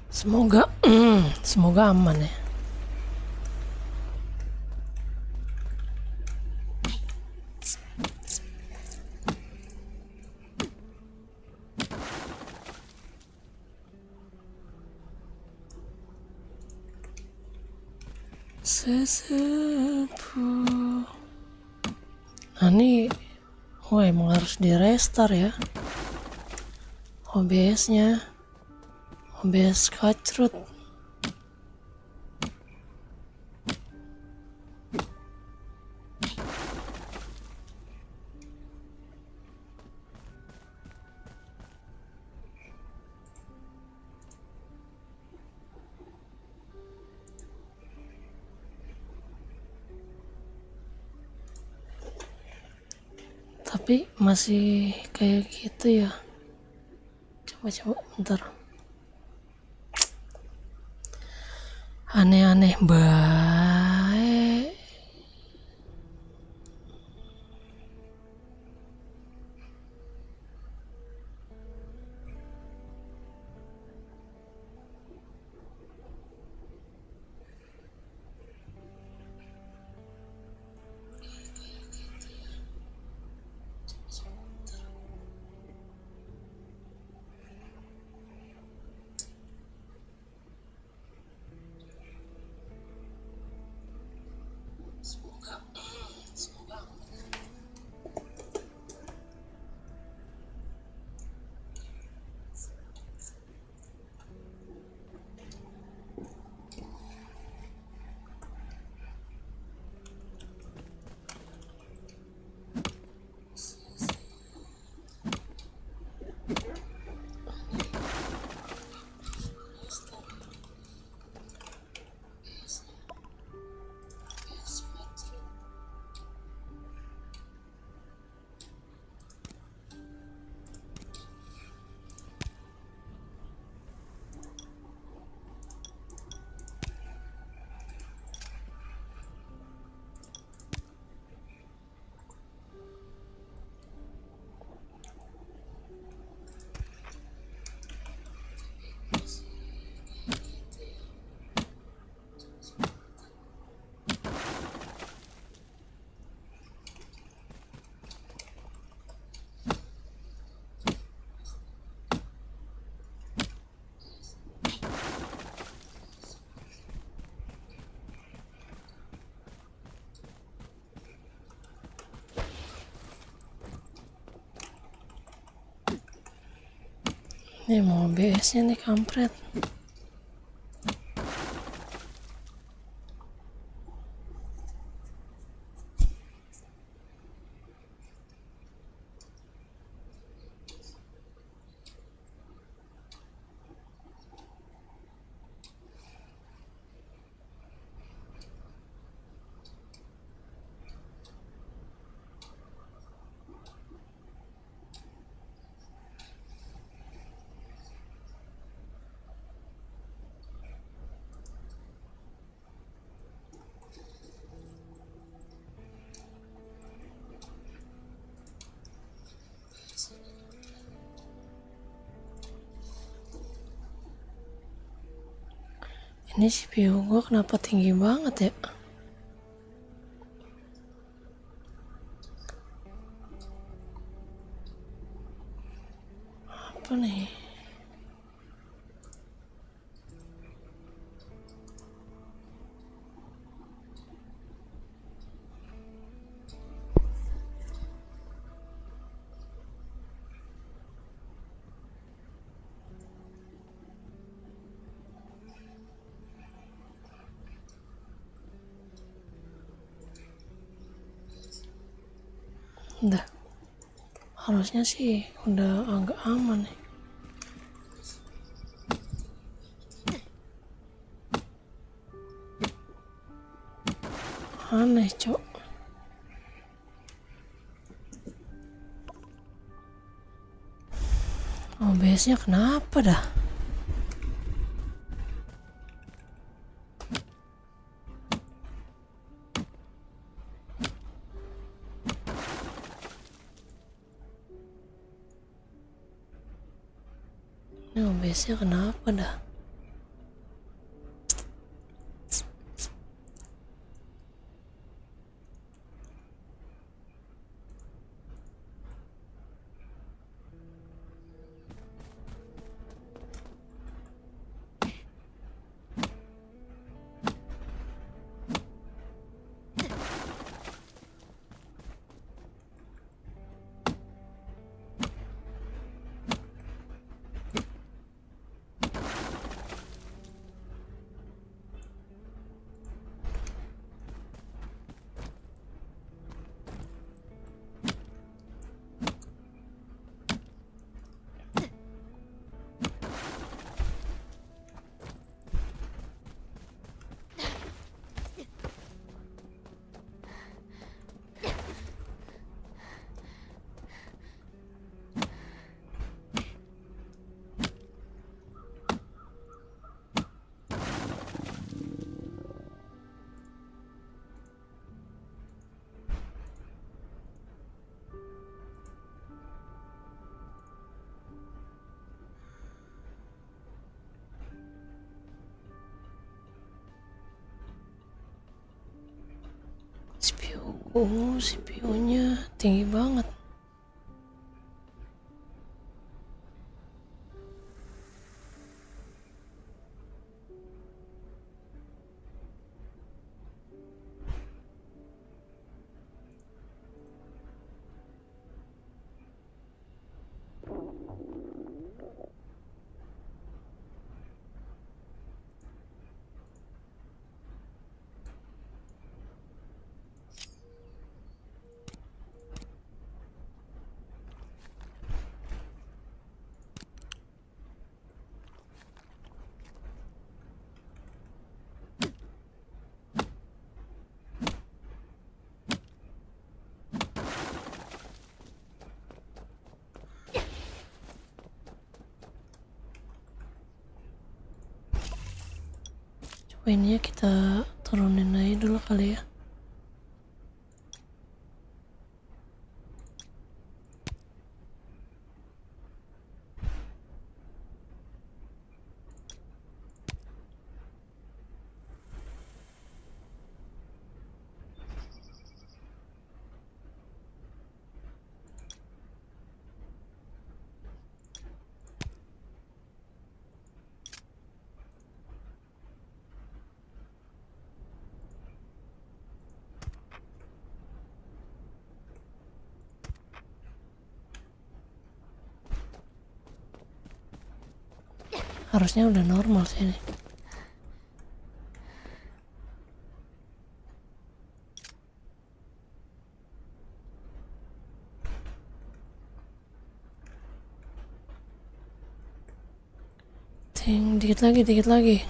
Semoga semoga aman ya. Sesepuh. Nah ini, emang harus di restart ya OBS-nya. OBS kacrut. Tapi masih kayak gitu ya. Coba bentar. Aneh-aneh baik. Ini mau OBS-nya nih kampret. Ini CPU gua kenapa tinggi banget ya? Apa nih? Udah, harusnya sih udah agak aman nih. Aneh cok. OBS-nya kenapa dah? Ini OBS-nya kenapa dah? CPU-nya tinggi banget. Coba ini ya, kita turunin aja dulu kali ya. Harusnya udah normal sih ini. Dikit lagi, dikit lagi.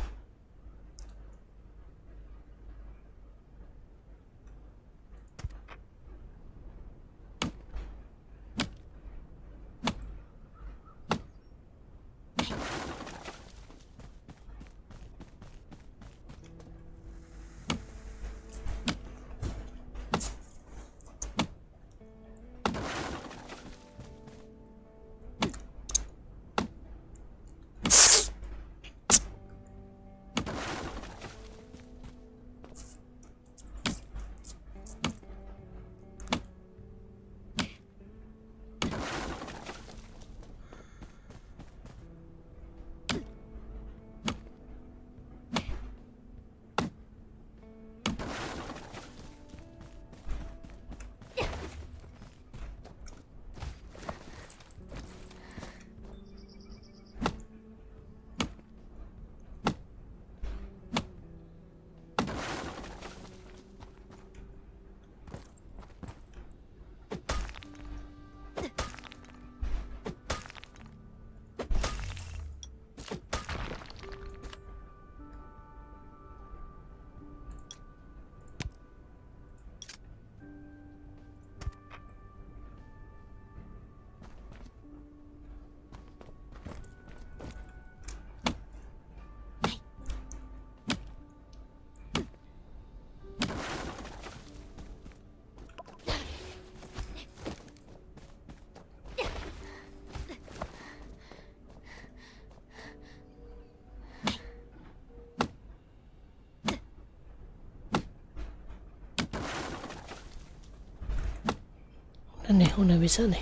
Nih, udah bisa nih.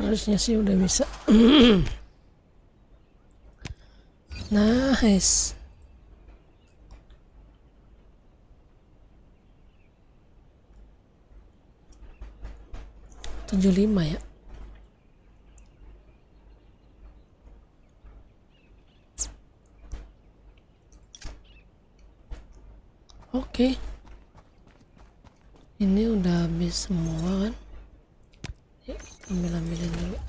Harusnya sih udah bisa. Nice. 75 ya. Oke. Ini udah habis semua kan. Yuk, kita ambil-ambilin dulu.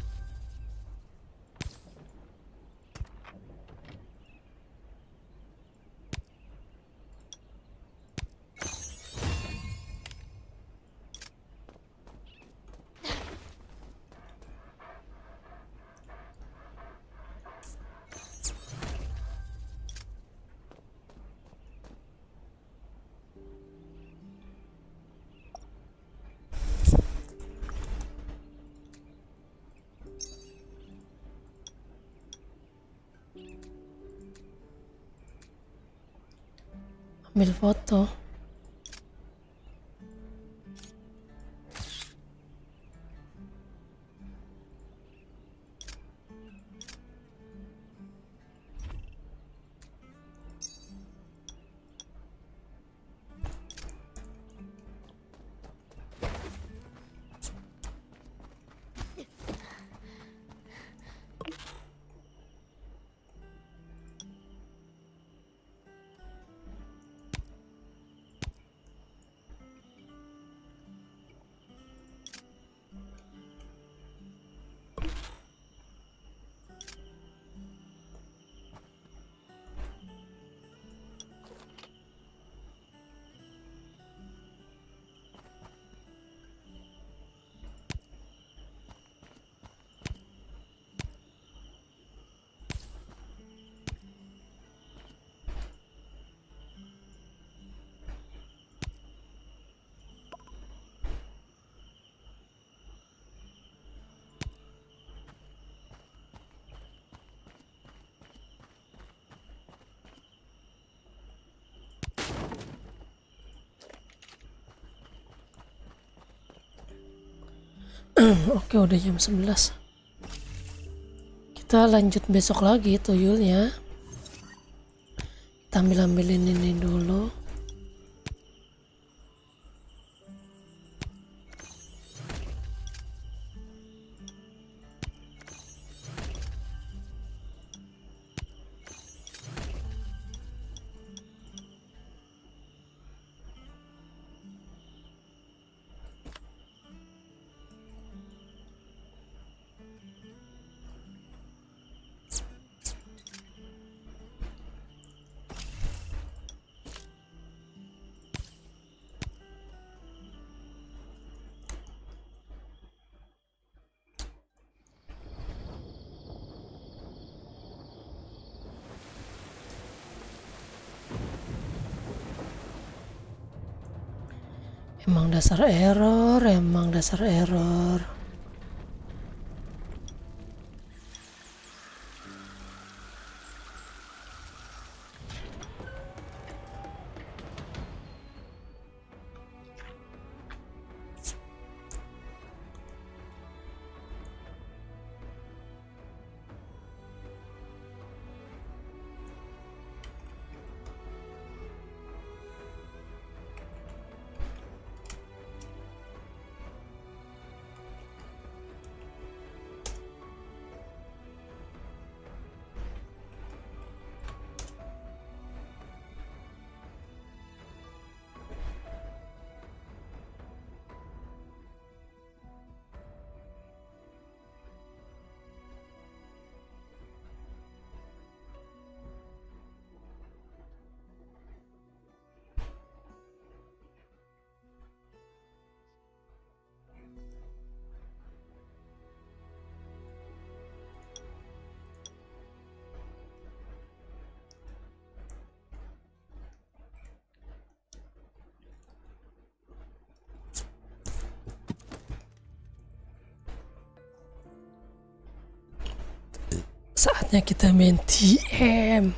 Ambil foto. Oke, udah jam 11. Kita lanjut besok lagi tuyulnya. Kita ambil-ambilin ini dulu. Emang dasar error. Saatnya kita main TM.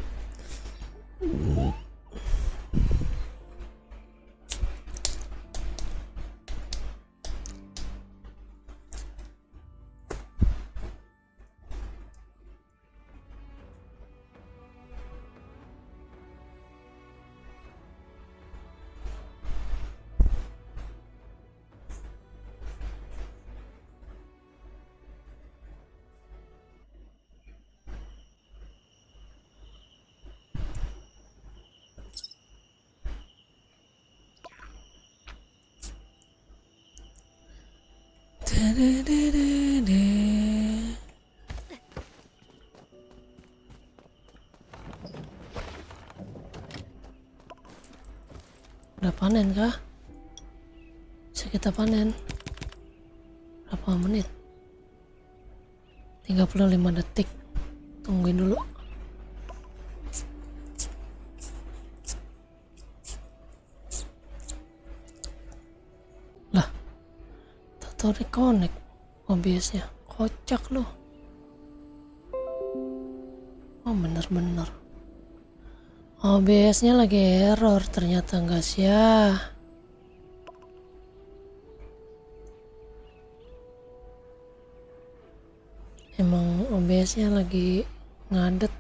Udah panen kah? Bisa kita panen. Berapa menit? 35 detik. Tungguin dulu. Lah, tahu reconnect OBS-nya. Kocak loh. Oh, bener-bener. OBS-nya lagi error ternyata, guys ya. Emang OBS-nya lagi ngadet.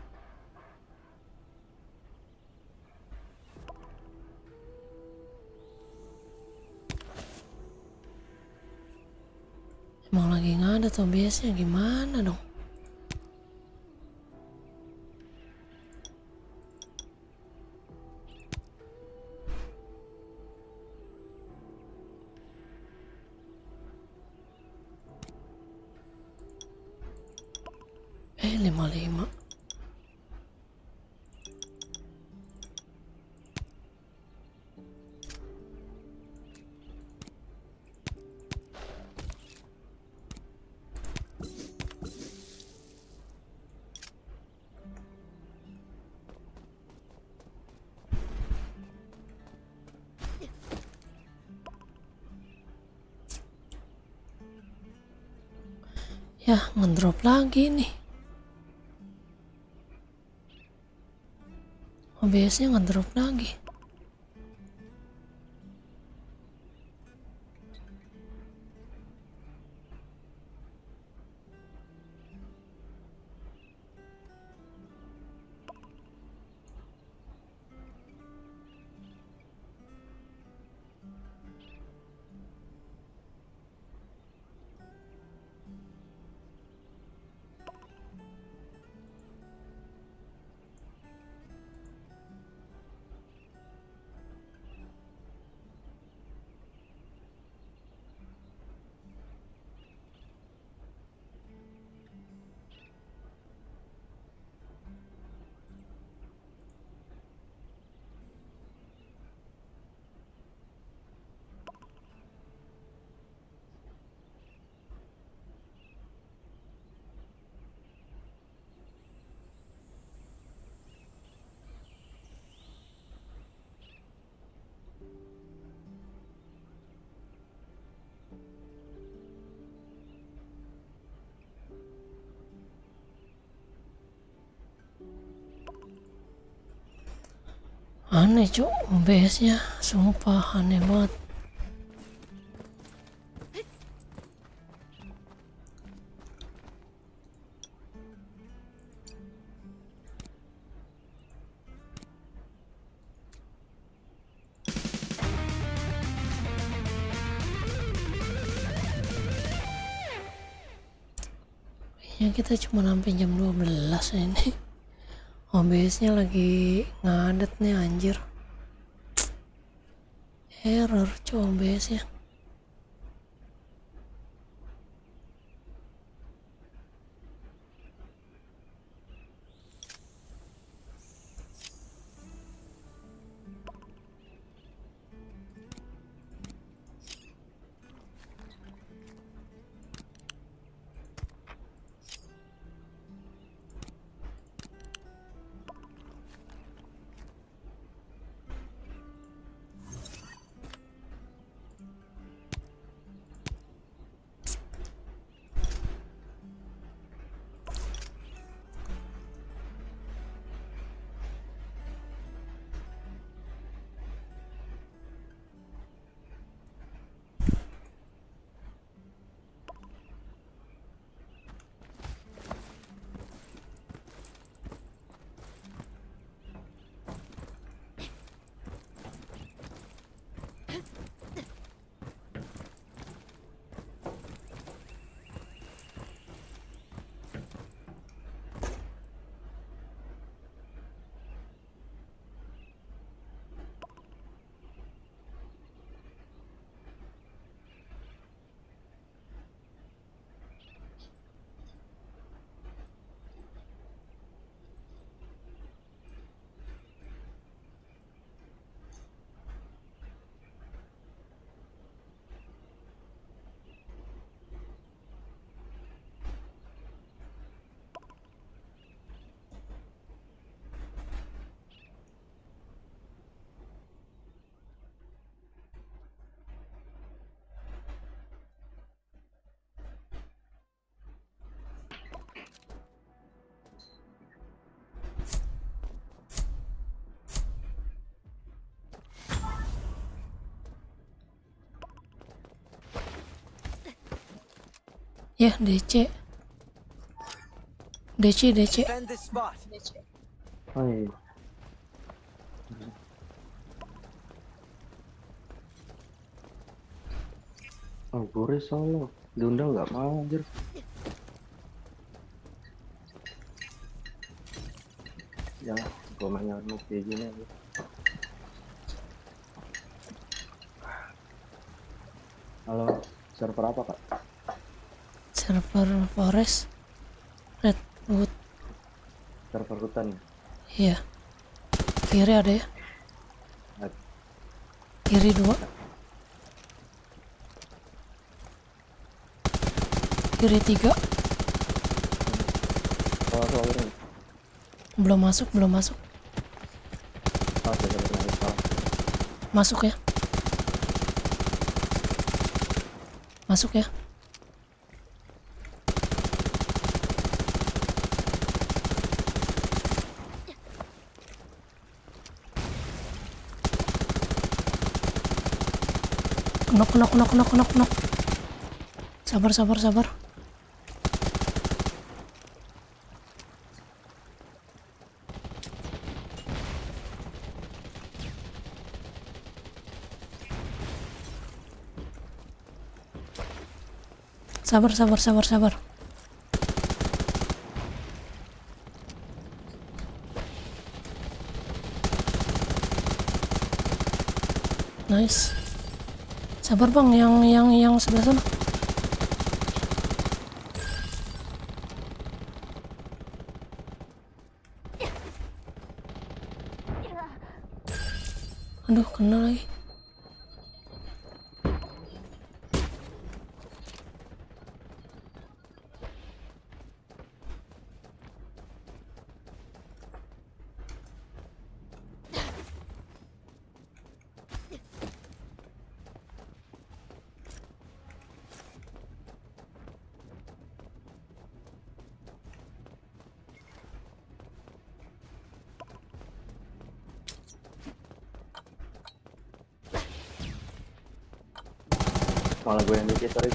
Emang lagi ngadet OBS-nya, gimana dong? Eh, 55. Ya, ngedrop lagi nih. OBS-nya ngedrop lagi. Aneh cuk, OBS-nya. Sumpah aneh banget. Ya kita cuma sampai jam 12 ini. OBS-nya lagi ngadet nih anjir. Error cuy OBS-nya. Ya, DC. DC. Defend this spot. Oh iya. Oh, Boris Solo diundang nggak mau anjir. Ya, gua mainnya noob kayak gini aja. Halo, server apa kak? Server Forest Redwood. Server hutan. Iya. Kiri ada ya? Kiri 2. Kiri 3. Kalau soalnya Belum masuk. saya pernah install. Masuk ya. Knock. Sabar. Sabar. Nice. Sabar bang, yang sebelah sana. Aduh, kena lagi. Malah gue yang dikit, sorry.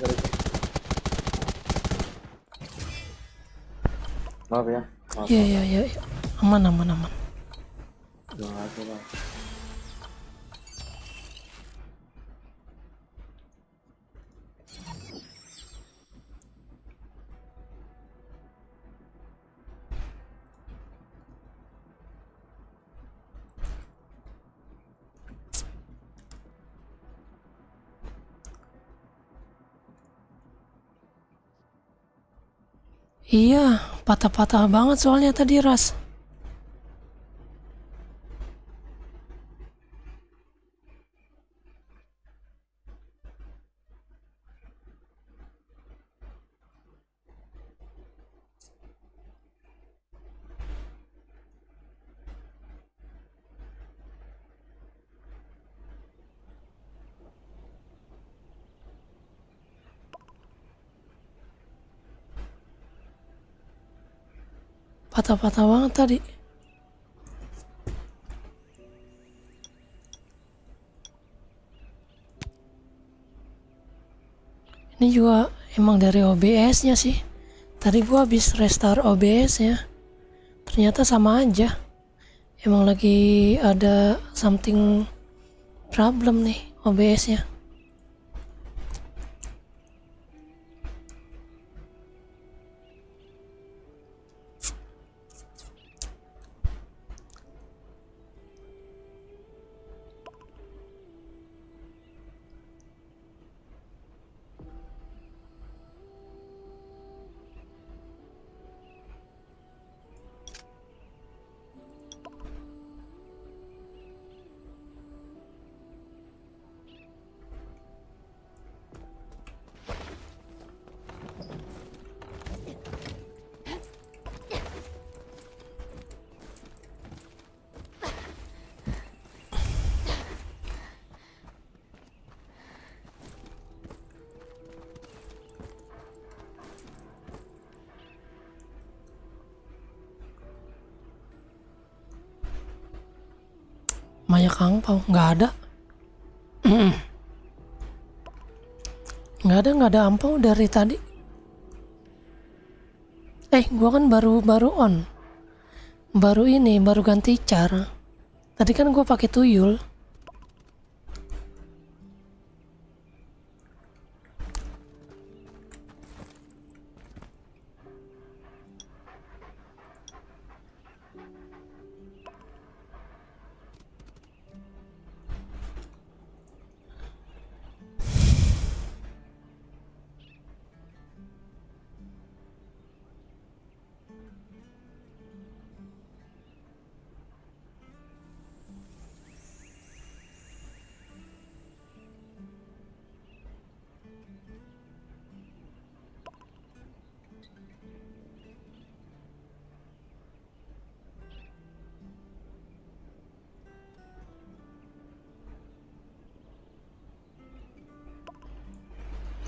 Maaf ya. Iya. Aman. Terima kasih bang. Iya, patah-patah banget soalnya tadi Ras. Patah-patah banget tadi. Ini juga emang dari OBS-nya sih. Tadi gua habis restart OBS-nya. Ternyata sama aja. Emang lagi ada something problem nih OBS-nya. Banyak angpau, nggak ada. Nggak ada ampau dari tadi. Gua kan baru on. Baru ganti cara. Tadi kan gua pakai tuyul.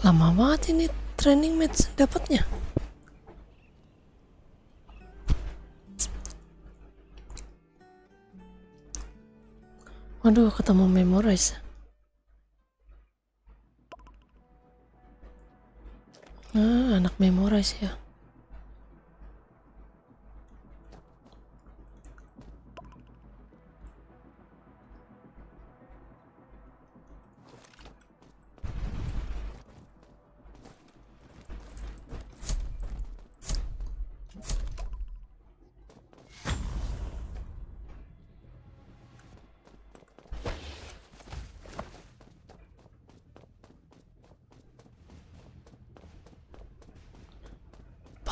Lama banget ini training match dapatnya. Waduh, ketemu memorize. Anak memorize ya.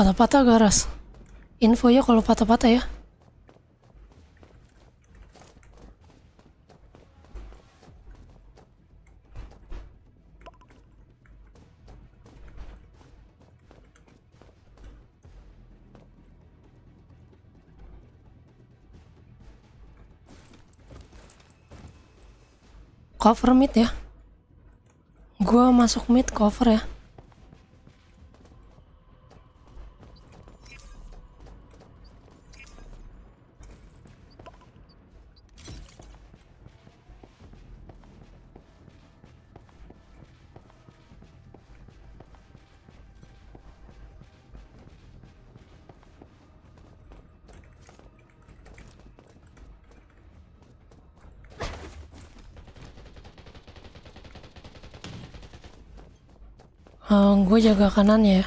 Patah-patah garas. Info ya kalau patah-patah ya. Cover mid ya. Gua masuk mid cover ya. Gue jaga kanannya ya.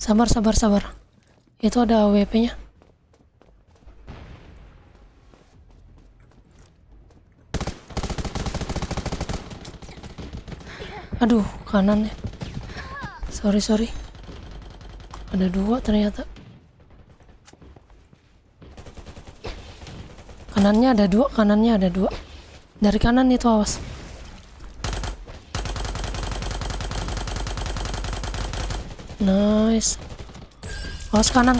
Sabar. Itu ada AWP-nya. Aduh, kanannya. Sorry. Ada 2 ternyata. Kanannya ada 2. Dari kanan itu awas. Nice. Awas kanan.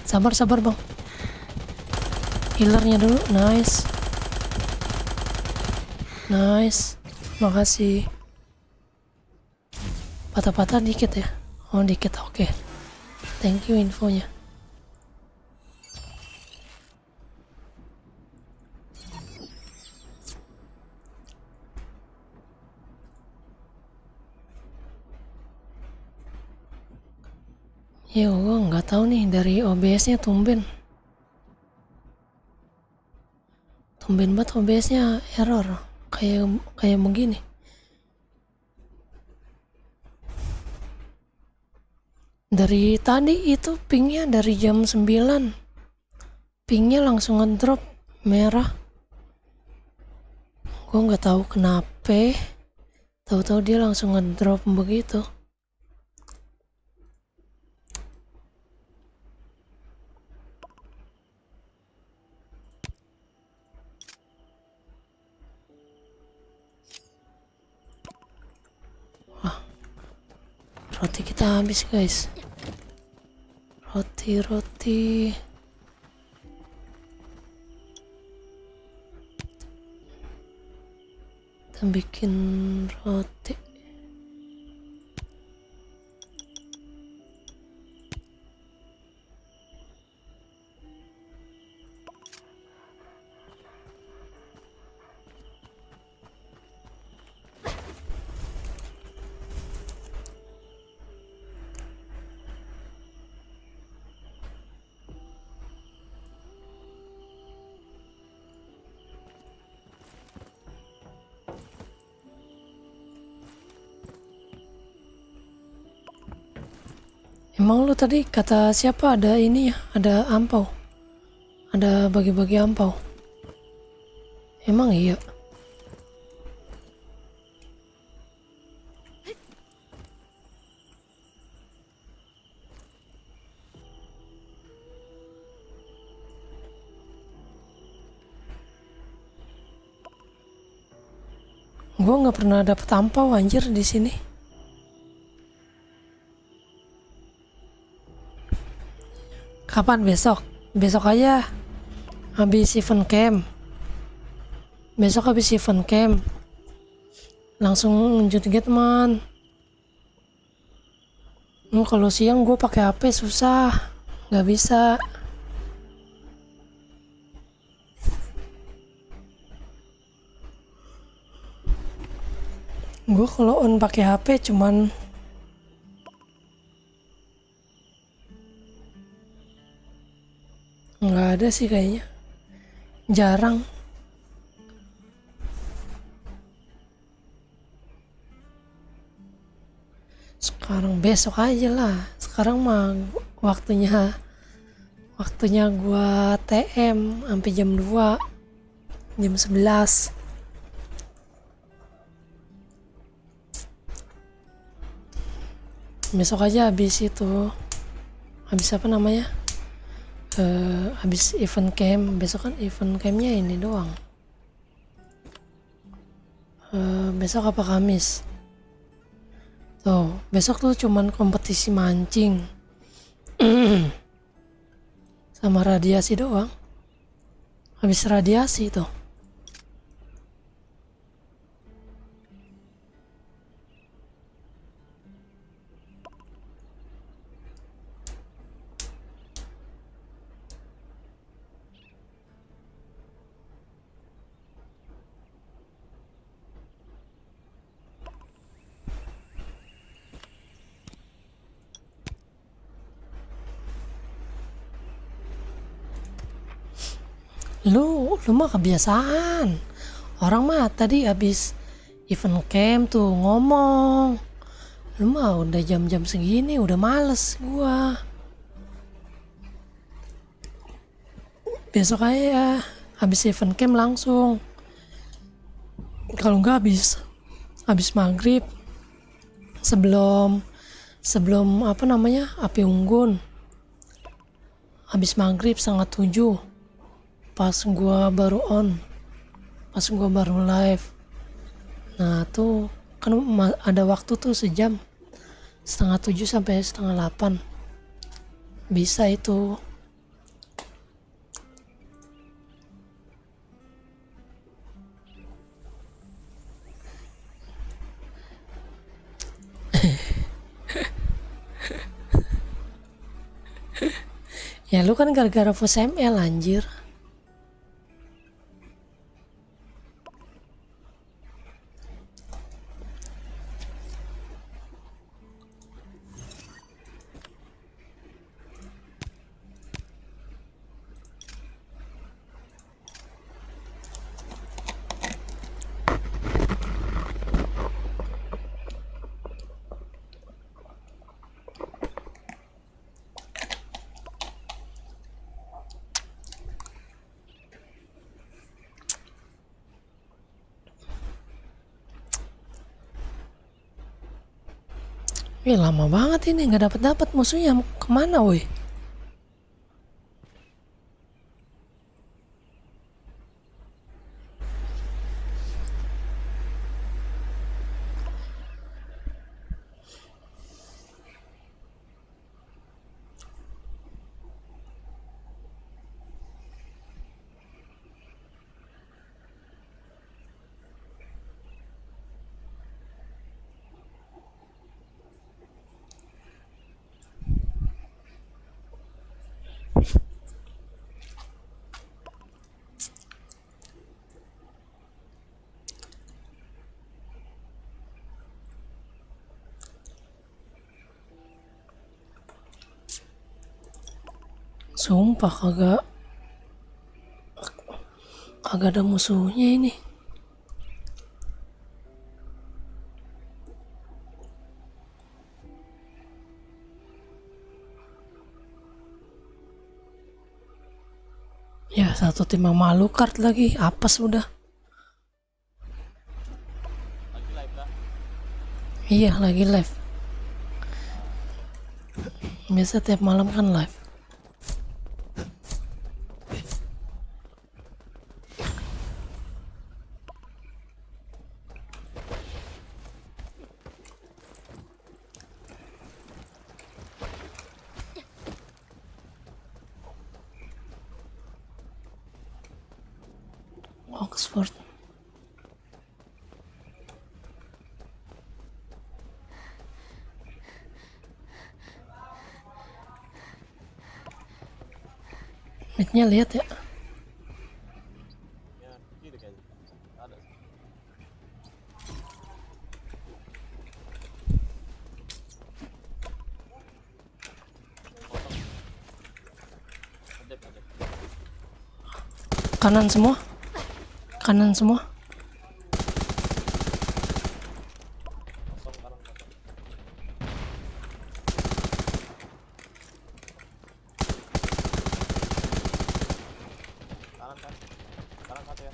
Sabar bang. Healernya dulu. Nice. Makasih. Patah-patah dikit ya. Oh dikit, oke. Thank you infonya. Ya gue nggak tahu nih dari OBS-nya tumben banget OBS-nya error kayak begini. Dari tadi itu pingnya dari jam 9. Pingnya langsung ngedrop merah. Gue nggak tahu kenapa. Tahu-tahu dia langsung ngedrop begitu. Roti kita habis guys. Roti. Kita bikin roti. Emang lu tadi kata siapa ada ini ya, ada ampau, ada bagi-bagi ampau? Emang iya? Gua nggak pernah dapet ampau anjir di sini. Kapan besok? Besok aja. Habis event camp. Besok habis event camp. Langsung lanjut Getman. Kalau siang gue pakai HP susah, nggak bisa. Gue kalau on pakai HP cuman nggak ada sih kayaknya, jarang. Sekarang besok aja lah. Sekarang mah waktunya waktunya gua TM sampai jam 2, jam 11. Besok aja habis itu. Habis apa namanya? Habis event camp. Besok kan event campnya ini doang. Besok apa Kamis? Tuh, besok tuh cuman kompetisi mancing sama radiasi doang. Habis radiasi tuh. Lu mah kebiasaan. Orang mah tadi habis event camp tuh ngomong. Lu mah udah jam-jam segini udah males gua. Besok aja habis event camp langsung. Kalau nggak habis maghrib, sebelum apa namanya, api unggun. Habis maghrib 6:30. Pas gua baru live. Nah tuh kan ada waktu tuh sejam, 6:30 sampai 7:30. Bisa itu. Ya lu kan gara-gara Fus ML anjir. Lama banget ini nggak dapat musuhnya, kemana woi? Sumpah kagak ada musuhnya ini. Ya satu tim sama Alucard lagi, apes udah. Lagi live dah. Iya lagi live. Biasa tiap malam kan live. Oxford. Midnya lihat ya. Ya, gitu kayaknya. Ada. Adep. Kanan semua. Kanan semua. Kosong kanan kosong. Kanan kan. Kanan satu ya.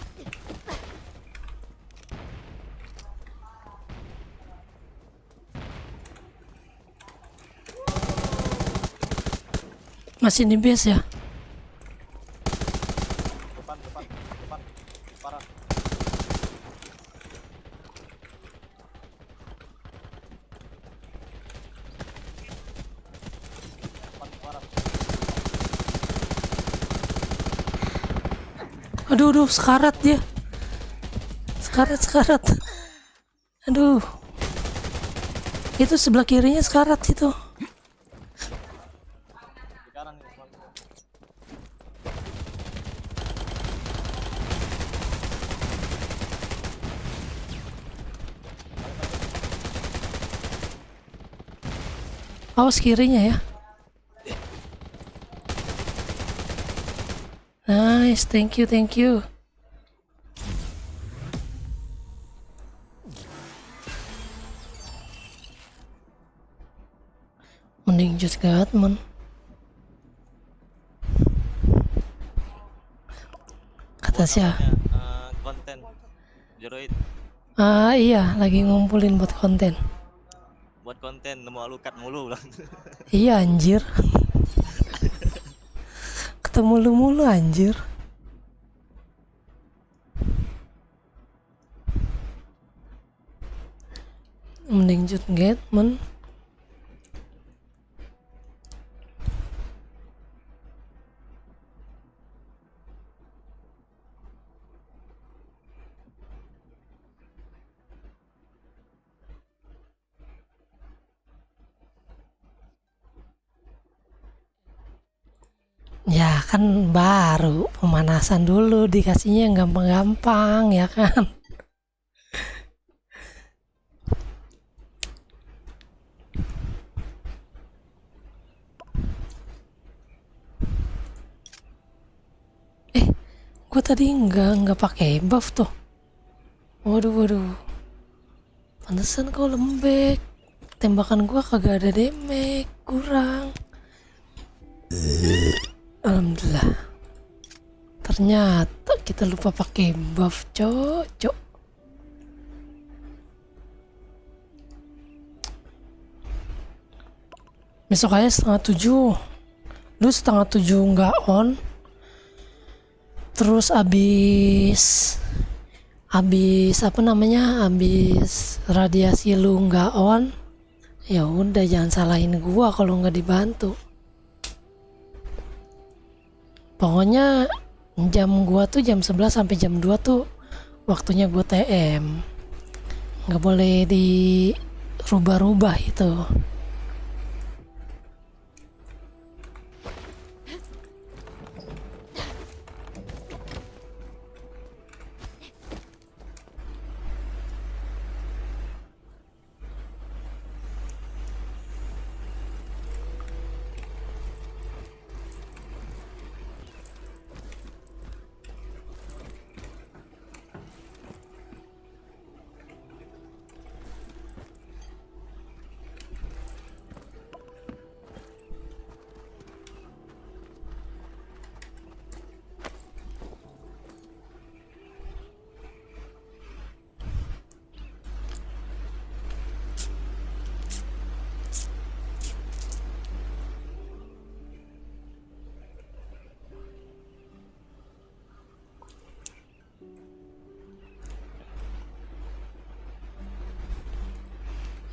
Masih di base ya. Depan. Parah. Depan parah. Aduh, sekarat dia. Sekarat. Aduh. Itu sebelah kirinya sekarat itu. Di kanan nih teman. Awas kirinya ya. Nice, thank you. Mending just Gatman. Kata siapa? Konten Jeroid Iya, lagi ngumpulin buat konten. buat konten nemu Alucard mulu lah. Iya anjir. Ketemu lu mulu anjir. Mending just Gatman. Ya kan baru pemanasan dulu, dikasihnya yang gampang-gampang ya kan. Gue tadi nggak pakai buff tuh. Waduh. Pantesan kau lembek. Tembakan gua kagak ada damage, kurang. Alhamdulillah. Ternyata kita lupa pakai buff, cocok. Besok aja 6:30. Lu 6:30 nggak on. Terus abis apa namanya, abis radiasi lu nggak on, ya udah jangan salahin gua kalau nggak dibantu. Pokoknya jam gua tuh jam 11 sampai jam 2 tuh waktunya gua TM, nggak boleh dirubah-rubah itu.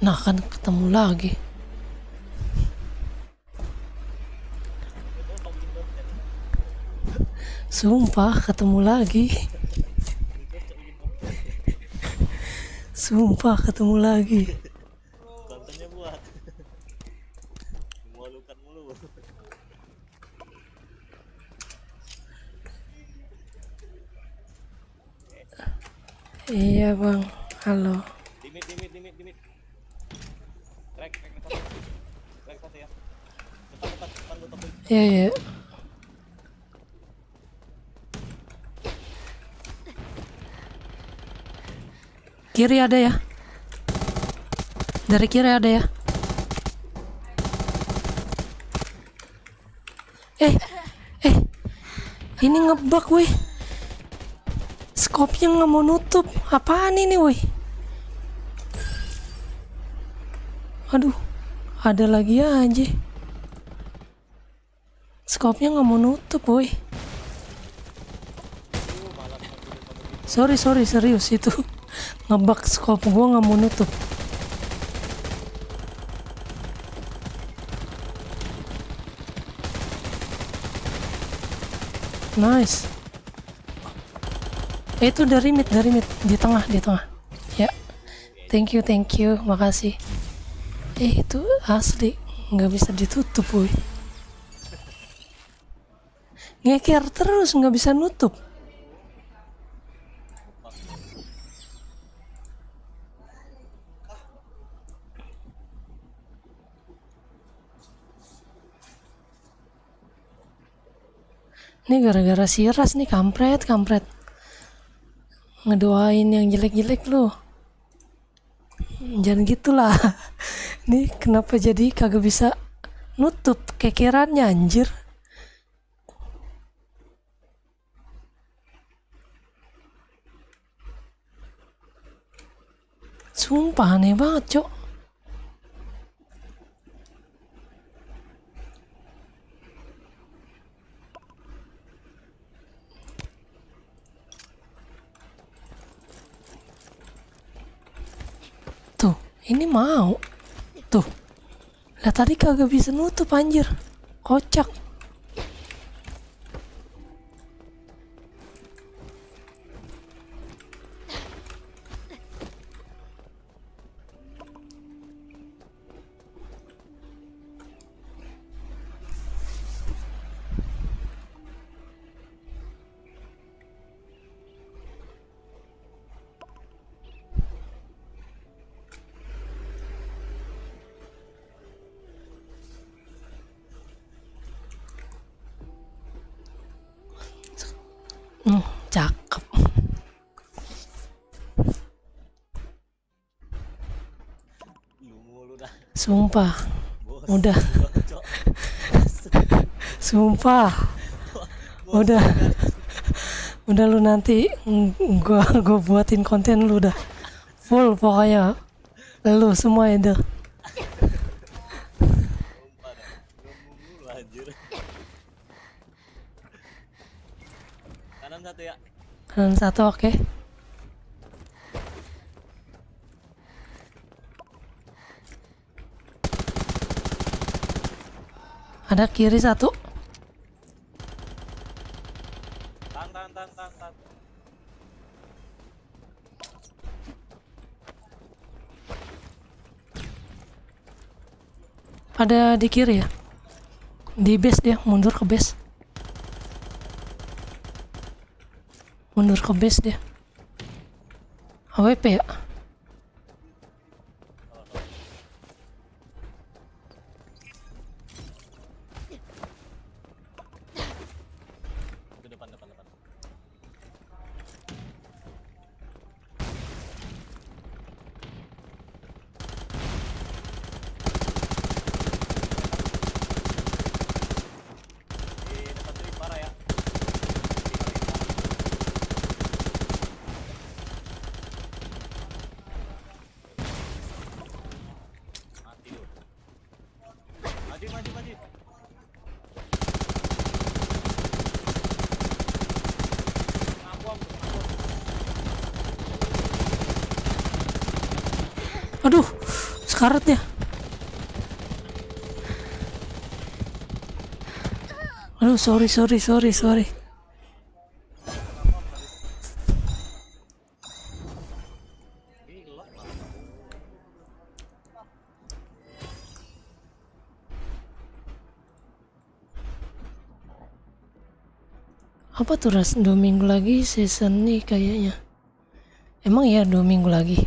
Nah kan ketemu lagi. Itu tak bikin konten. Sumpah ketemu lagi. Itu tak bikin konten. Sumpah ketemu lagi. Kontennya buat. Memalukan mulu. Iya bang, halo. Dimit. Rek satu. Rek satu ya. Depan lu topik. Iya iya. Kiri ada ya. Dari kiri ada ya. Eh, ini ngebug weh. Skopnya nggak mau nutup. Apaan ini weh? Aduh, ada lagi aja. Skopnya nggak mau nutup weh. Sorry serius itu. Ngebug skop gua nggak mau nutup. Nice. Itu dari mid di tengah ya. Thank you makasih. Itu asli nggak bisa ditutup boy. Ngeker terus nggak bisa nutup. Ini gara-gara si Ras nih, kampret. Ngedoain yang jelek-jelek lu. Jangan gitulah. Nih kenapa jadi kagak bisa nutup kekerannya anjir. Sumpah aneh banget, Cok. Tuh, ini mau. Tuh. Lah tadi kagak bisa nutup anjir. Kocak. Cakep. Lu mulu dah. Sumpah. Bos. Udah. Cok. Sumpah. Udah. Udah lu nanti gua buatin konten lu dah. Full pokoknya. Lu semua itu. Sumpah dah. Lu mulu anjir. Kanan satu ya. Kanan satu oke. Ada kiri satu. Tahan. Ada di kiri ya. Di base dia, mundur ke base. Mundur ke base dia. AWP ya. Itu depan. Di depan tuh parah ya. Mati lu. Maju. Aduh, karetnya. Aduh, sorry. Gila. Apa tuh Ras? 2 minggu lagi season nih kayaknya. Emang ya 2 minggu lagi?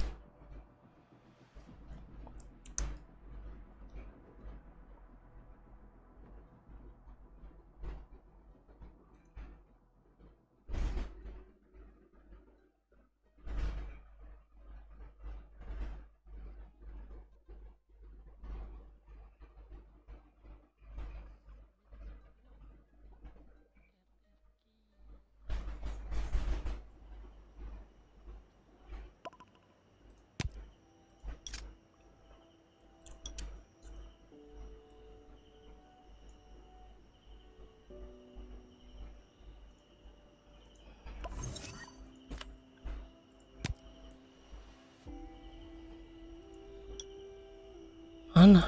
Mana?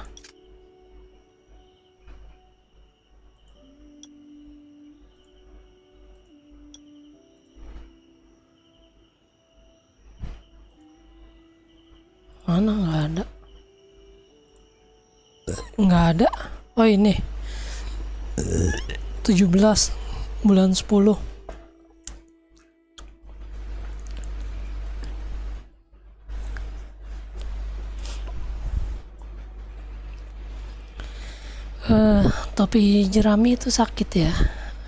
Mana nggak ada. Nggak ada. Oh ini. 17 bulan 10. Topi jerami itu sakit ya.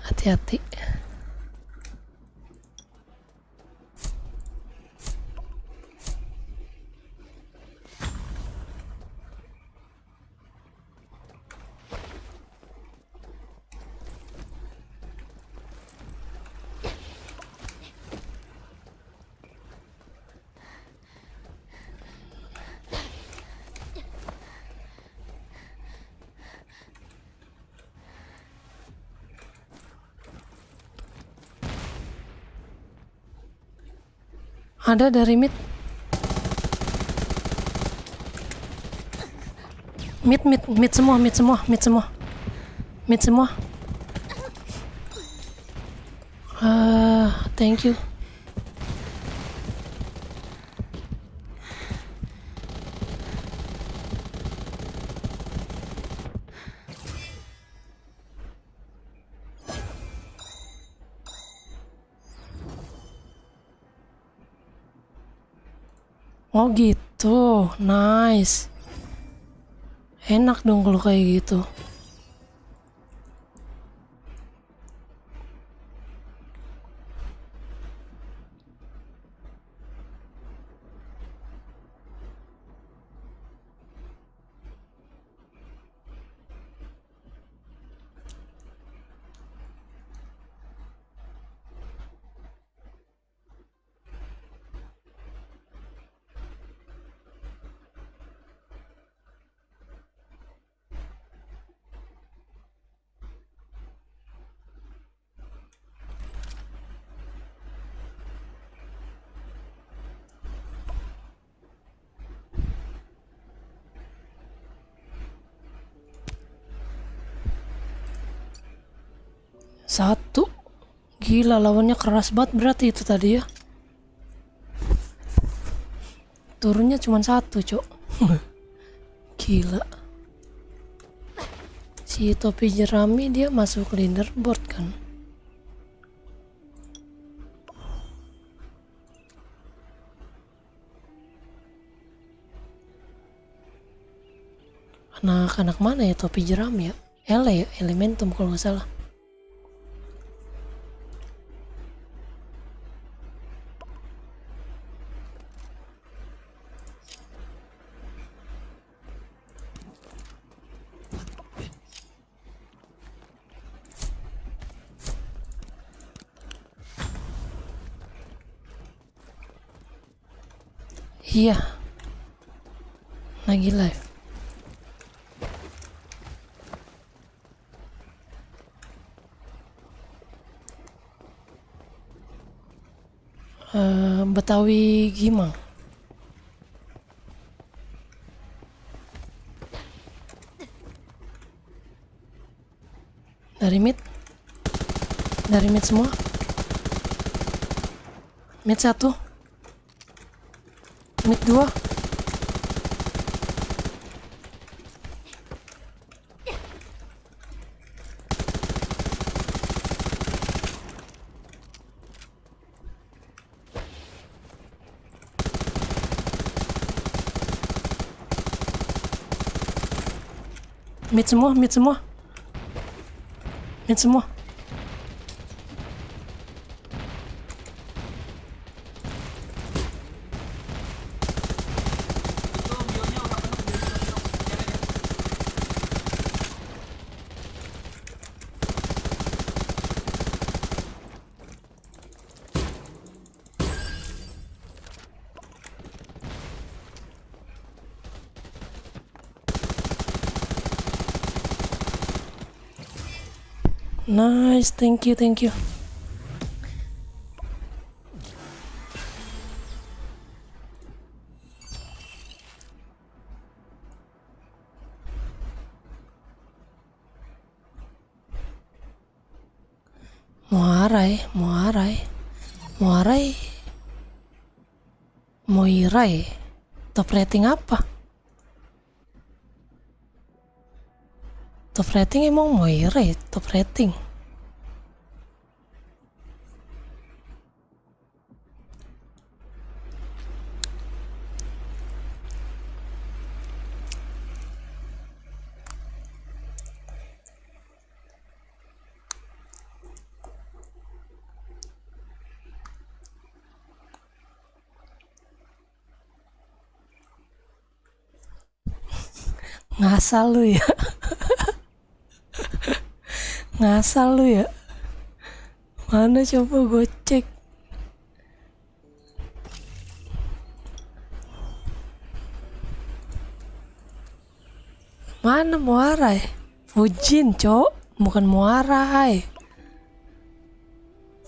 Hati-hati. Ada dari mid. Mid semua. Thank you. Oh gitu, nice. Enak dong kalau kayak gitu. Satu. Gila, lawannya keras banget berarti itu tadi ya. Turunnya cuma 1, Cok. Gila. Si topi jerami dia masuk leaderboard kan. Anak-anak mana ya topi jerami ya? Ele ya, Elementum kalau nggak salah. Iya, lagi live. Betawi Gimang. Dari mid. Dari mid semua. Mid 1. Mid 2. Mid semua, mid semua. Mid semua. Nice, thank you, thank you. Moirai, Moirai. Top rating apa? Top rating emang Moirai, top rating. Ngasal lu ya. Ngasal lu ya. Mana coba gue cek. Mana Muarai? Fujin, cok. Bukan Muarai.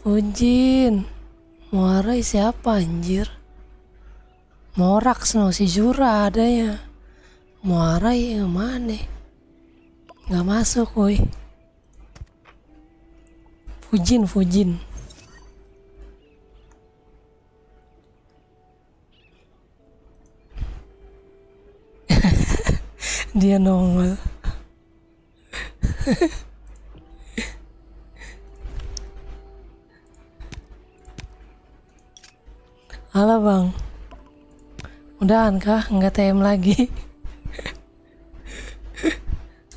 Fujin. Muarai siapa anjir? Morax no, si Zura adanya. Muarai yang mana? Nggak masuk, woi. Fujin. Dia nongol. Halo bang. Udahan kah? Nggak TM lagi?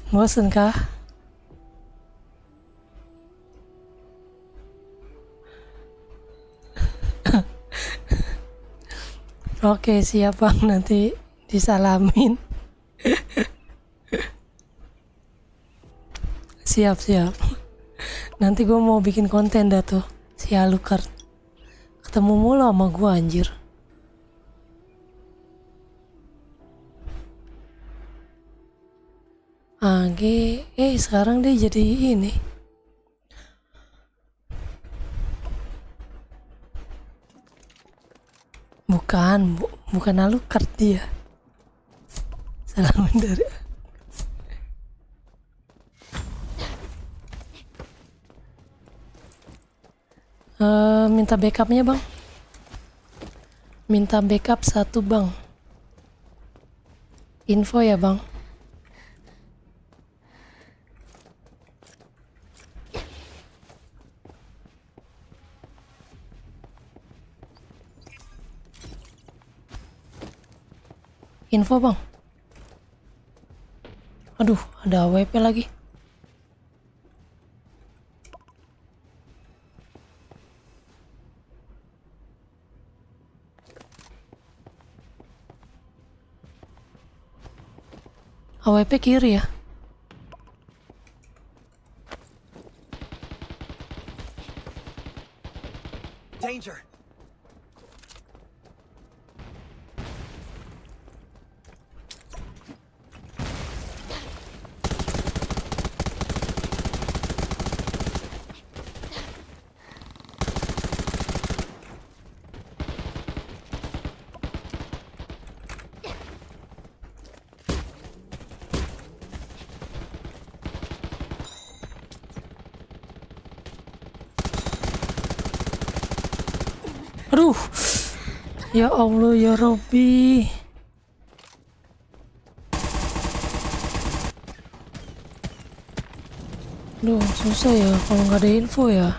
Bosen kah? Oke siap bang, nanti disalamin. Siap. Nanti gue mau bikin konten dah tuh si Alucard. Ketemu mulu sama gue anjir. Sekarang dia jadi ini. Bukan Alucard dia. Salam dari. Minta backupnya bang. Minta backup 1 bang. Info ya bang. Info bang. Aduh, ada AWP lagi. AWP kiri ya. Danger. Aduh, ya Allah ya Robbi. Duh, susah ya kalau nggak ada info ya.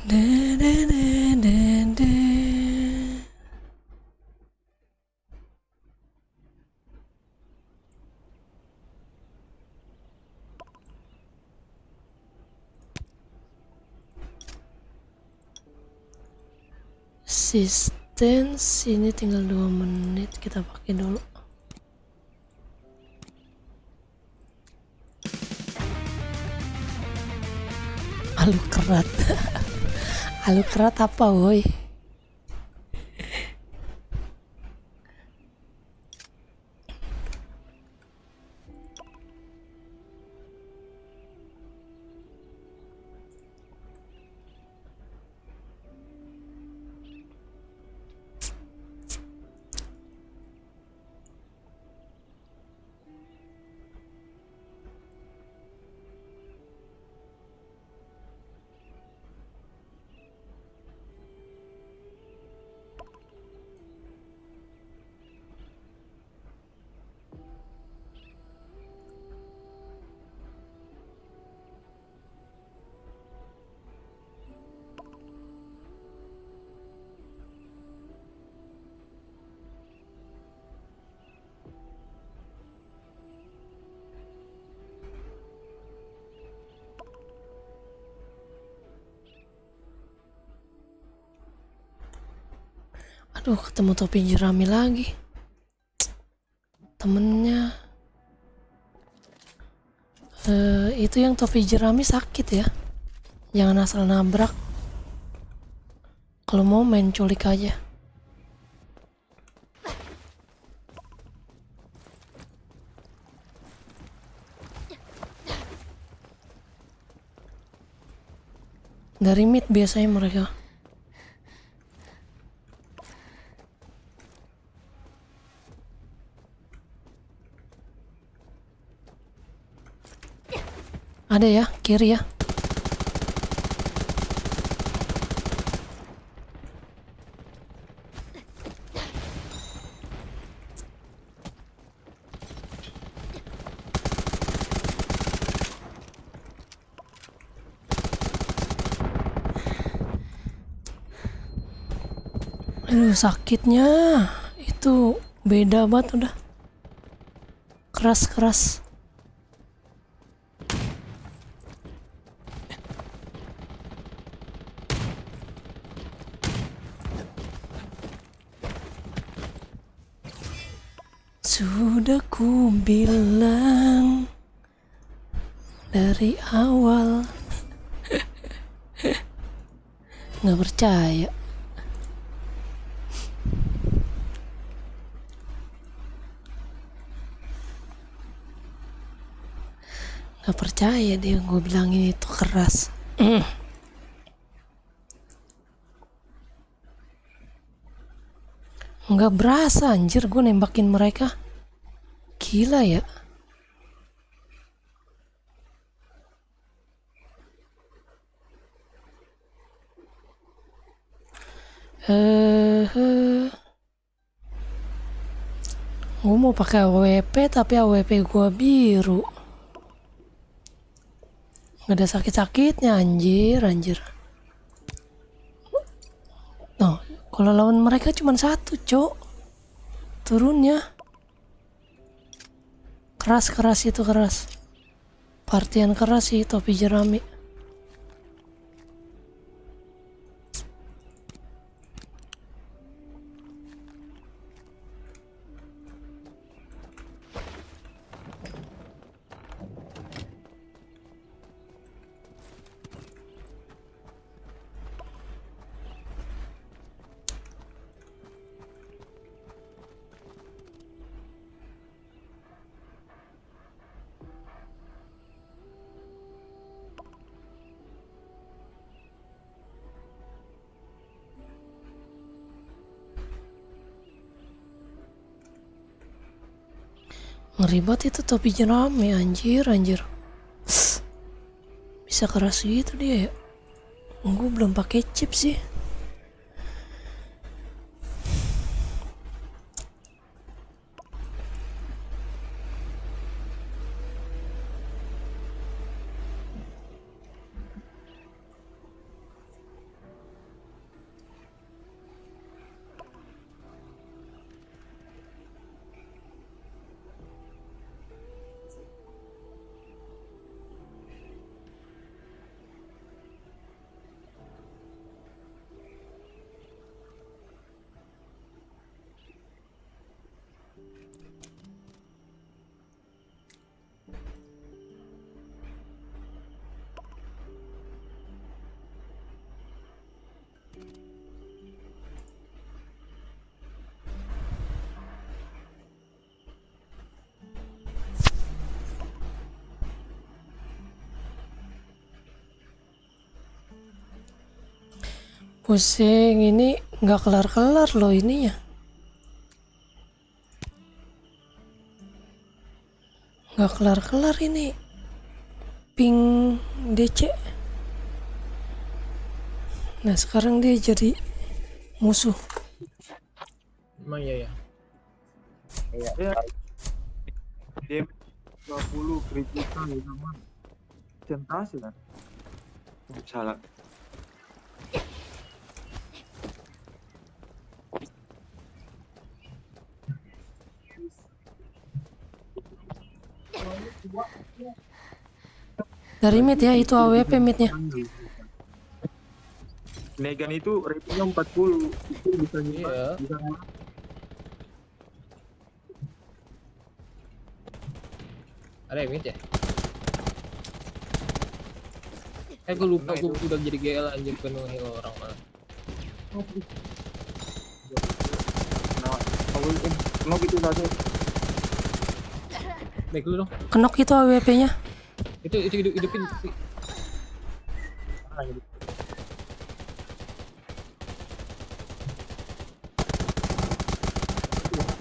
Da, da, da, da, da. Assistance ini tinggal 2 menit, kita pakai dulu. Alukerat. Alukerat apa woi? Aduh, ketemu topi jerami lagi. Temennya. Itu yang topi jerami sakit ya. Jangan asal nabrak. Kalau mau main culik aja. Dari mid biasanya mereka. Ada ya, kiri ya. Aduh, sakitnya itu beda banget udah. Keras-keras. Sudah ku bilang dari awal. Nggak percaya. Nggak percaya dia gue bilangin itu keras. Nggak berasa anjir gue nembakin mereka. Gila ya. Gue mau pakai AWP tapi AWP gue biru. Nggak ada sakit-sakitnya anjir. Oh, kalau lawan mereka cuma 1 cok. Turunnya keras itu keras. Partian keras sih topi jerami. Ngeri banget itu topi jerami, anjir. Bisa keras gitu dia ya. Gue belum pakai chip sih. Pusing, ini nggak kelar-kelar loh ininya. Nggak kelar-kelar ini. Ping DC. Nah sekarang dia jadi musuh. Emang iya ya. Ya, dia 20 kritikan sama presentasi kan. Salah. Dari mid ya, itu AWP midnya. Negan itu ratingnya 40, itu bisa Iya. bisa Ada yang mid ya? Gue lupa gue udah jadi GL anjir penuhi orang malah. nah, mau gitu satu. Baik dulu dong. Kenok itu AWP-nya. Itu hidupin.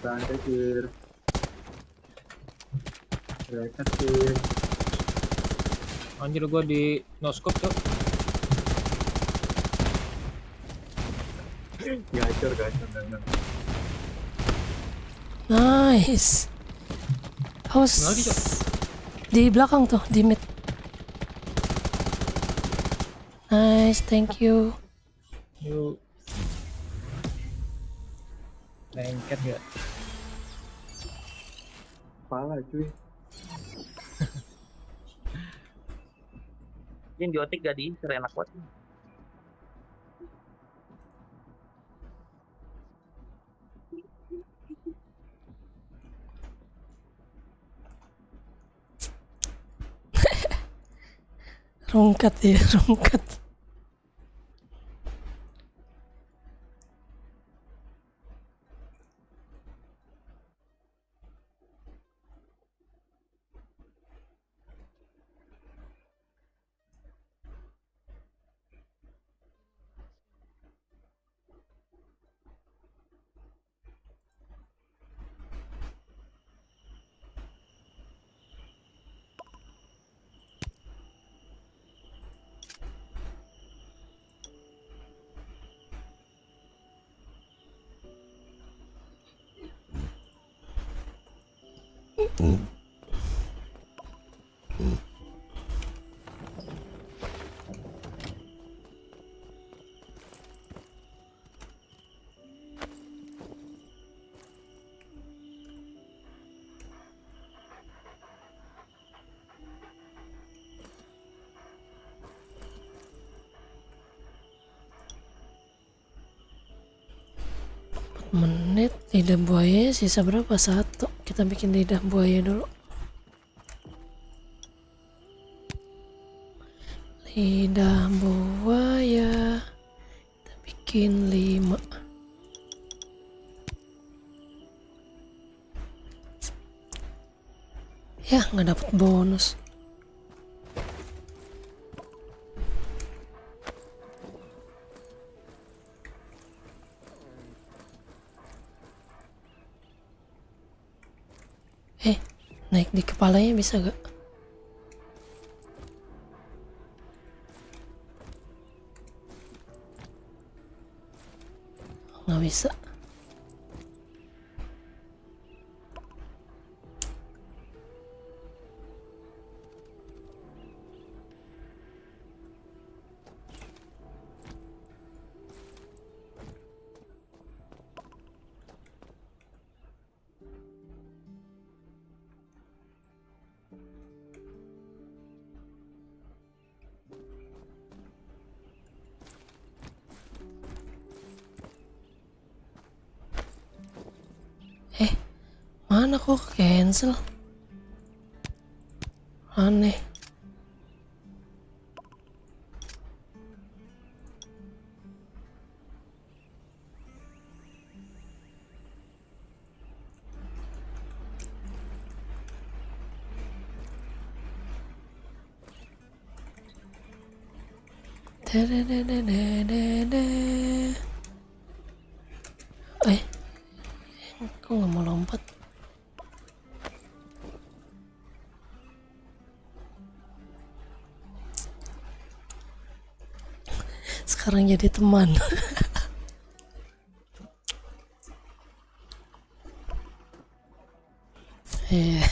Santai sir. Relax sir. Anjir gua di noskop tuh. Gacor. Nice. Awas. Lagi, Cok. Di belakang tuh, di mid. Nice, thank you. Yuk. Lengket gak? Pala cuy. Ini biotik gak di enak banget. Rungkat ya, rungkat. Menit lidah buaya sisa berapa? 1. Kita bikin lidah buaya dulu. Lidah buaya kita bikin 5. Ya nggak dapet bonus. Naik di kepalanya bisa gak? Nggak bisa. Mana kok cancel? Aneh. Dadadadadadada. Kok nggak mau lompat? Sekarang jadi teman. Iya.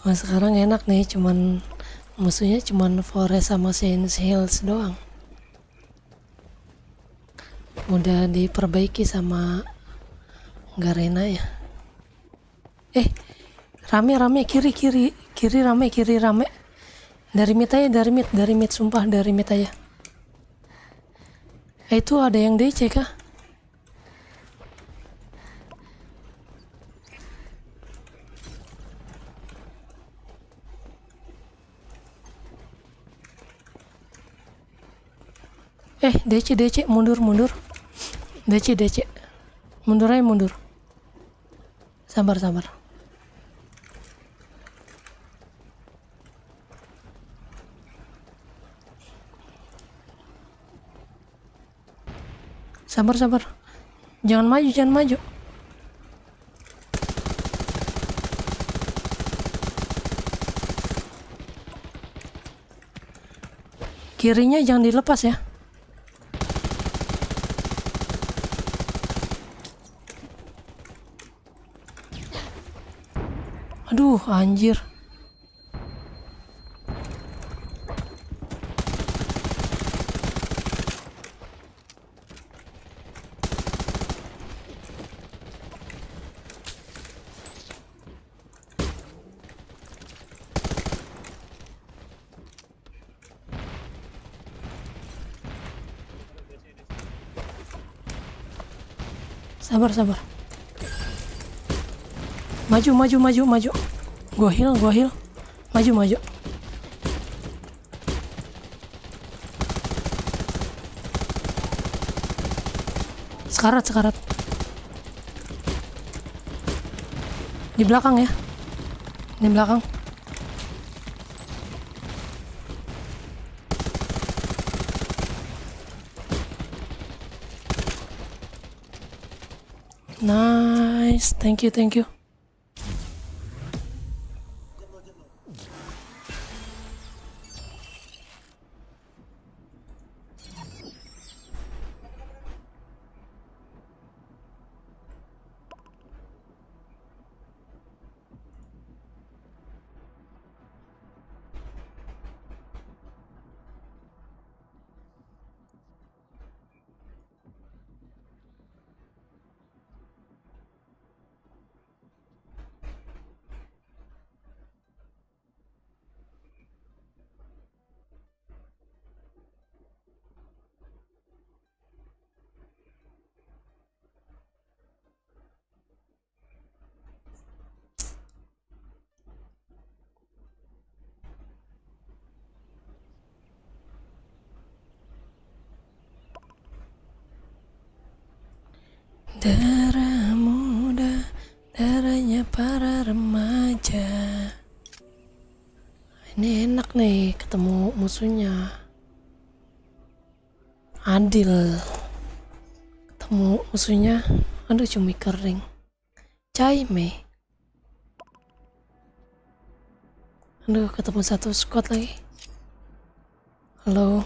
Oh, sekarang enak nih, musuhnya cuman Forest sama Saint Hills doang. Udah diperbaiki sama Garena ya. Rame kiri rame. Dari mid sumpah, dari mid aja. Itu ada yang DC kah? DC mundur. DC. Mundur. Sabar. Sabar. Jangan maju. Kirinya jangan dilepas ya. Aduh, anjir. Sabar. Maju. Gua heal. Maju. Sekarat. Di belakang ya. Di belakang. Nice. Thank you. Darah muda, darahnya para remaja. Ini enak nih ketemu musuhnya. Adil. ketemu musuhnya. Aduh, cumi kering. Cai Mei. Aduh, ketemu satu squad lagi. Halo.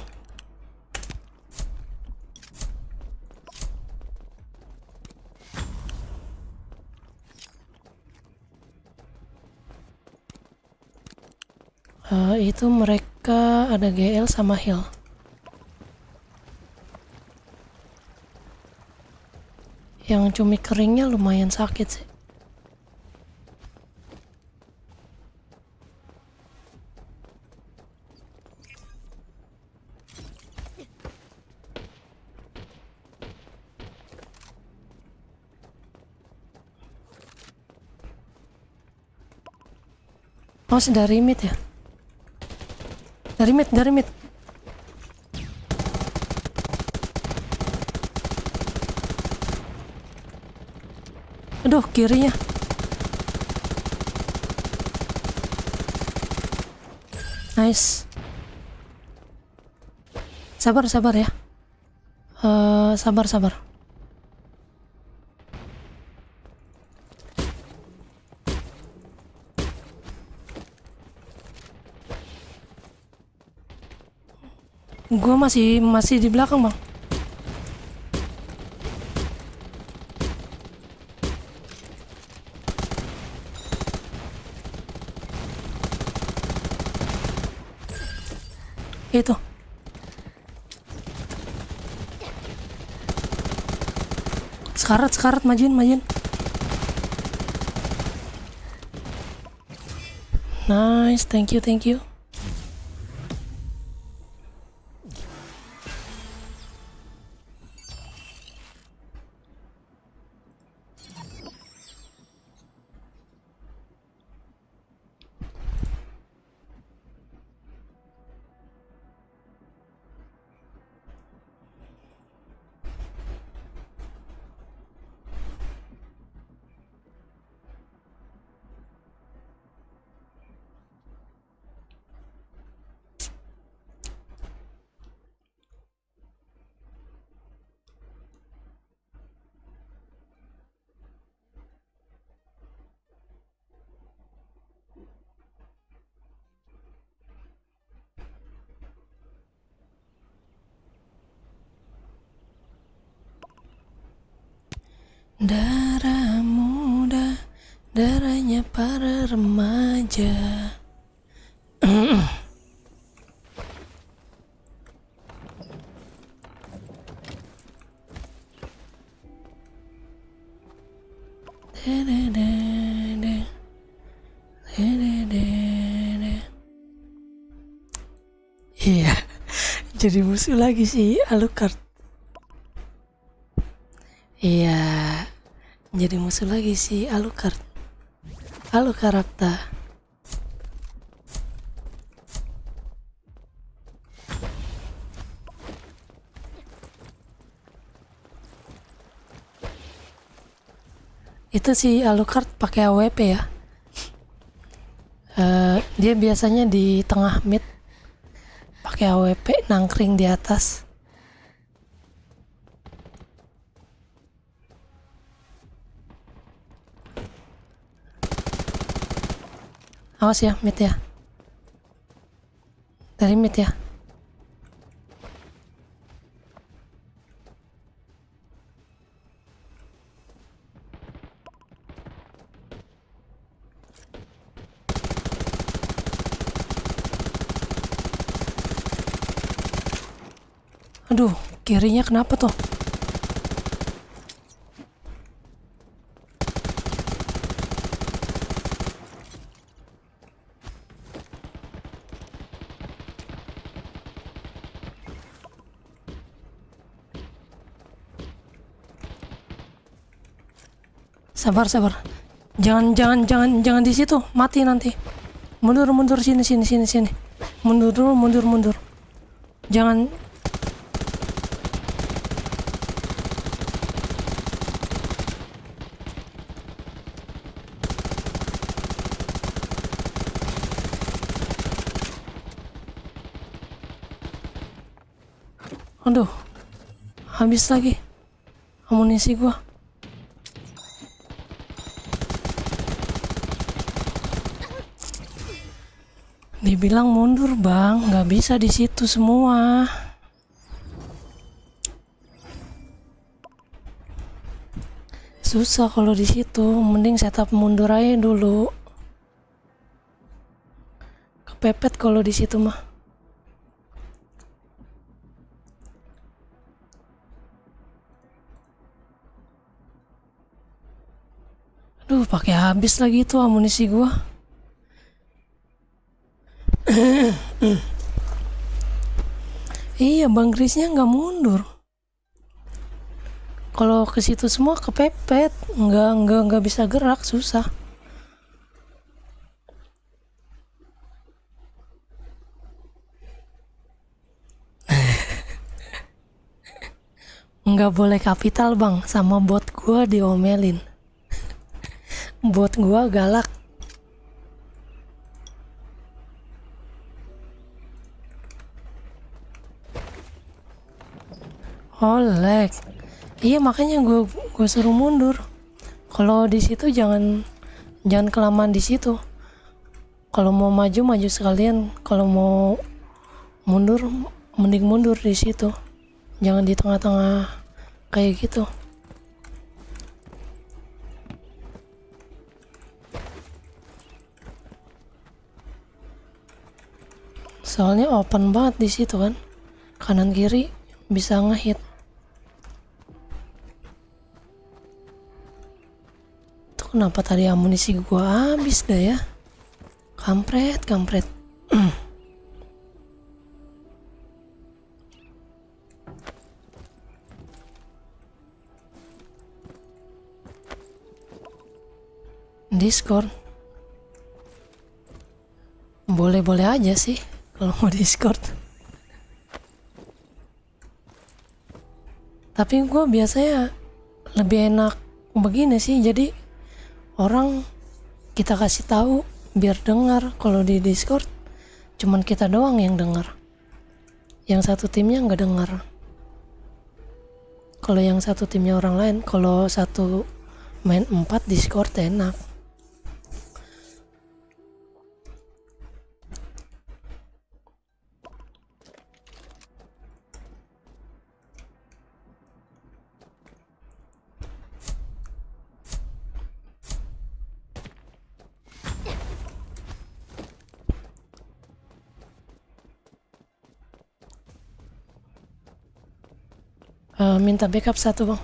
Itu mereka ada GL sama heal. Yang cumi keringnya lumayan sakit sih. Oh, dari mid ya? Dari mid. Aduh, kirinya. Nice. Sabar ya. Sabar. Gua masih di belakang, Bang. Itu. Sekarat, majuin. Nice, thank you. Darah muda, darahnya para remaja. Iya, jadi musuh lagi sih Alucard. Iya, jadi musuh lagi si Alucard. Alucardapta. Itu si Alucard pakai AWP ya. Dia biasanya di tengah mid pakai AWP, nangkring di atas. Awas ya, mid ya. Dari mid ya. Aduh, kirinya kenapa tuh? Sabar. Jangan di situ, mati nanti. Mundur sini. Mundur. Jangan. Aduh, habis lagi amunisi gua. Dibilang mundur bang, nggak bisa di situ semua. Susah kalau di situ, mending setup mundur aja dulu. Kepepet kalau di situ mah. Aduh, pakai habis lagi tuh amunisi gua. Iya, Bang Krisnya nggak mundur. Kalau ke situ semua kepepet, nggak bisa gerak, susah. Nggak boleh kapital bang, sama bot gua diomelin. Bot gua galak. Oh lag. Iya makanya gue suruh mundur. Kalau di situ jangan kelamaan di situ. Kalau mau maju maju sekalian. Kalau mau mundur mending mundur di situ. Jangan di tengah-tengah kayak gitu. Soalnya open banget di situ kan. Kanan kiri bisa ngehit. Kenapa tadi amunisi gua habis dah ya? Kampret. Discord. Boleh-boleh aja sih kalau mau Discord. Tapi gua biasanya lebih enak begini sih, jadi orang kita kasih tahu biar dengar. Kalau di Discord cuman kita doang yang dengar, yang satu timnya nggak dengar. Kalau yang satu timnya orang lain, kalau satu main 4 Discord enak. Minta backup 1 bang.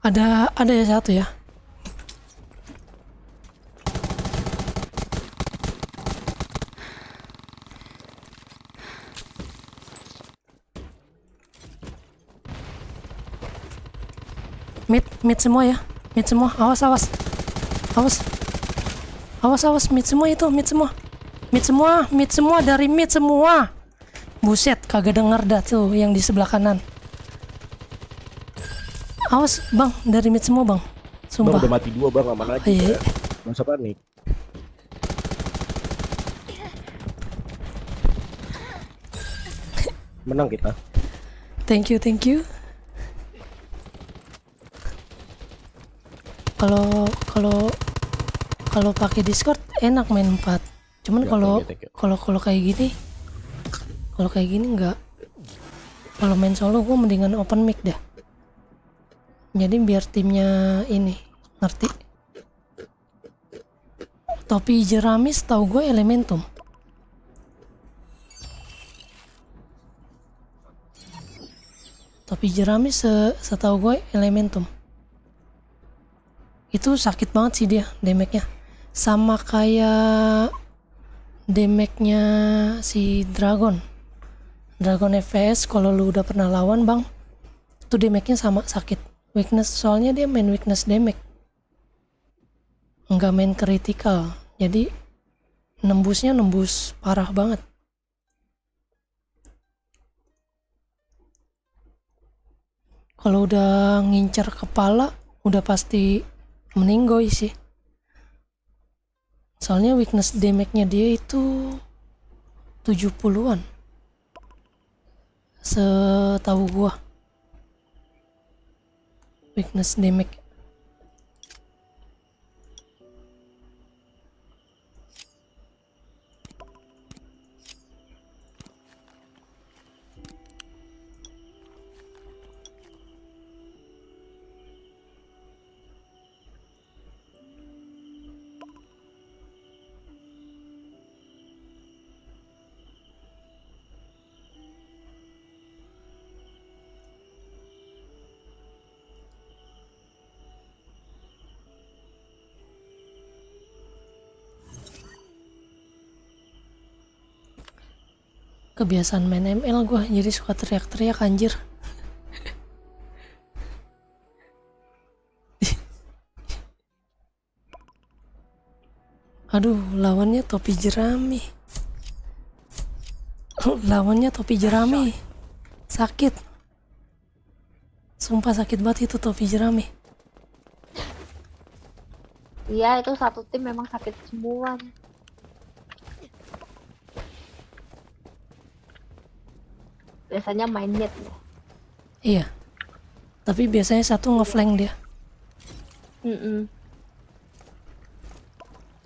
Ada ya 1 ya. Mid semua ya. Mid semua. Awas. Awas, mid semua itu, mid semua dari mid semua. Buset, kagak denger dah tuh yang di sebelah kanan. Awas bang, dari mid semua bang. Sumpah. Bang udah mati 2 bang, aman aja. Iya. Gak usah panik. Menang kita. Thank you. Kalau pakai Discord enak main 4. Cuman Ya, kalau thank you. kalau kayak gini enggak. Kalau main solo gue mendingan open mic dah. Jadi biar timnya ini ngerti. Topi Jeramis tahu gue Elementum. Topi Jeramis setahu gue Elementum. Itu sakit banget sih dia damage-nya. Sama kayak damage-nya si Dragon FPS. Kalau lu udah pernah lawan bang, itu damage-nya sama sakit. Weakness, soalnya dia main weakness damage, nggak main critical, jadi nembus parah banget. Kalau udah ngincer kepala udah pasti meninggoy sih. Soalnya weakness damage-nya dia itu 70-an. Setahu gua. Weakness damage. Kebiasaan main ML gua, jadi suka teriak-teriak anjir. Aduh, lawannya topi jerami. Lawannya topi jerami. Sakit. Sumpah sakit banget itu topi jerami. Iya, itu satu tim memang sakit semua. Biasanya main mid ya. Iya. Tapi biasanya satu ngeflank dia.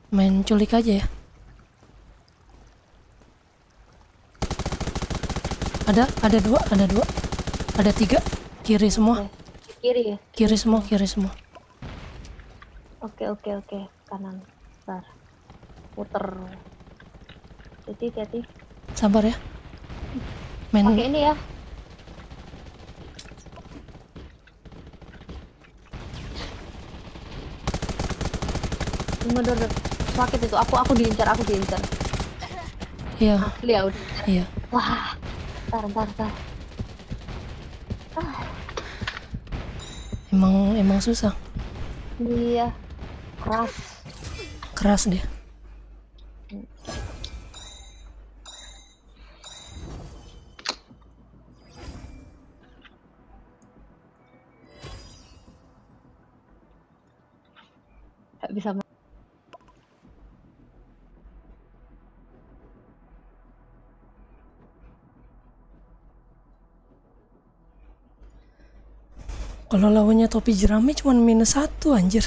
Main culik aja ya. Ada dua. Ada 3. Kiri semua. Kiri ya. Kiri semua. Oke. Kanan. Bentar. Muter. Hati-hati. Sabar ya. Main Pakai ini ya. Mundur. Sakit itu. Aku diincar. Iya, Asli ya udah. iya. Wah. Bentar. Emang susah. Iya. Keras dia. Gak bisa. Kalau lawannya topi jerami cuman -1 anjir.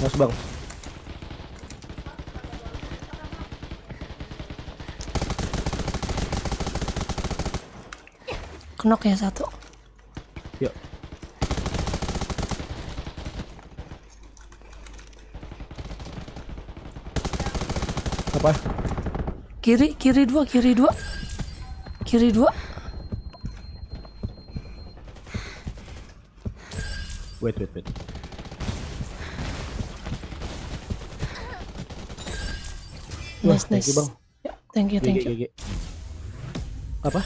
Mas bang. Knock ya 1. Yuk. Apa? Kiri 2. Wait. Wah, Nice. thank you, Bang. Ya, thank you. GG. Apa?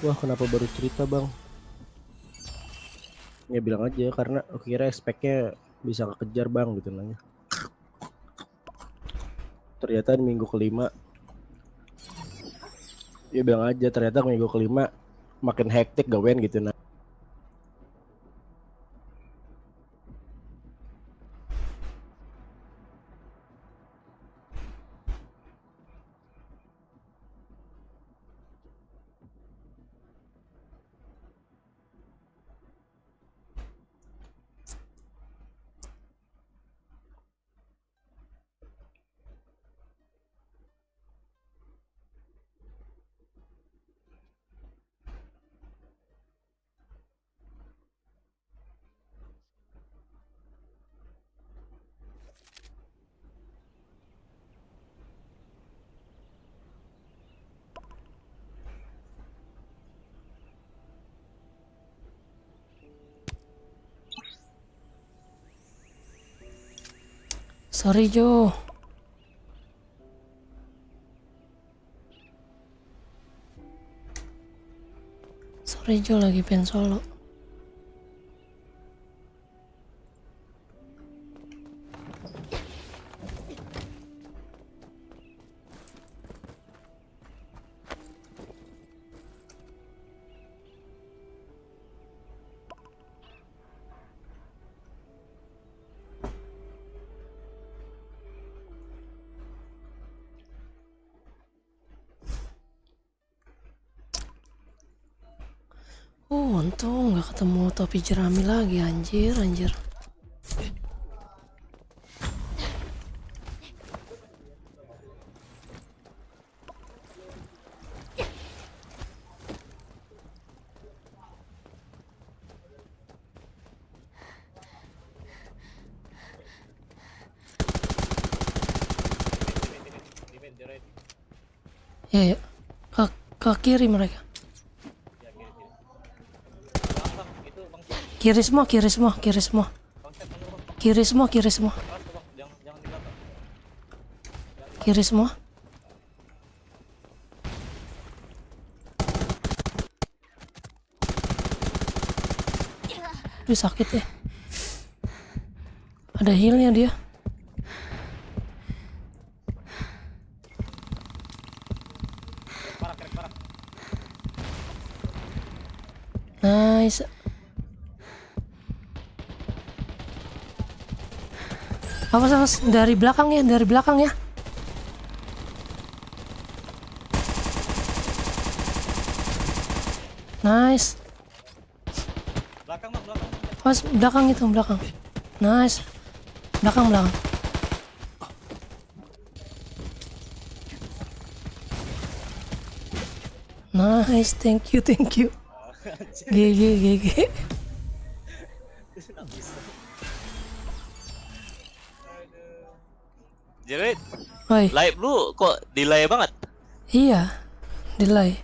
Wah, kenapa baru cerita, Bang? Ya bilang aja karena aku kira expect-nya bisa kekejar bang gitu nanya. Ternyata di minggu kelima, dia bilang aja ternyata minggu kelima makin hektik gawean gitu nah. Sorry Jo. Sorry Jo, lagi pengen solo. Untung nggak ketemu topi jerami lagi, anjir. Di mid, di right. Ya, ke kiri mereka. Ya, kiri. Bang, itu bang, Kiri semua. bang set bang, bang. Kiri semua. Keras tuh, bang, jangan di belakang. Kiri semua. Duh, sakit ya. Ada healnya dia. Krek parah. Nice. Awas dari belakang ya. Nice. Belakang bang, belakang. Awas belakang. Nice. Belakang. Nice, thank you. GG. Jerit, Woi, live lu kok delay banget? iya, delay.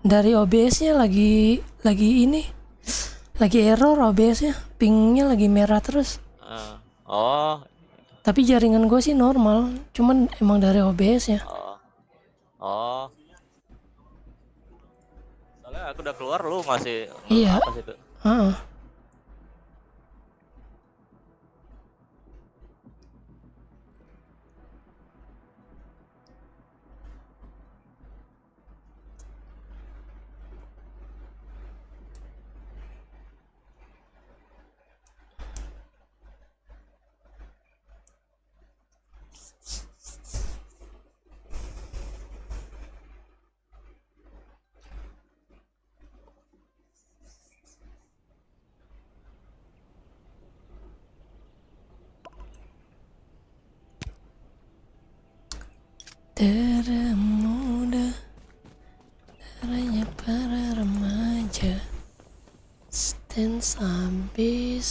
Dari OBS-nya lagi ini. Lagi error OBS-nya, pingnya lagi merah terus. Oh, Tapi jaringan gue sih normal, cuman emang dari OBS-nya. oh. Soalnya aku udah keluar, lu masih Iya. apa sih itu? Heeh. Darah muda, darahnya para remaja, stance habis.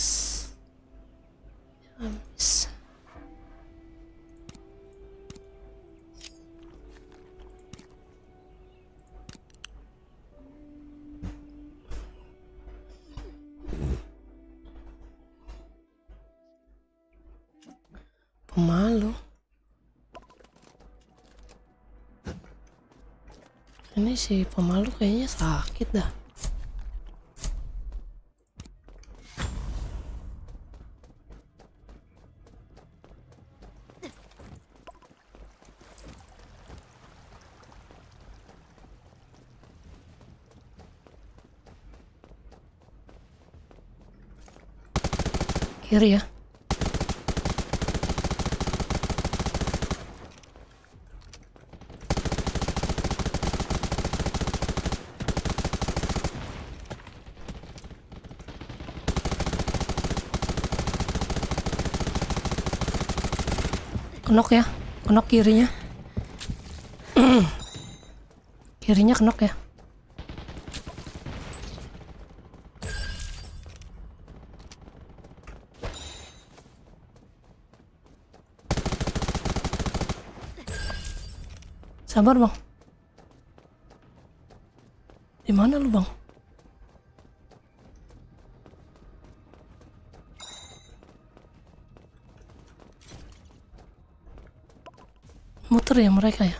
Pemalu. Ini si pemalu kayaknya sakit dah. Kiri ya. Kenok ya, kenok kirinya. Kirinya kenok ya. Sabar bang. Di mana lu bang? Muter ya mereka ya.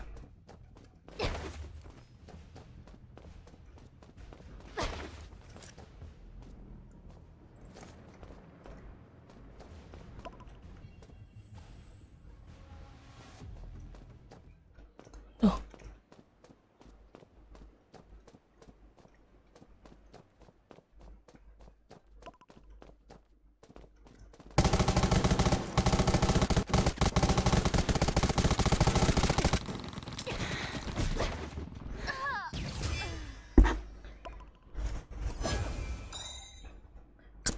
Tuh.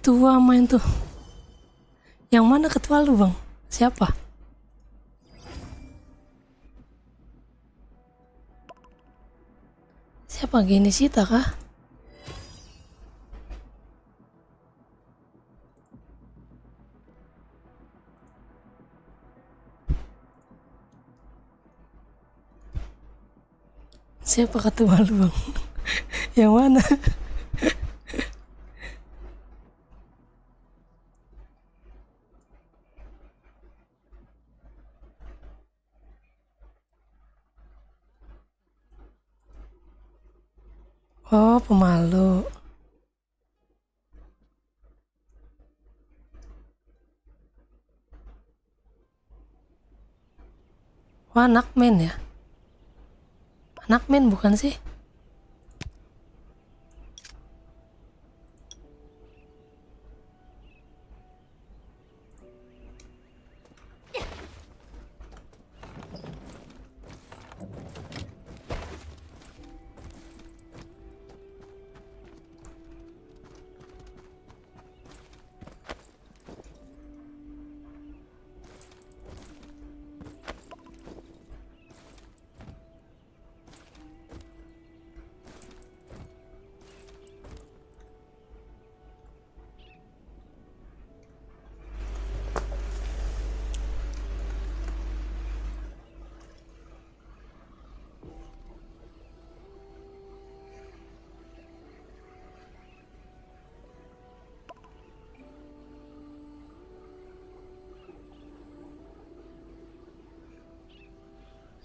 Ketua main tuh. Yang mana ketua lu bang? Siapa? Siapa gini Sita kah? Siapa ketua lu bang? Yang mana? Oh, pemalu. Wah, anak men ya? Anak men bukan sih?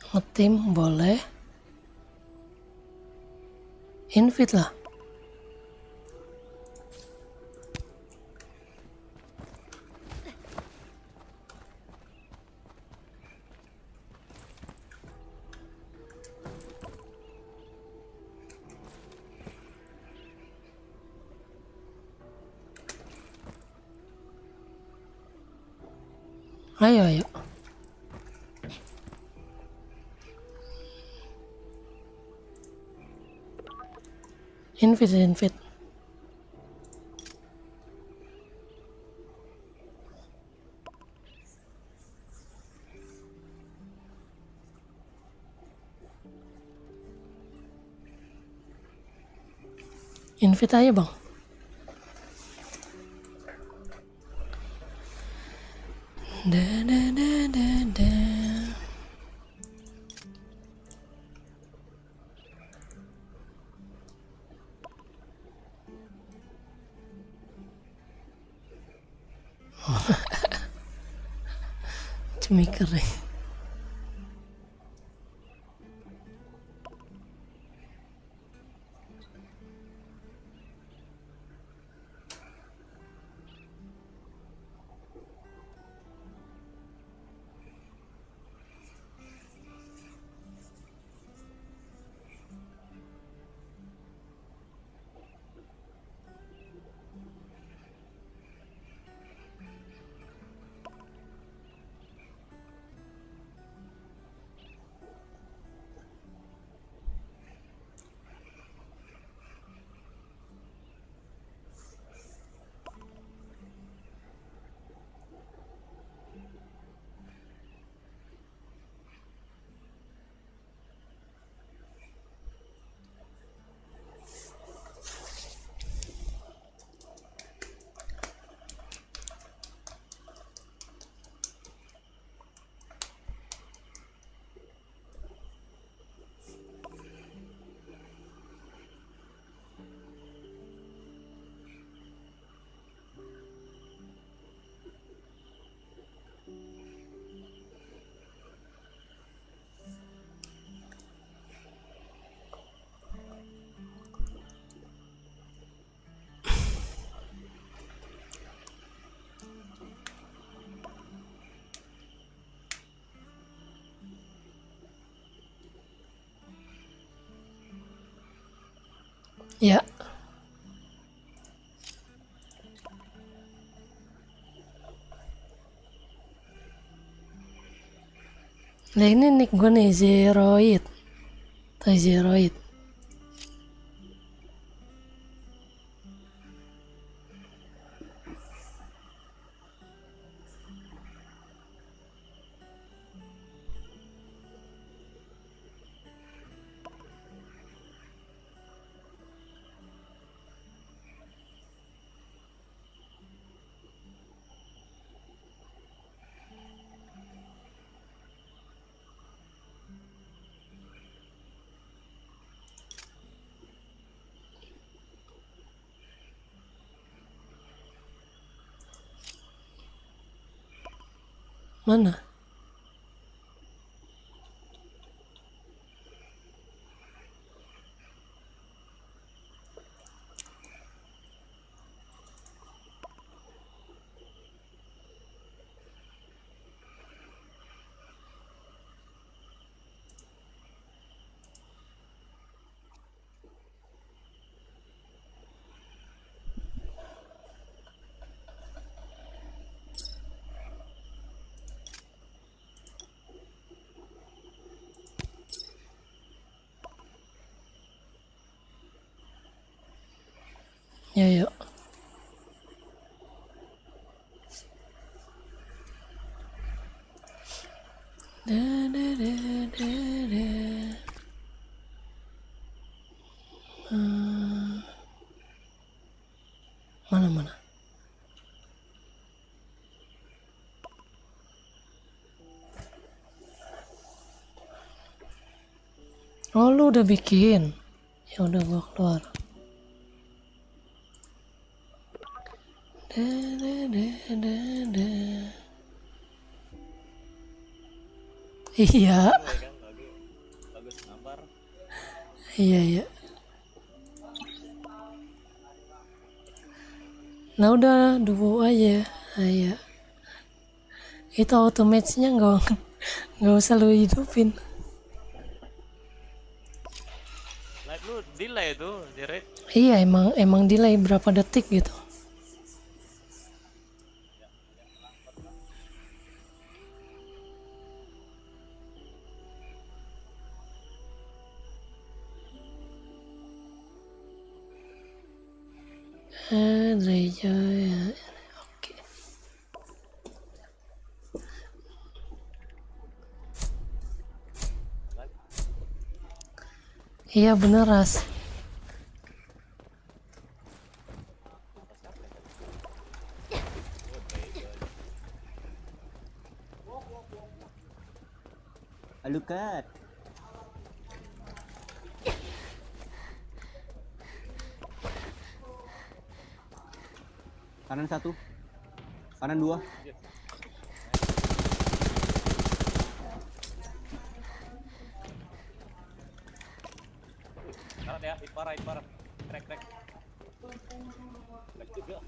Ngetim boleh. Invite lah. Ayo, ayo. Invite. Invite aja bang. Da da da da da. Cumi kering. Ya. Nah ini nick gue nih, Zeroid. Tuh Zeroid. Mana? Ya yuk. Da, da, da, da, da. Mana? Oh lu udah bikin? Ya udah gua keluar. Da, da, da, da, da. Iya, kan bagus gambar. iya. Nah udah duo aja. Nah, iya. Itu automate-nya nggak usah lu hidupin. Live lu delay tuh, Jared. Iya emang delay berapa detik gitu. Reja ya. Oke. Iya bener Ras. Alukat. Kanan 1. Kanan 2. Karat ya, ipar. Krek. Krek juga.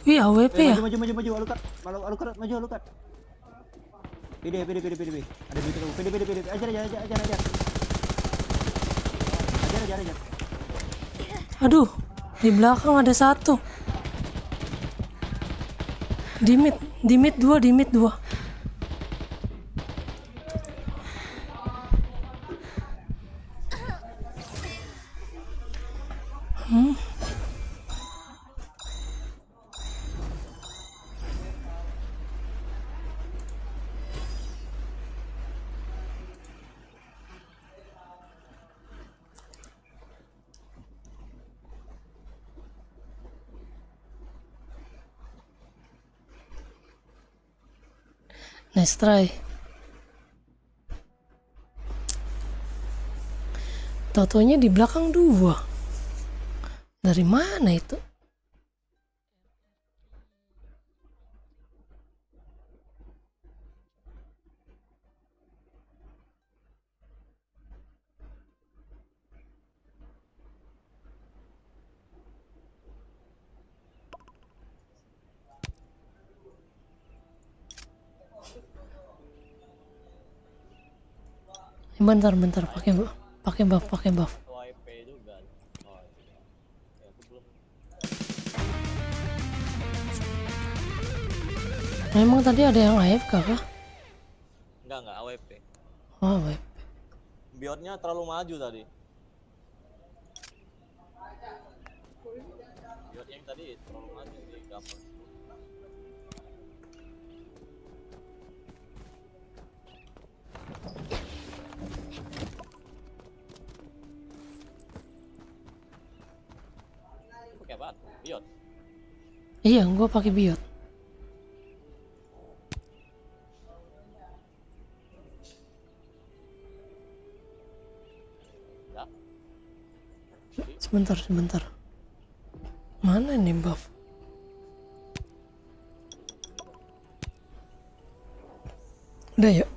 Wih AWP ya? Maju Alukat. Alukat maju Alukat. Pede. Ada duit kamu. Pede. Ajar. Ajar. Aduh, di belakang ada satu. Di mid 2. Nice try. Tatonya di belakang 2. Dari mana itu? Bentar pakai buff WP juga. Oh, iya. Ya, aku belum. memang tadi ada yang AFK kah? Enggak AWP. Oh AFK. Biotnya terlalu maju tadi. Biot yang tadi terlalu maju di gambar. Pakai apa? Biot. Iya gua pakai biot. Ya. Sebentar mana nih buff? Udah yuk.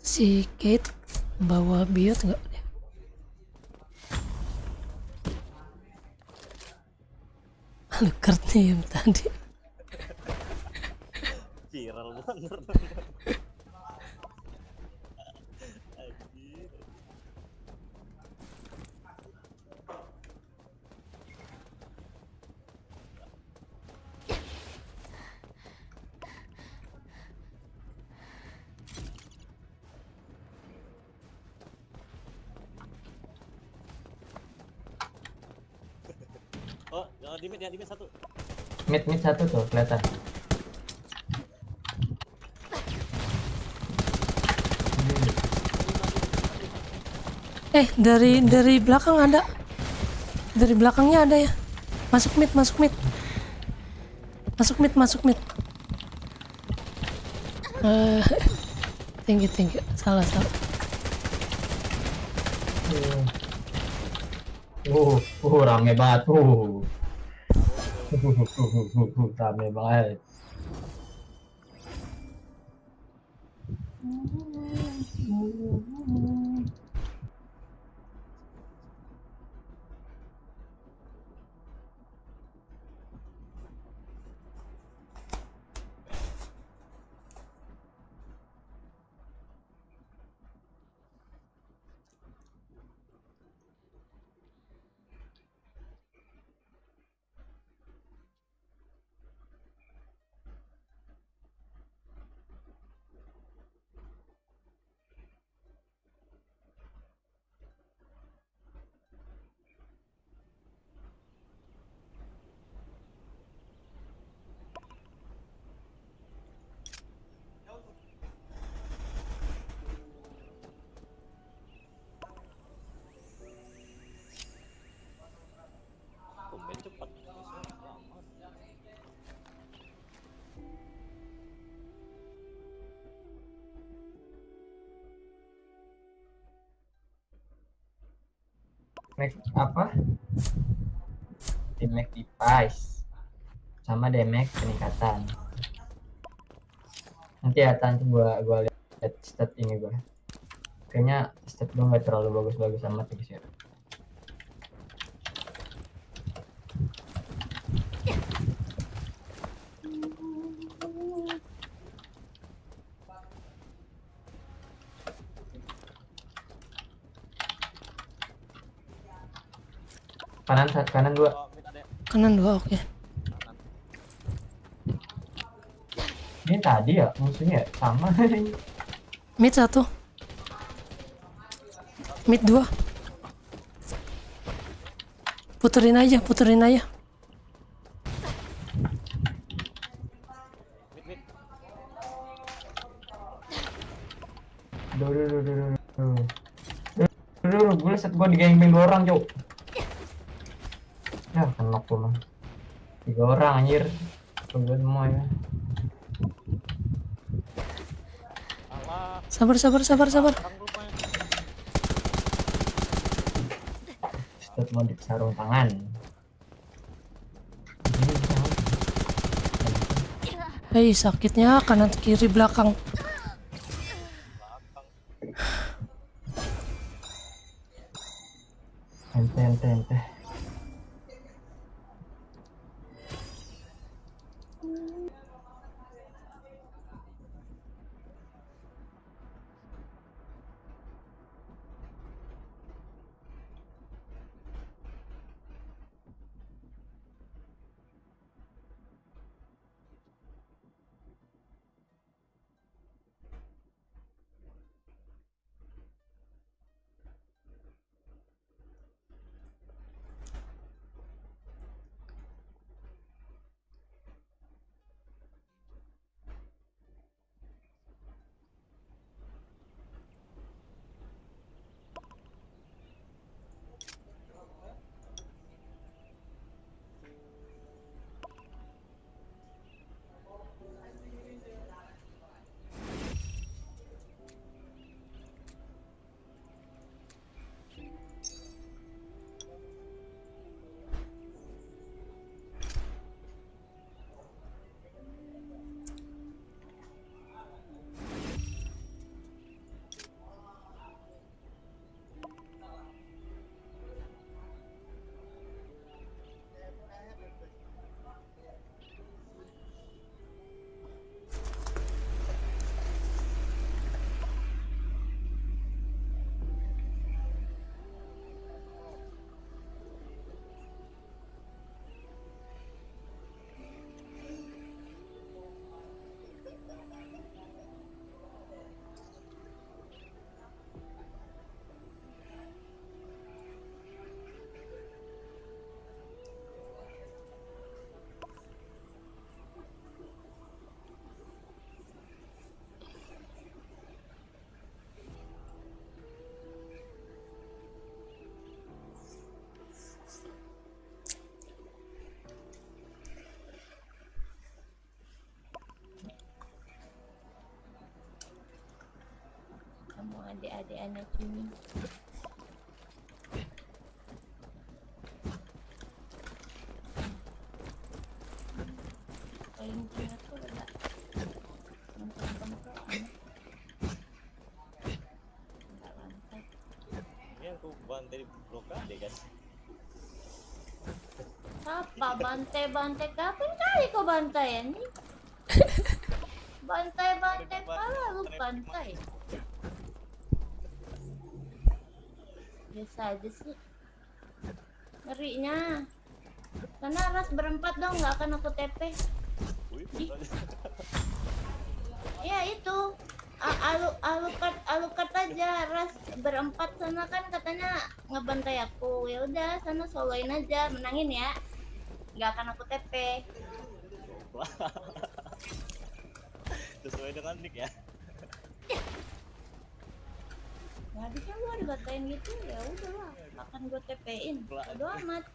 Si Kate bawa biot nggak? Alucard nih yang tadi. Viral bener. Anjir. Oh, jangan di mid satu. Mid satu tuh kelihatan. Dari belakang ada. Dari belakangnya ada ya. Masuk mid. Thank you. Salah. Rame banget. Rame banget. Tumben cepat. Lama. Mac apa? Damage device sama damage peningkatan. Nanti ya nanti gua lihat stat ini gua. Kayaknya stat gua nggak terlalu bagus-bagus amat guys ya. Kanan 2. Oh, mid ada. Kanan 2 oke. ini tadi ya musuhnya ya? Sama. Mid 1. Mid 2. Puterin aja, puterin aja. Duh, gue set gue digangbang 2 orang, Cok. Ya, kenok gue mah. 3 orang anjir. Gue semua ya. Alah, Sabar, sabar, sabar, sabar. Set modif sarung tangan. Ini bisa apa? Hei, sakitnya kanan kiri belakang. Ente. Kamu adik-adik anak ini. Paling tengah tuh ada nonton-nonton anak. Enggak lantai. ini aku bantai di blokade kan. Apa bantai-bantai? Kapan kali kau bantai ini? Bantai-bantai pala lu bantai. Biasa aja sih. Ngerinya. Karena ras berempat dong, nggak akan aku TP. Wih, Ya itu. Alukat aja ras berempat sana kan katanya ngebantai aku. Ya udah sana soloin aja, menangin ya. Nggak akan aku TP. sesuai dengan nick ya. Nah, habisnya gua dikatain gitu, ya udahlah, akan gua TP-in. Bodo amat.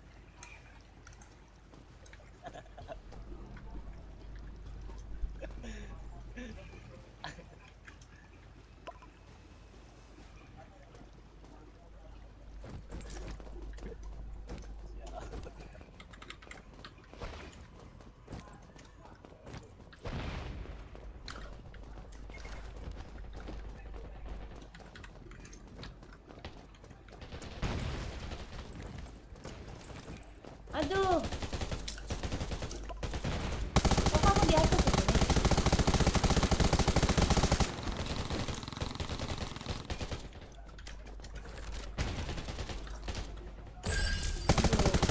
Aduh. Kok kamu di atas ya?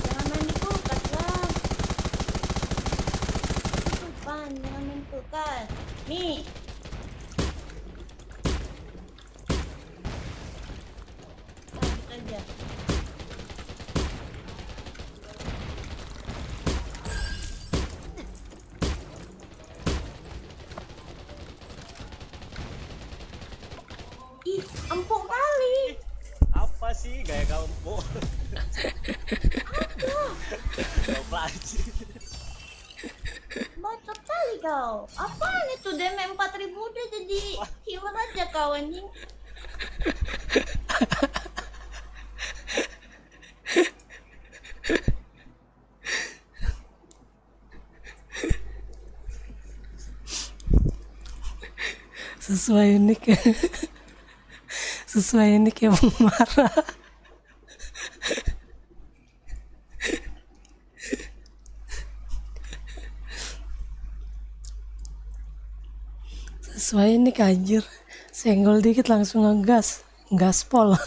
Jangan main di kulkas lah. Tupan, jangan main kulkas. Ih, empuk kali. Apa sih gaya kamu? Apa? Bacot kali kau. Apaan itu DM 4000 udah jadi healer aja kau anjing. Sesuai nick ya. Sesuai nick ya Bang Marah. Sesuai nick anjir. Senggol dikit langsung ngegas. Gaspol.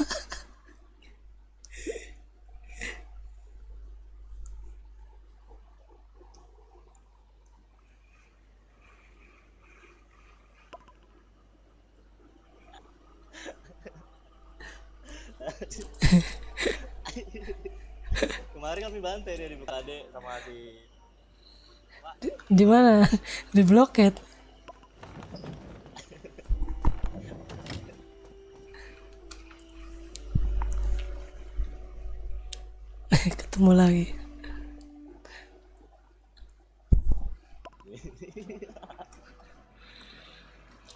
Kemarin kami bantai dia di BKD sama si Di mana? Di bloket. Ketemu lagi.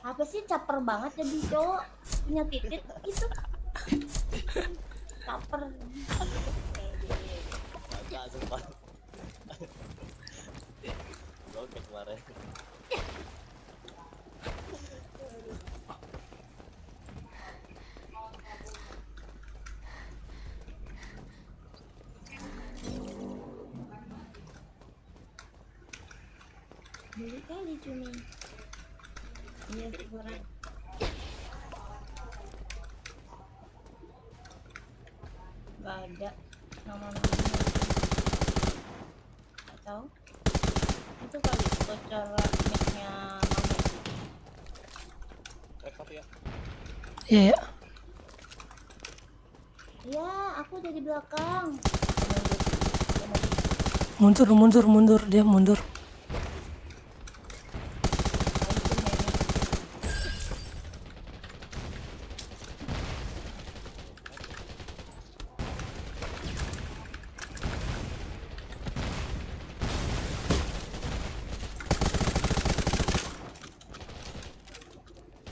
Apa sih caper banget jadi cowok punya titik itu. Caper. Kakak sumpah. Oke kemarin. Beli kali cumi. Iya sekarang. Gak ada nama-nama. Gak tahu. Itu kali bocor mic-nya Mamet. Rekap ya. Iya ya. Ya, aku dari belakang. Mundur dia mundur.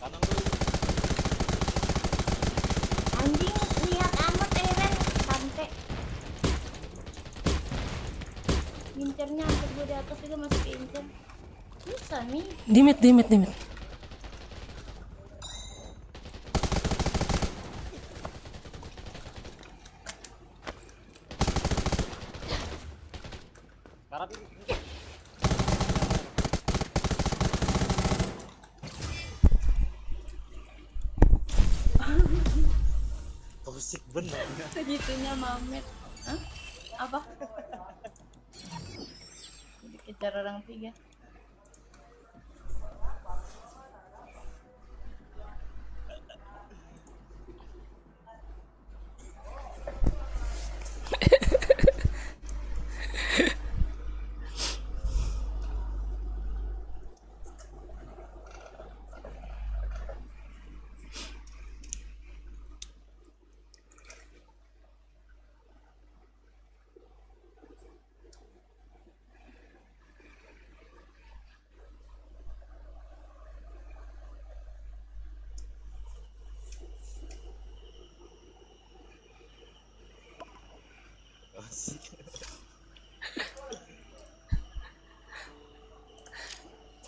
Kanan dulu. Anjing lihat amat Eren sampai ngincernya hampir gue di atas juga masih keincer. Bisa nih. Dimit. Karap ini. Toxic bener. Segitunya Mamet. Hah? Apa? Dikejar orang 3.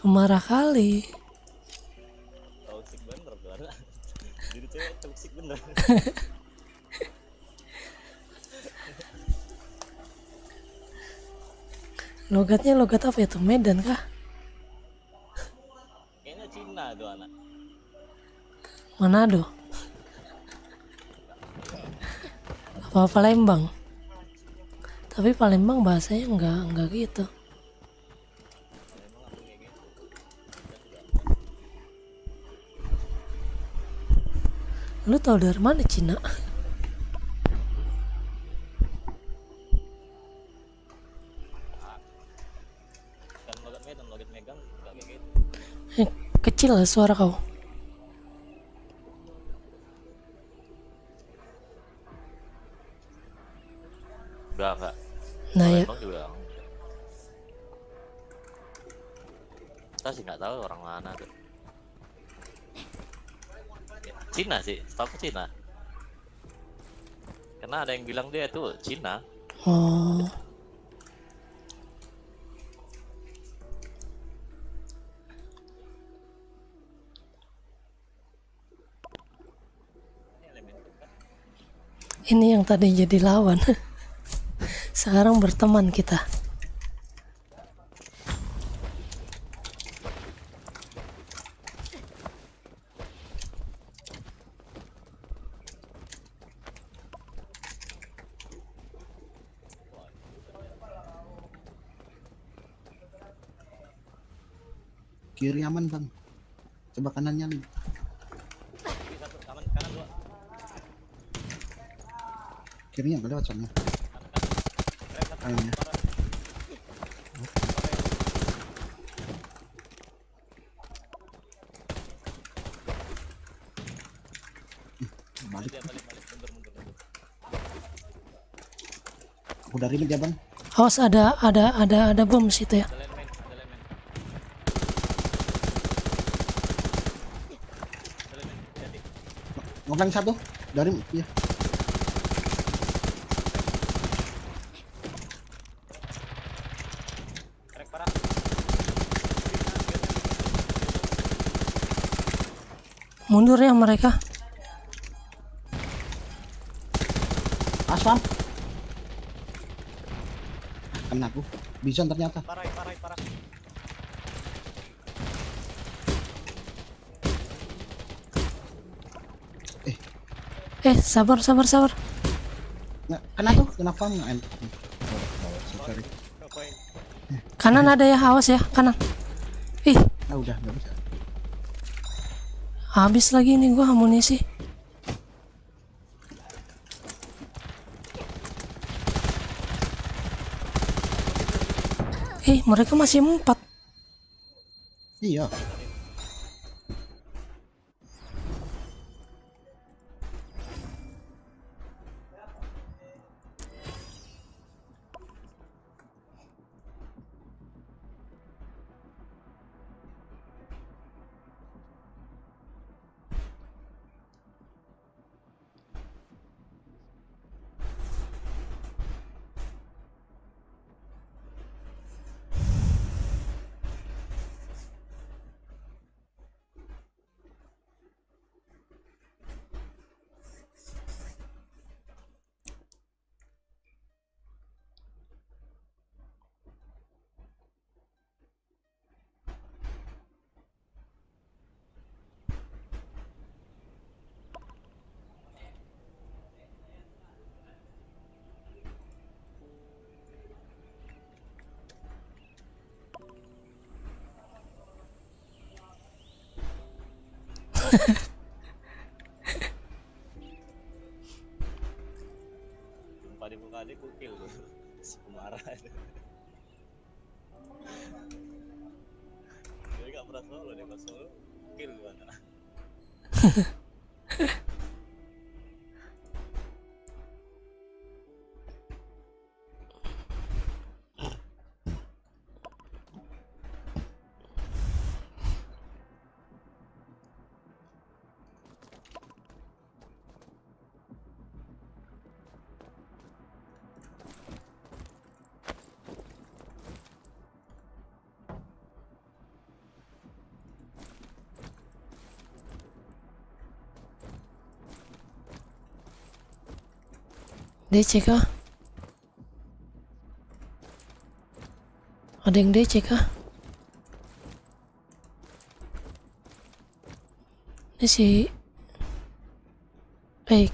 Pemarah kali. Toxic bener bener. Jadi cewek toxic bener. Logatnya logat apa ya tuh? Medan kah? Kayaknya Cina tuh anak. Manado? Apa Palembang? Tapi Palembang bahasanya enggak gitu. Lu tau dari mana Cina? Kan logat Megang gak kayak gitu. Kecil lah suara kau. Enggak. Nah ya, Palembang juga enggak. Saya sih nggak tahu orang mana tuh. Cina sih, setahu aku Cina. Karena ada yang bilang dia itu Cina. oh ini yang tadi jadi lawan. Sekarang berteman kita. Kiri aman bang. Coba kanannya nih. Satu kanan dua. Kirinya nggak lewat soalnya. Kayaknya. Balik. Dia balik mundur. Aku dari mid ya bang. Awas ada bom situ ya. Ada landmine. Jadi Ngopeng satu dari ya. crack parah. Mundur ya mereka. Asfam. Kena aku. Bison ternyata. Parah. Sabar. Nggak, kena tuh, kena farm nggak? Sorry. Ngapain? Kanan ada ya, awas ya, kanan. Ih, Ah udah nggak bisa. habis lagi nih gua amunisi. Mereka masih 4. Iya. Jumpa di muka adik kukil tuh. Si pemarah itu. Dia gak pernah solo deh, pas solo kukil gimana. DC kah? Ada yang DC kah? Ini si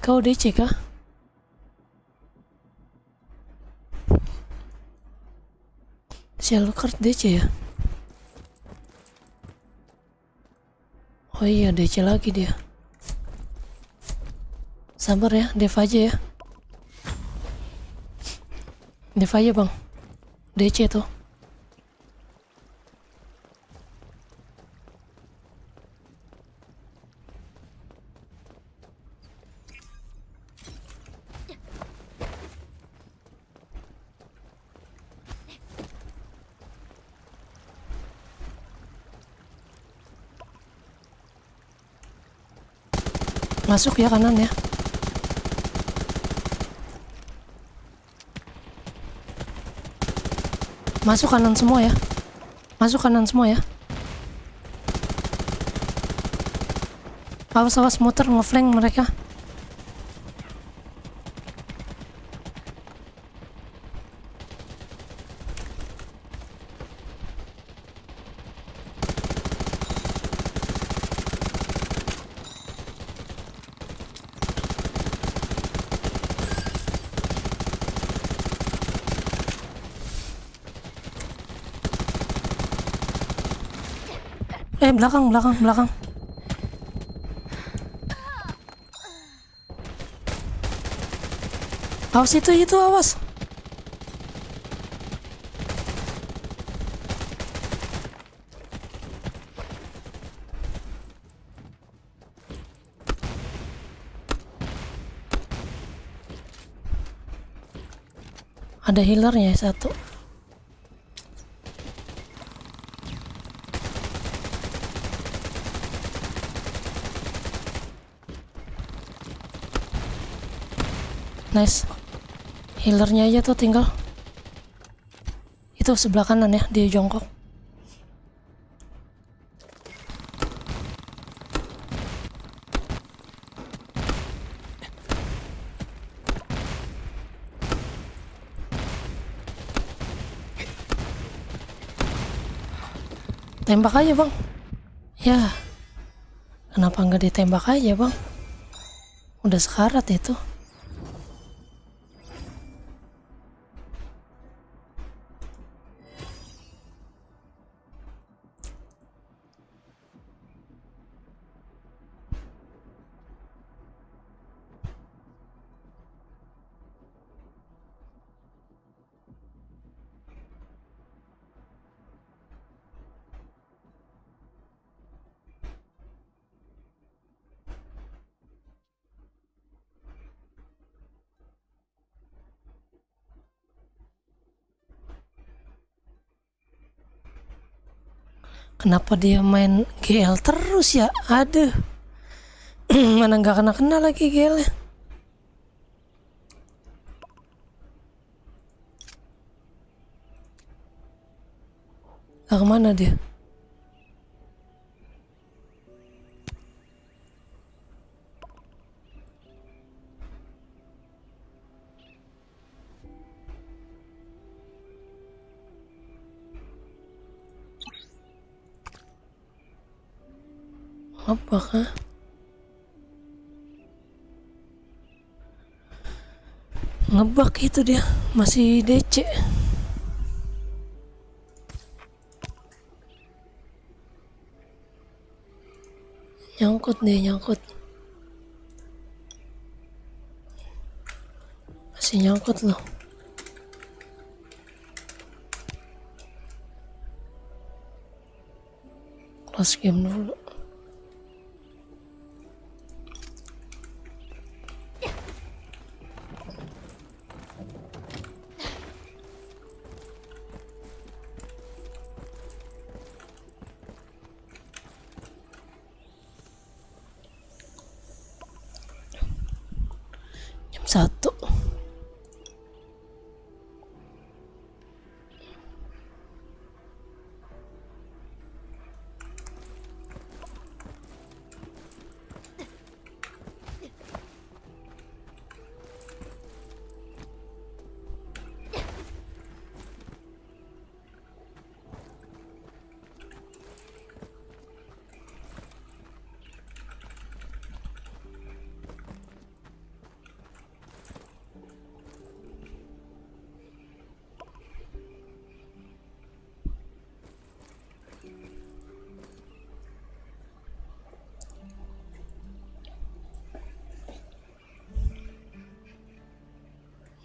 kau DC kah? Si Alucard DC ya? Oh iya, DC lagi dia. Sabar ya, dev aja ya. Dev aja bang, DC tuh. Masuk ya kanan ya. Masuk kanan semua ya. Masuk kanan semua ya. Awas muter ngeflank mereka. Belakang. Awas itu awas. Ada healernya satu. Nice. Healernya aja tuh tinggal. Itu sebelah kanan ya, dia jongkok. Tembak aja bang. Ya, kenapa nggak ditembak aja bang? Udah sekarat itu. Kenapa dia main GL terus ya? Aduh. Mana nggak kena lagi GL-nya. Lah kemana dia? Apakah ngebug itu dia masih DC. Nyangkut masih nyangkut loh. Close game dulu. Jam 1.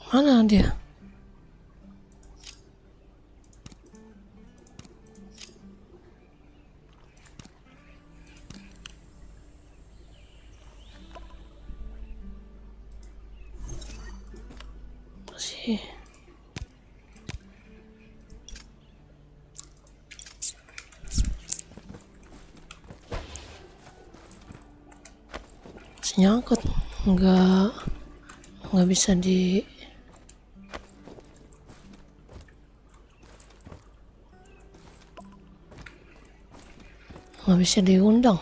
Mana dia? Masih. masih nyangkut, nggak bisa diundang.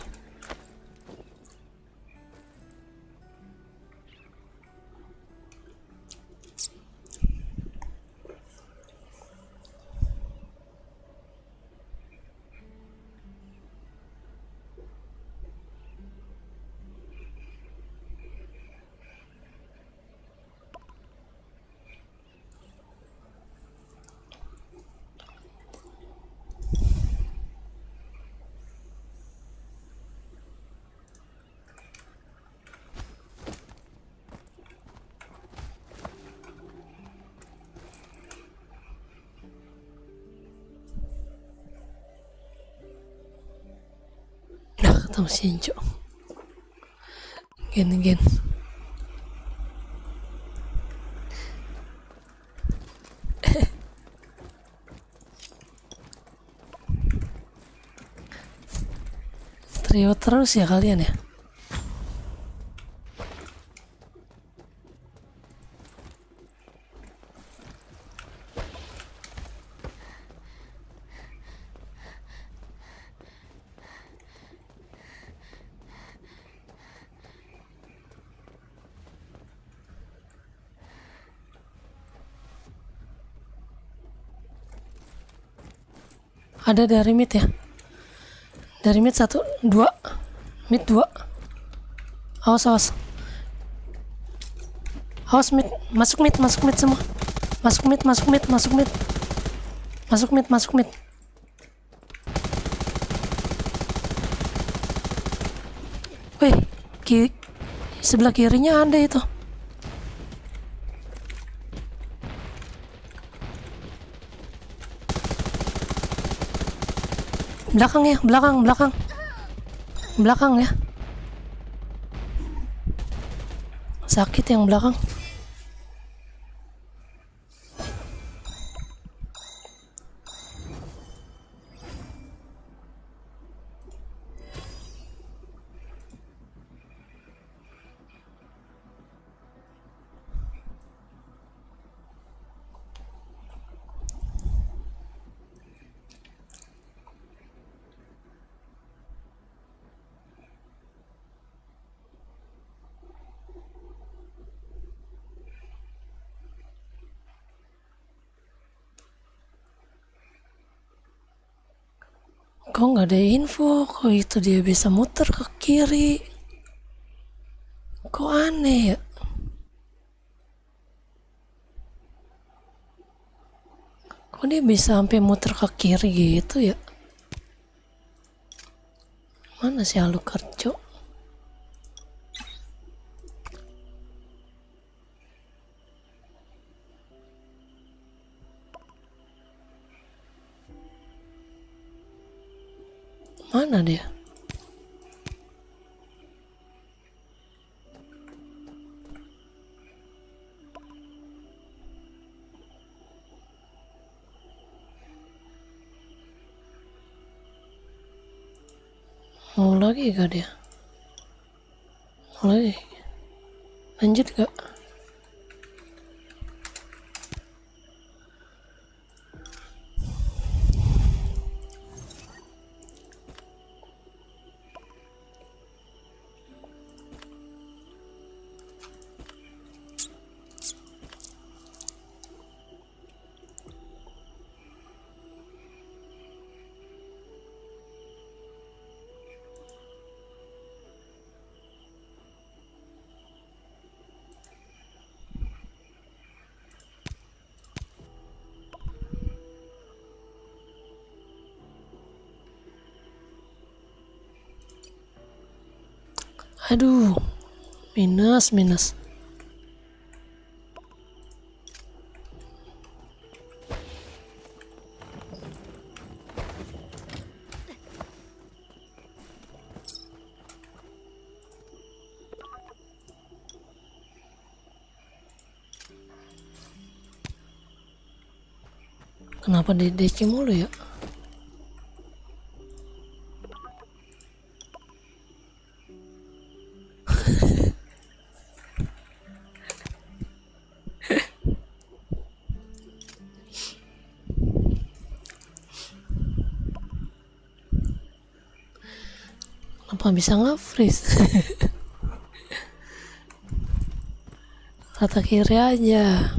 Nah, ketemu Shinjo. Gen. Trio terus ya kalian ya. Ada dari mid ya. Dari mid 1, 2. Mid 2. Awas. Awas mid. Masuk mid semua. Masuk mid. Wih, sebelah kirinya ada itu. Belakang ya. Sakit yang belakang. Kok nggak ada info, kok itu dia bisa muter ke kiri, kok aneh ya. Kok dia bisa sampai muter ke kiri gitu ya. Mana sih Alucard, Cok? Mana dia? Mau lagi gak dia? Mau lagi? Lanjut gak? Aduh, minus. Kenapa di DC mulu ya? nggak bisa nge-freeze? Rata kiri aja.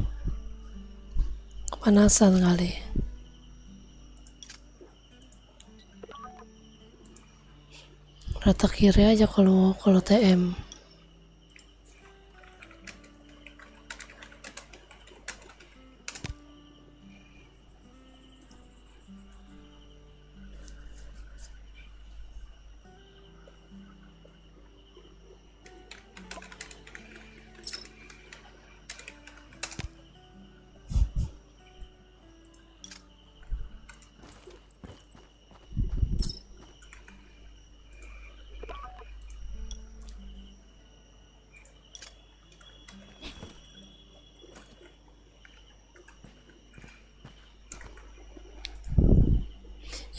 Kepanasan kali. Rata kiri aja kalau TM.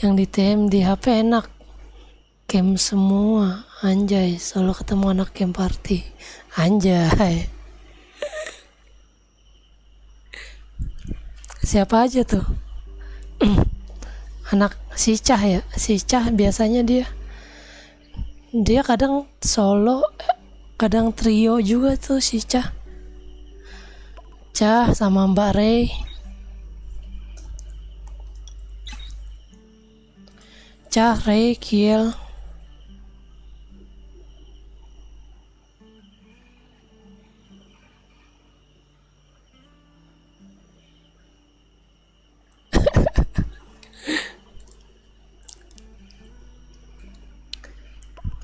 Yang di TM di HP enak, camp semua, anjay, selalu ketemu anak camp party, anjay. Siapa aja tuh? Anak si Cah ya, si Cah biasanya dia kadang solo, kadang trio juga tuh si Cah sama Mbak Ray. Ray, Kiel.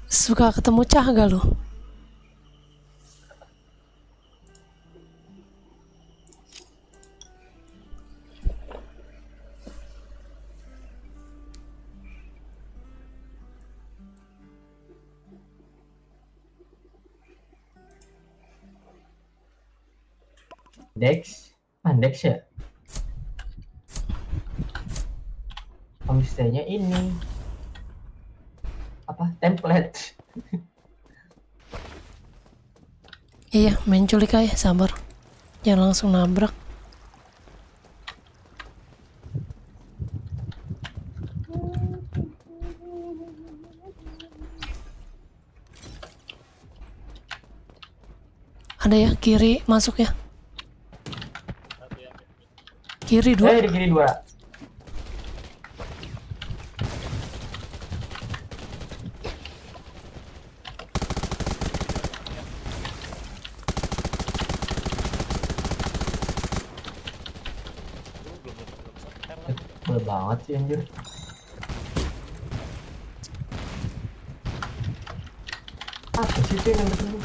Suka ketemu Cah gak lu? Dex ya. Homestay-nya ini apa? Template. Iya, main culik aja, sabar. Jangan langsung nabrak. Ada ya, kiri masuk ya. Kiri 2. Di kiri 2. Tebel banget sih anjir. Apa sih itu yang nembak?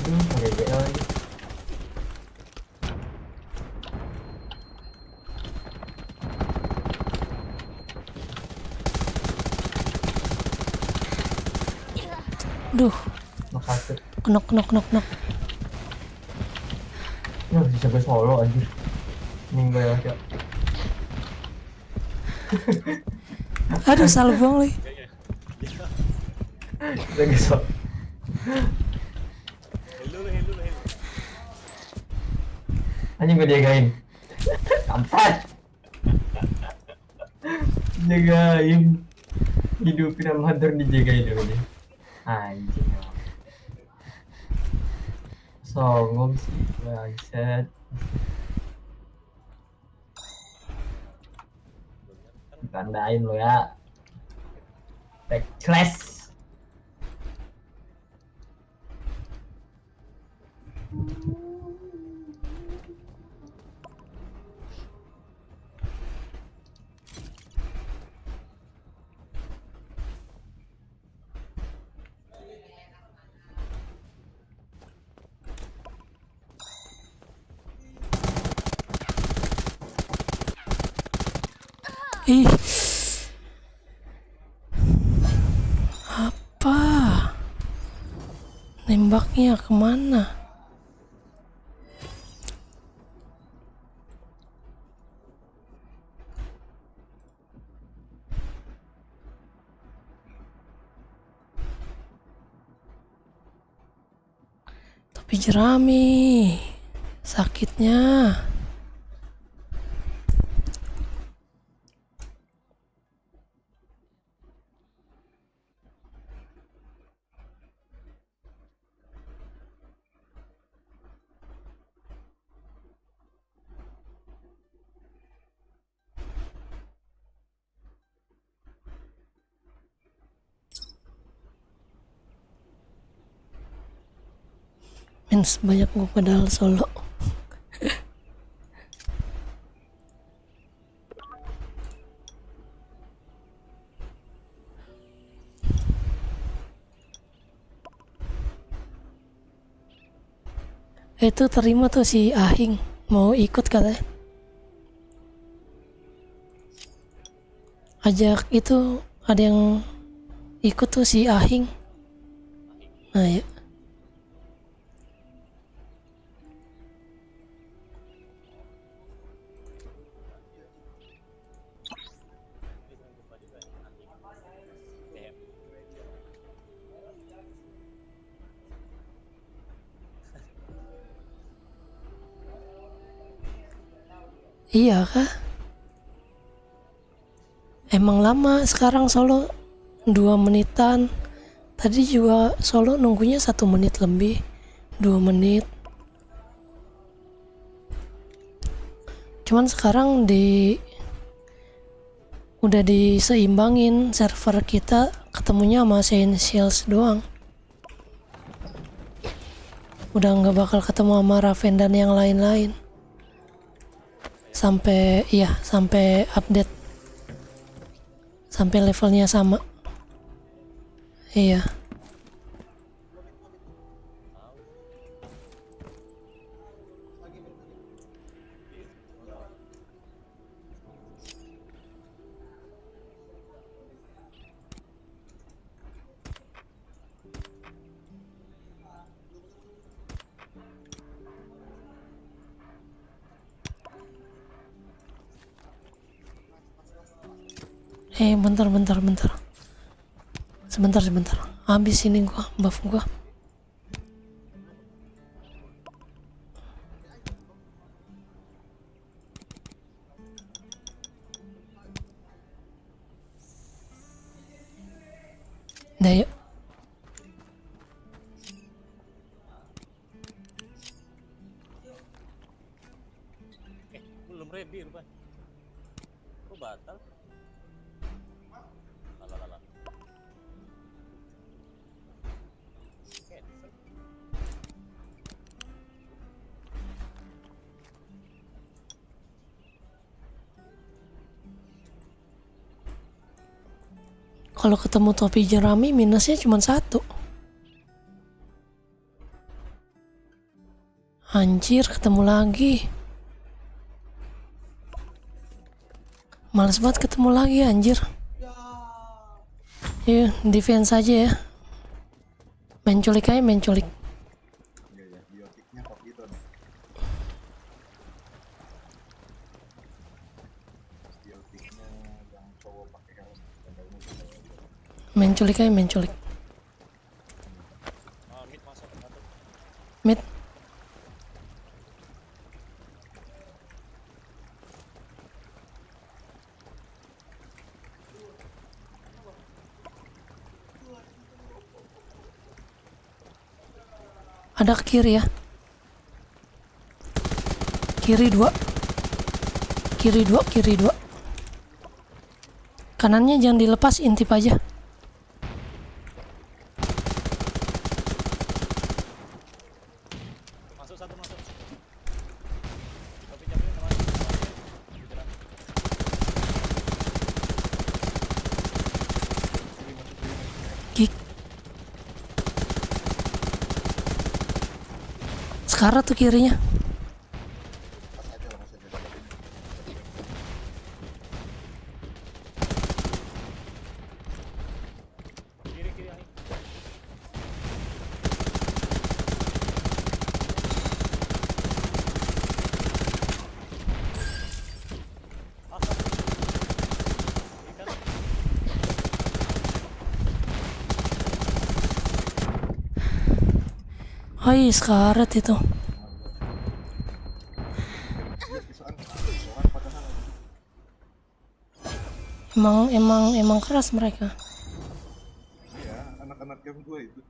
Pakai GL lagi. Duh, Makasih. knock. Ya bisa gue solo anjir. Minggu ya, Cok. Aduh, salah buang lagi. Lagi solo. Anjing gue jagain. Kampret. Jagain. Hidupin amatir dijagain dulu nih. Anjing. Songong sih, bangsat. Tandain lo ya. Backlash. Ih, apa? Nembaknya kemana? Tapi jerami, sakitnya. ngapain sebanyak gue padahal solo. Itu terima tuh si Ahing mau ikut katanya. Ajak itu ada yang ikut tuh si Ahing. Nah ya. Iya kah? Emang lama sekarang solo 2 menitan. Tadi juga solo nunggunya 1 menit lebih, 2 menit. Cuman sekarang udah diseimbangin, server kita ketemunya sama Essentials doang. Udah nggak bakal ketemu sama Raven dan yang lain-lain. Sampai update. Sampai levelnya sama. Iya. Bentar. Sebentar. Habis ini buff gua. Dah yuk. Belum ready rupanya. Kok batal? Alah. Cancel. Kalau ketemu topi jerami minusnya cuma 1. Anjir, ketemu lagi. Males banget ketemu lagi anjir. Iya, defense aja ya. Menculik. Menculik. Mid masuk satu. Mid. Ada ke kiri ya. Kiri 2. Kanannya jangan dilepas, intip aja. Masuk. Tapi jamnya sama. Kick. Sekarang tuh kirinya. Kiri. Hai, sekarat itu. Emang keras mereka. Ya, anak-anak yang gue itu.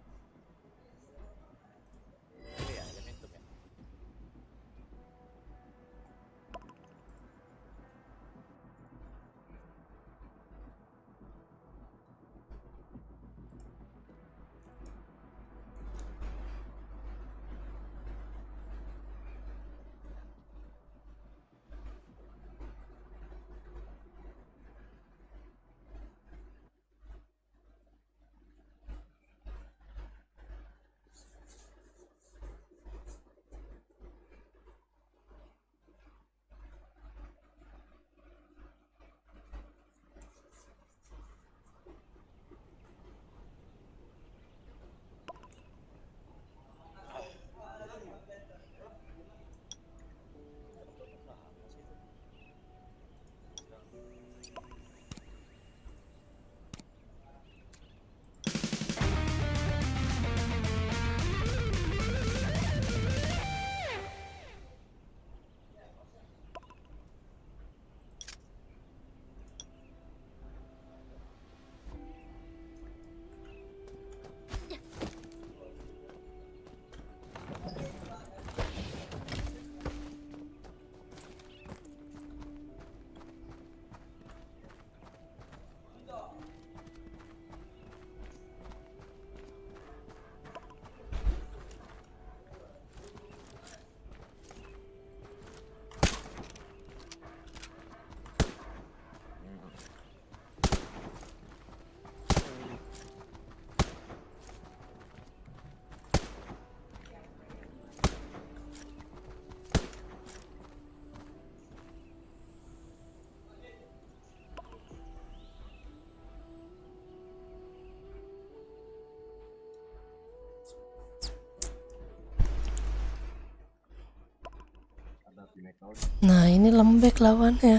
Nah ini lembek lawannya.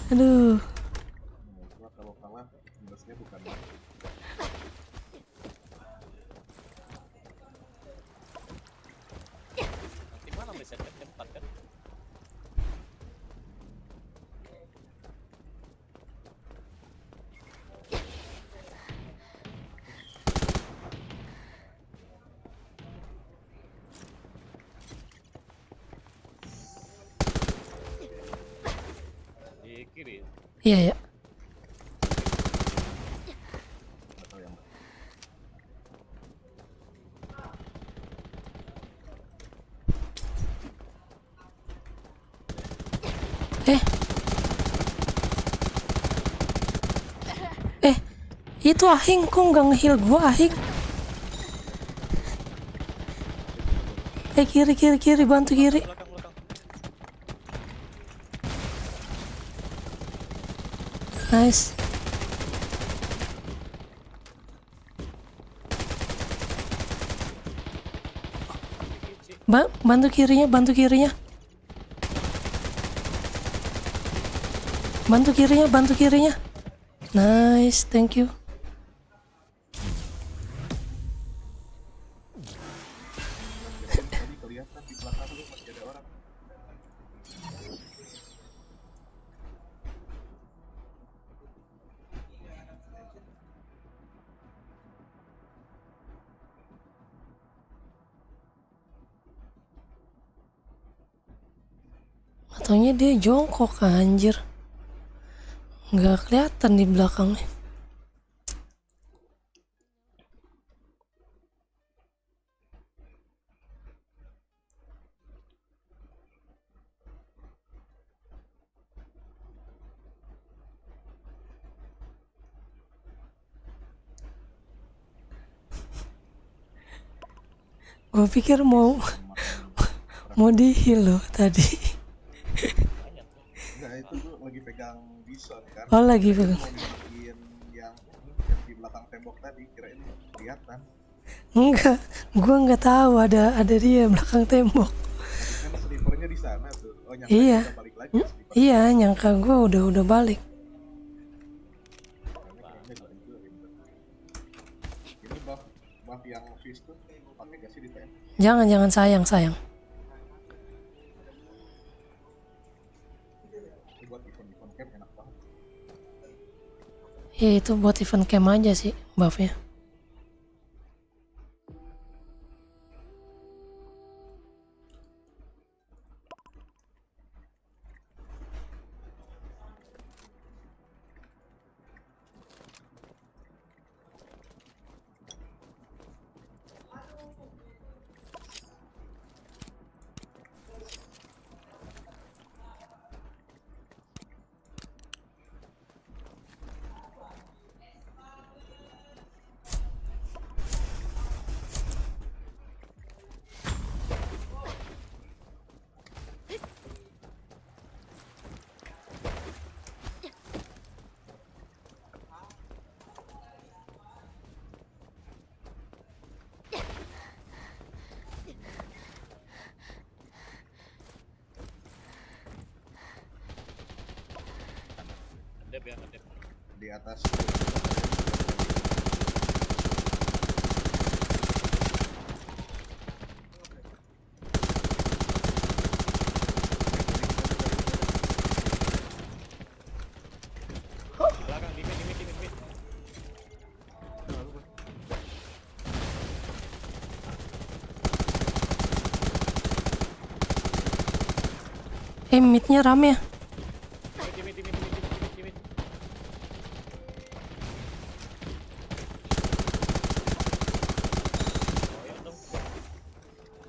Aduh. Cuma kalau kalah minusnya bukan Nanti malam bisa tempat kan. Di kiri. Iya ya. nggak tahu yang Eh. Itu Ahing kok nggak nge-heal gua Ahing? Kiri bantu kiri. Belakang belakang. Nice. Bantu kirinya. Bantu kirinya. Nice, thank you. tadi kelihatan di belakang lu masih ada orang. Ataunya dia jongkok anjir. Nggak kelihatan di belakangnya. Gue pikir mau di heal loh tadi. Enggak, itu tuh lagi pegang bison kan. Oh lagi pegang. Mau dimatiin yang di belakang tembok tadi, kirain kelihatan. Enggak, gue nggak tahu ada dia belakang tembok. Kan snipernya di sana tuh. Oh, nyangka Iya. udah balik lagi sniper. Iya, nyangka gue udah balik. Kayaknya gitu, gitu. Ini buff yang fish tuh pakai gak sih di TM? Jangan sayang. Itu buat event camp enak banget. Ya itu buat event camp aja sih buffnya. Ngedep. Di atas Belakang di mid. Midnya rame ya. Di mid.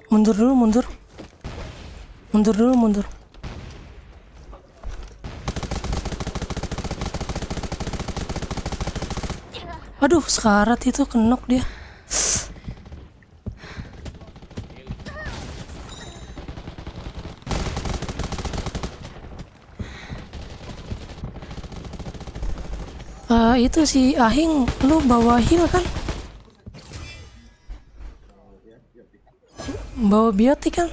Mundur dulu. Aduh, sekarat itu kenok dia. Itu si Ahing, lu bawa heal kan? Bawa biotik kan?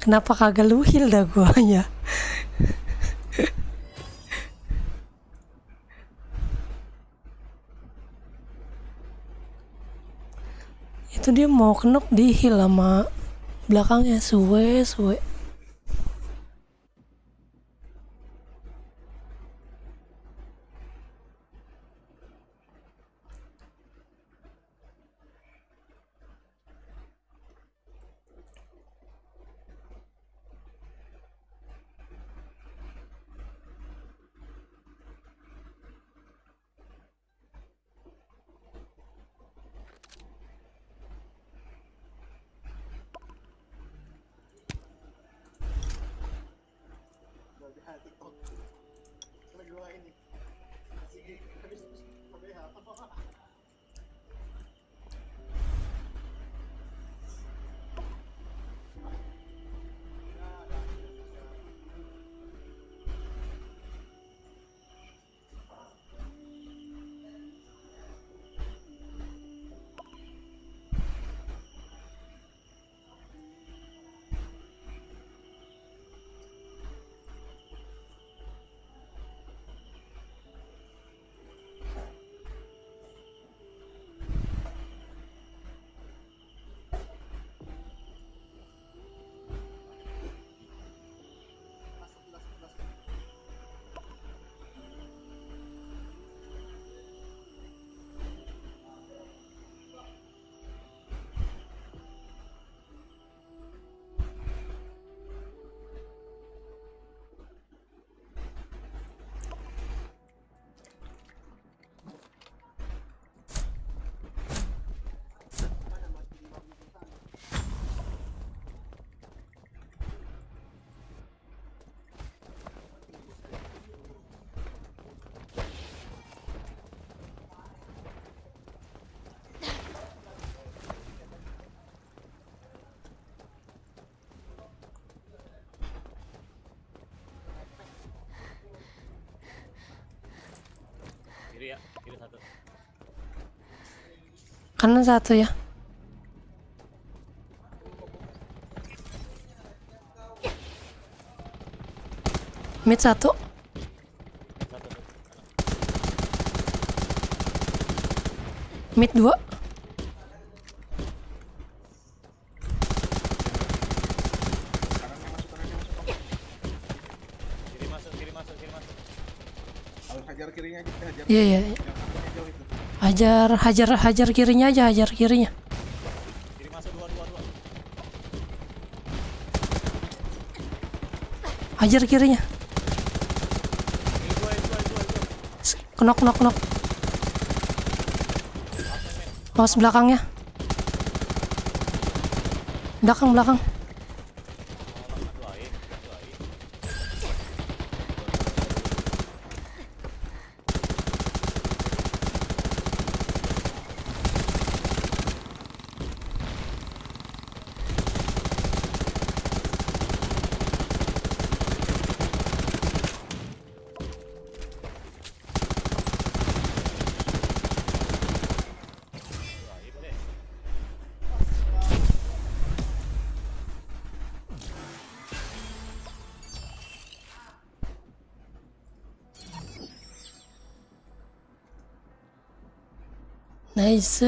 Kenapa kagak lu heal dah guanya? Itu dia mau kenok di heal sama belakangnya suwe. Kiri ya, kiri satu. Kanan satu ya. Mid satu. Satu. Mid dua. Kiri masuk. Harus hajar kirinya aja, hajar. Iya. Yang kampungnya jauh itu. Hajar kirinya aja, hajar kirinya. Kiri masuk dua. Hajar kirinya. Kiri dua. Knock. Awas belakangnya. Belakang. Duain. Duain deh. Nice.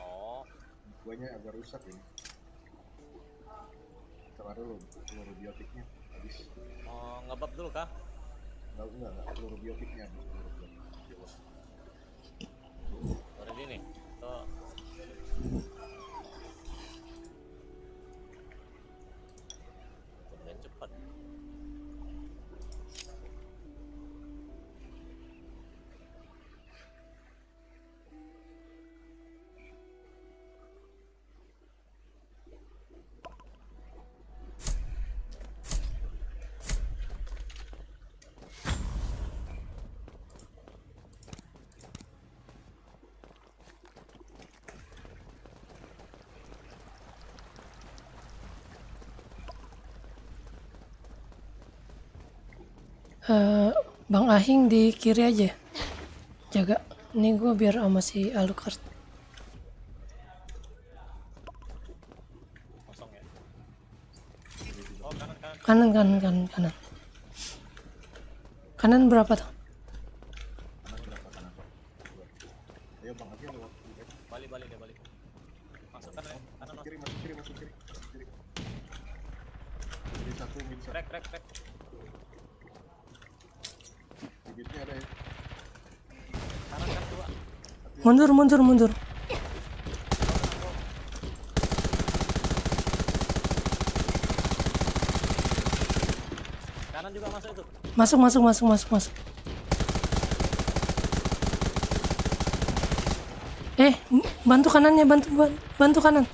Oh, Guanya agak rusak ini. Sabar dulu, peluru biotiknya habis. mau ngebab dulu kah? Enggak, peluru biotiknya habis. Udah nih. Tuh. Kemudian cepat. Bang Ahing di kiri aja. Jaga. Ini gue biar sama si Alucard. Kosong ya. Oh kanan. Kanan. Kanan berapa tuh? Ayo bang, aja lewat Balik ya balik. Masuk kanan. masuk kiri. Jadi satu mid satu. Crack. Bibitnya ada ya. Kanan kan 2. Mundur. Kanan juga masuk itu. Masuk. Bantu kanannya, bantu kanan.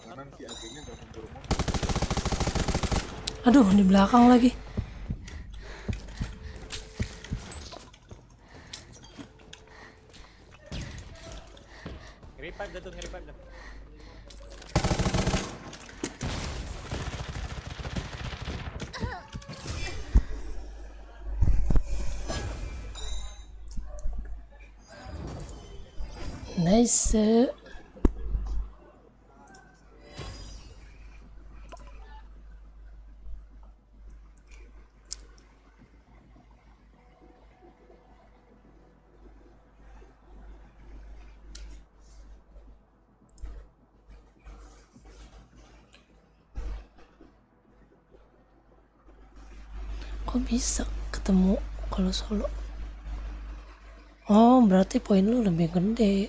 Kanan si agennya nggak mundur. Aduh, di belakang lagi. Nge-revive dah. Nice. Kok bisa ketemu kalau solo? Oh, berarti poin lu lebih gede.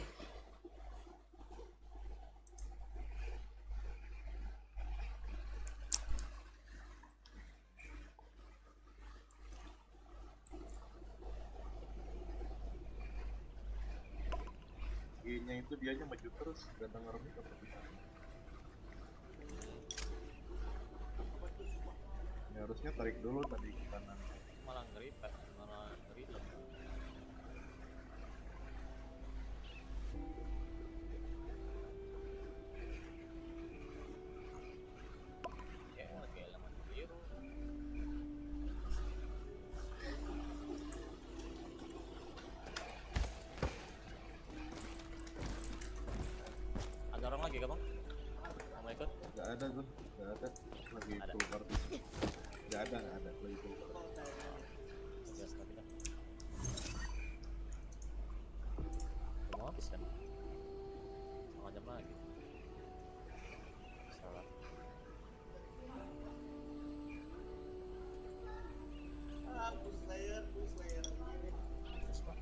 G-nya itu dianya maju terus, gak denger mic apa gimana. Ya, harusnya tarik dulu tadi ke kanan. Malah nge-revive. Malah nge-reload. Ya, lagi elemen biru. Ada orang lagi kah bang? Mau ikut? Gak ada tuh, gak ada. Lagi Ada. full party. Gak ada, lagi full party. Gas tapi dah. Udah mau habis kan? Setengah jam lagi. Salah. Terus, Pak.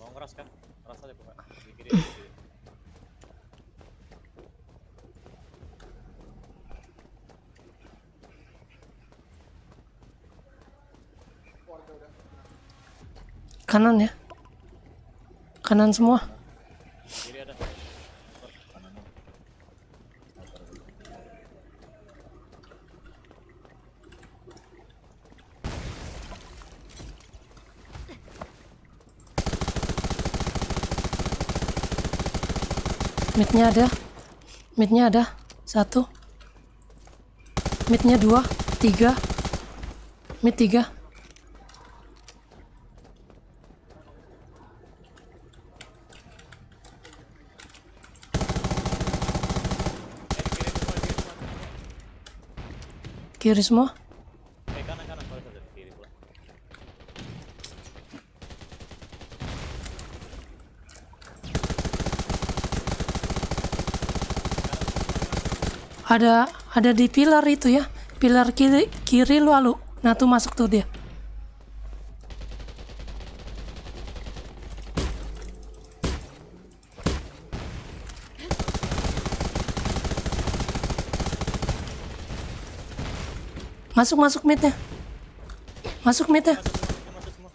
Mau ngeras kan? Ngeras aja bukan? Di kiri. Kanan ya. Kanan semua. Kiri ada. Midnya ada 1, midnya 2, 3, mid 3. Kiri semua. Kanan sorry kiri pula. Ada di pilar itu ya, pilar kiri lu Alu. Nah tuh masuk tuh dia. Masuk midnya. Masuk midnya. Masuk semua.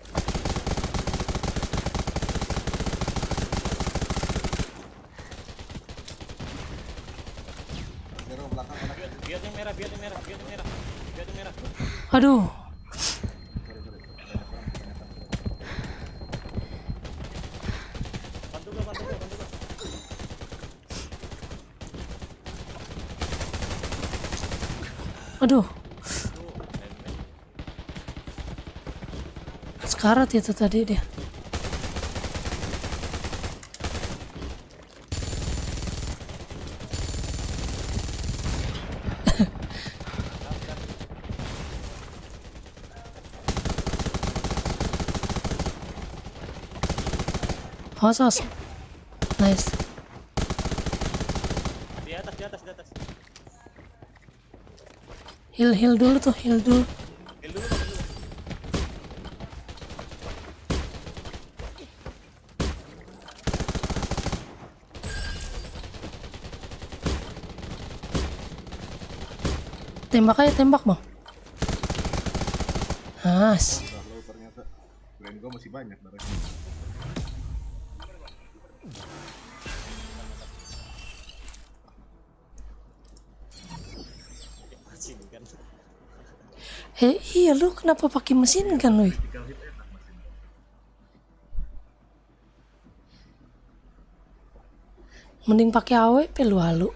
Zero belakang anak. Biar yang merah. Aduh. Sorry. Banyak orang. Bantu gua. Aduh. Sekarat itu tadi dia. Awas. Nice. Di atas. Heal dulu tuh, heal dulu. Heal dulu. Tembak aja, tembak bang. Nice. Udah low ternyata. Kirain gua masih banyak darahnya. Masih kan. Iya lu kenapa pakai mesin kan lu? Critical hit enak masih. Mending pakai AWP lu halu.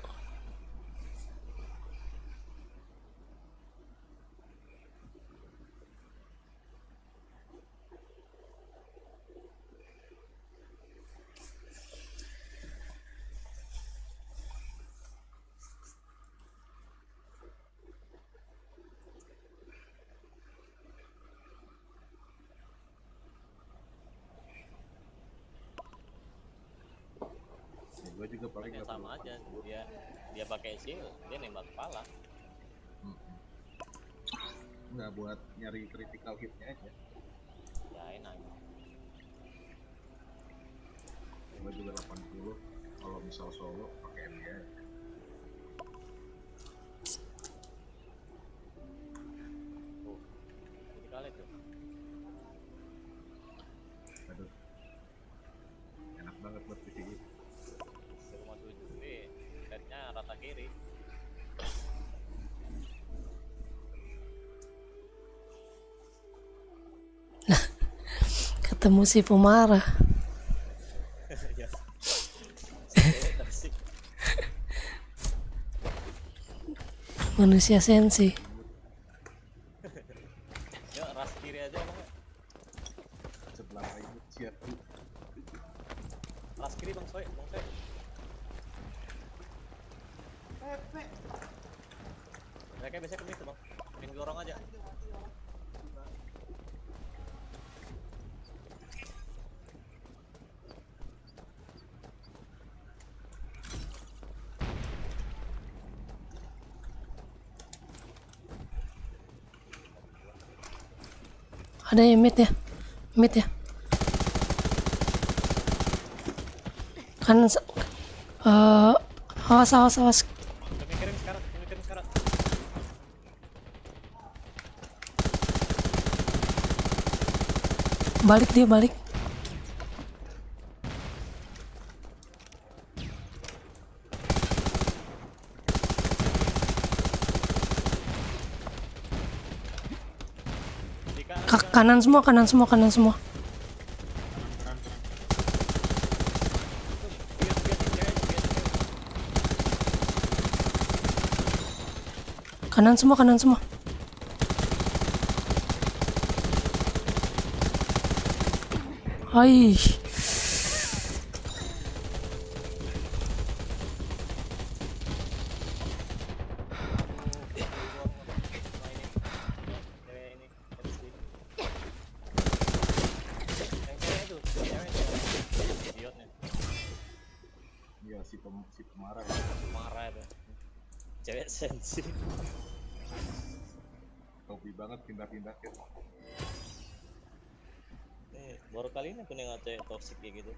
Ya, gua juga paling Ya nggak sama perlu. aja. Dia pakai shield, dia nembak kepala. Nggak buat nyari critical hitnya aja. Ya enak. Gua juga 80. Kalau misal solo pakai MD. Ini kali tuh. Aduh. Enak banget buat PvP. 1,7 headnya rata kiri. Ketemu si pemarah. Ya. Toxic. Manusia sensi. Yuk, ras kiri aja bang. Sebelah ini siap. Ras kiri bang Soy. Mereka biasanya ke situ bang. Bikin dorong aja. Ada yang mid ya. Kan awas. Kami kirim sekarang. Balik. Kanan semua. Kanan semua. Hai. Ya si pemarah. Marah itu. Cewek sensi. Hobi banget pindah-pindah ke. Baru kali ini aku nengok cewek toxic kayak gitu.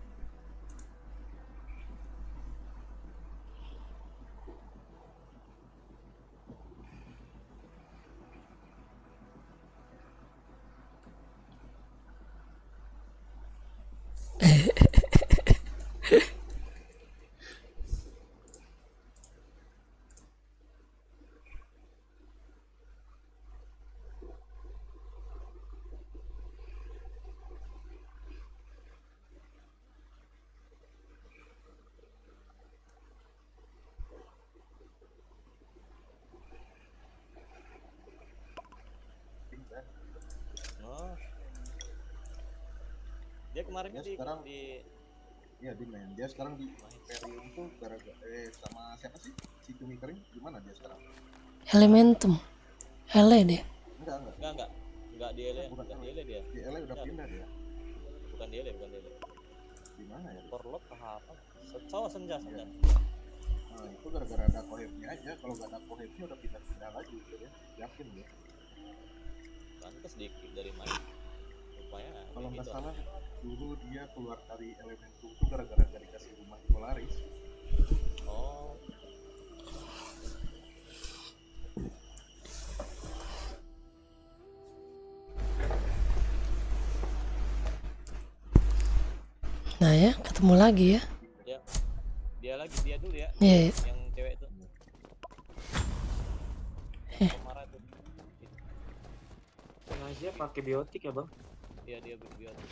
kemarin Dia di sekarang- di Iya di main. Dia sekarang di Imperium tuh gara-gara sama siapa sih? Si Cumi Kering gimana dia sekarang? Elementum. Ele deh. enggak di LA, Bukan enggak di LA dia. Di LA udah pindah dia. Bukan di LA, bukan di LA. Di mana ya? Porlop apa? Senja. Nah, itu gara-gara ada kohepnya aja. Kalau nggak ada kohepnya udah pindah-pindah lagi gitu ya. Yakin ya. Pantes dikit dari main. Rupanya Kalau nggak gitu. salah dulu dia keluar dari Elementum tuh gara-gara nggak dikasih rumah di Polaris. Oh, Nah ya, ketemu lagi ya. dia dulu ya. Iya, iya. Yang cewek itu. Eh. Marah tuh. Sengaja pakai biotik ya bang. Iya dia biotik.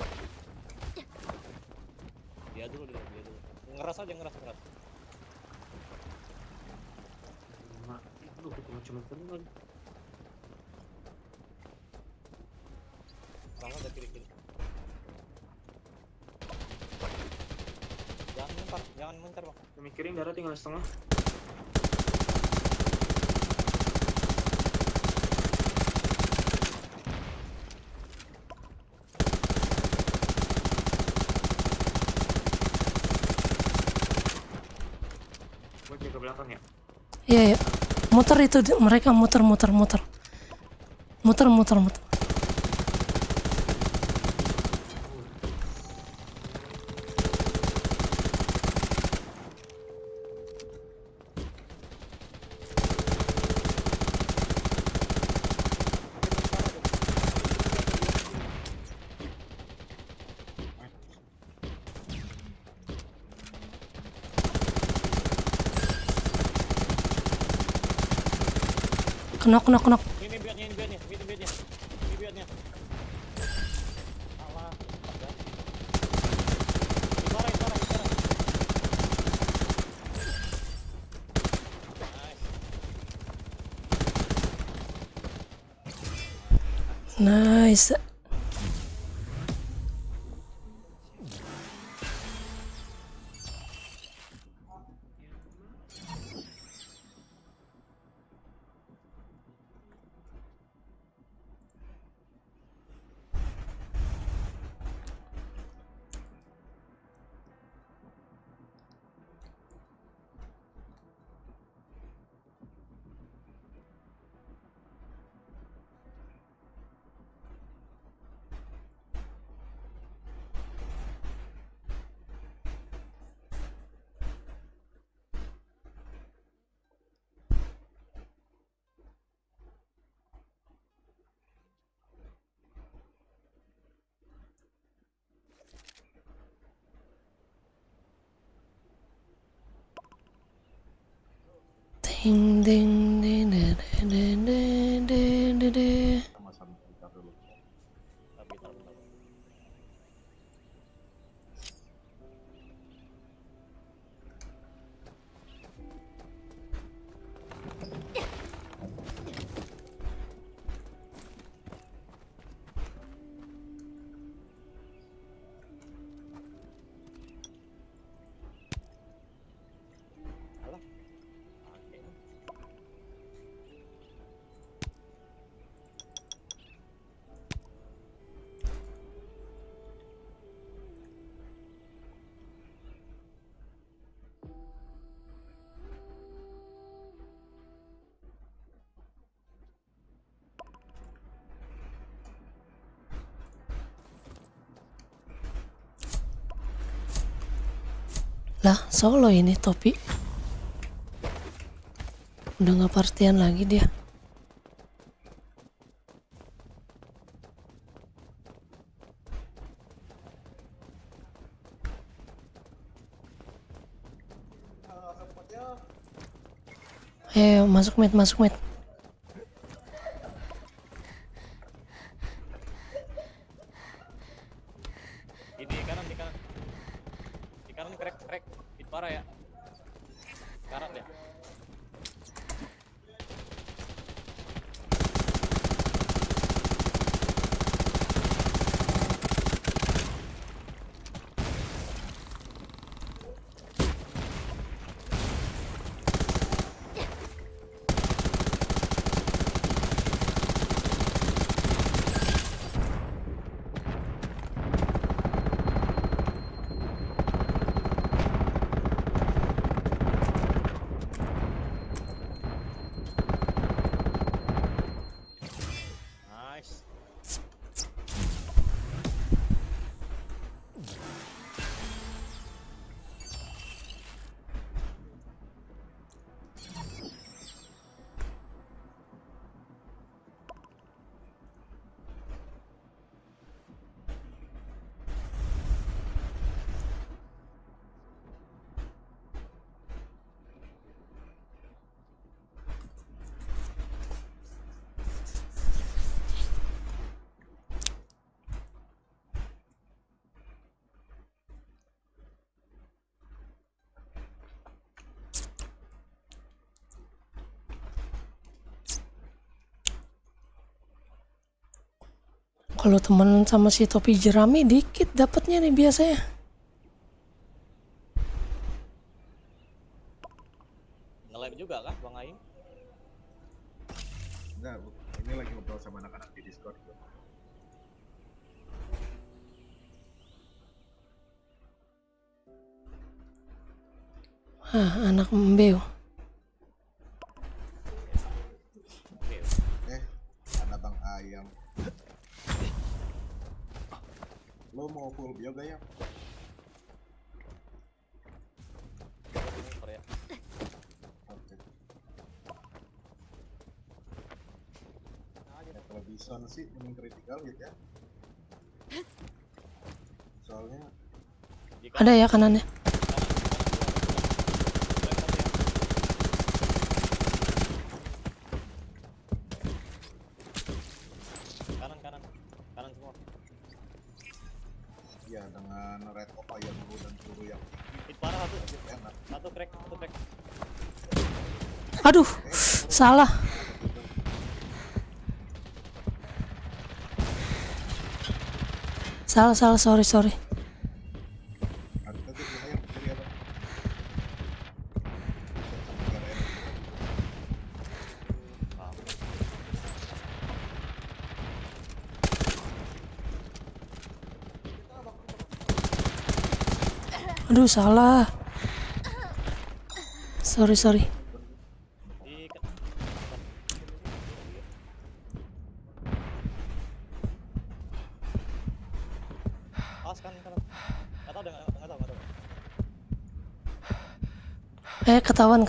Dia dulu. Ngeras aja ngeras. Aduh cuma temen. Sama ada kiri. Jangan mencar bang. Mikirin darah tinggal setengah. Gua jaga belakang ya. Iya, iya. Muter itu mereka muter. Knock. Ini biatnya. Alah. Parah. Nice. Ding. Sama-sama kita dulu. Tapi bentar. Alah. Oke. Lah, solo ini topi. Udah nggak partian lagi dia. Ayo masuk mid. Di kanan. Di kanan crack. Hit parah ya. Karat ya. Kalau temenan sama si topi jerami dikit dapatnya nih biasanya. Nge-live juga kah Bang Aing? Enggak, ini lagi ngobrol sama anak-anak di Discord. Anak mbeo. Ada Bang Ayam. Lo mau full bio gak ya? Korea. Oke. Ya, kalau Bison sih mending critical gitu ya. Soalnya Ada ya kanannya. Kanan semua. ya dengan red opa yang dulu dan peluru yang Hit parah satu. enak. Satu crack. Aduh, salah. Salah, sorry. Harusnya tuh lumayan kiri apa? Aduh, salah. Sorry. Di awas kan. Enggak tahu.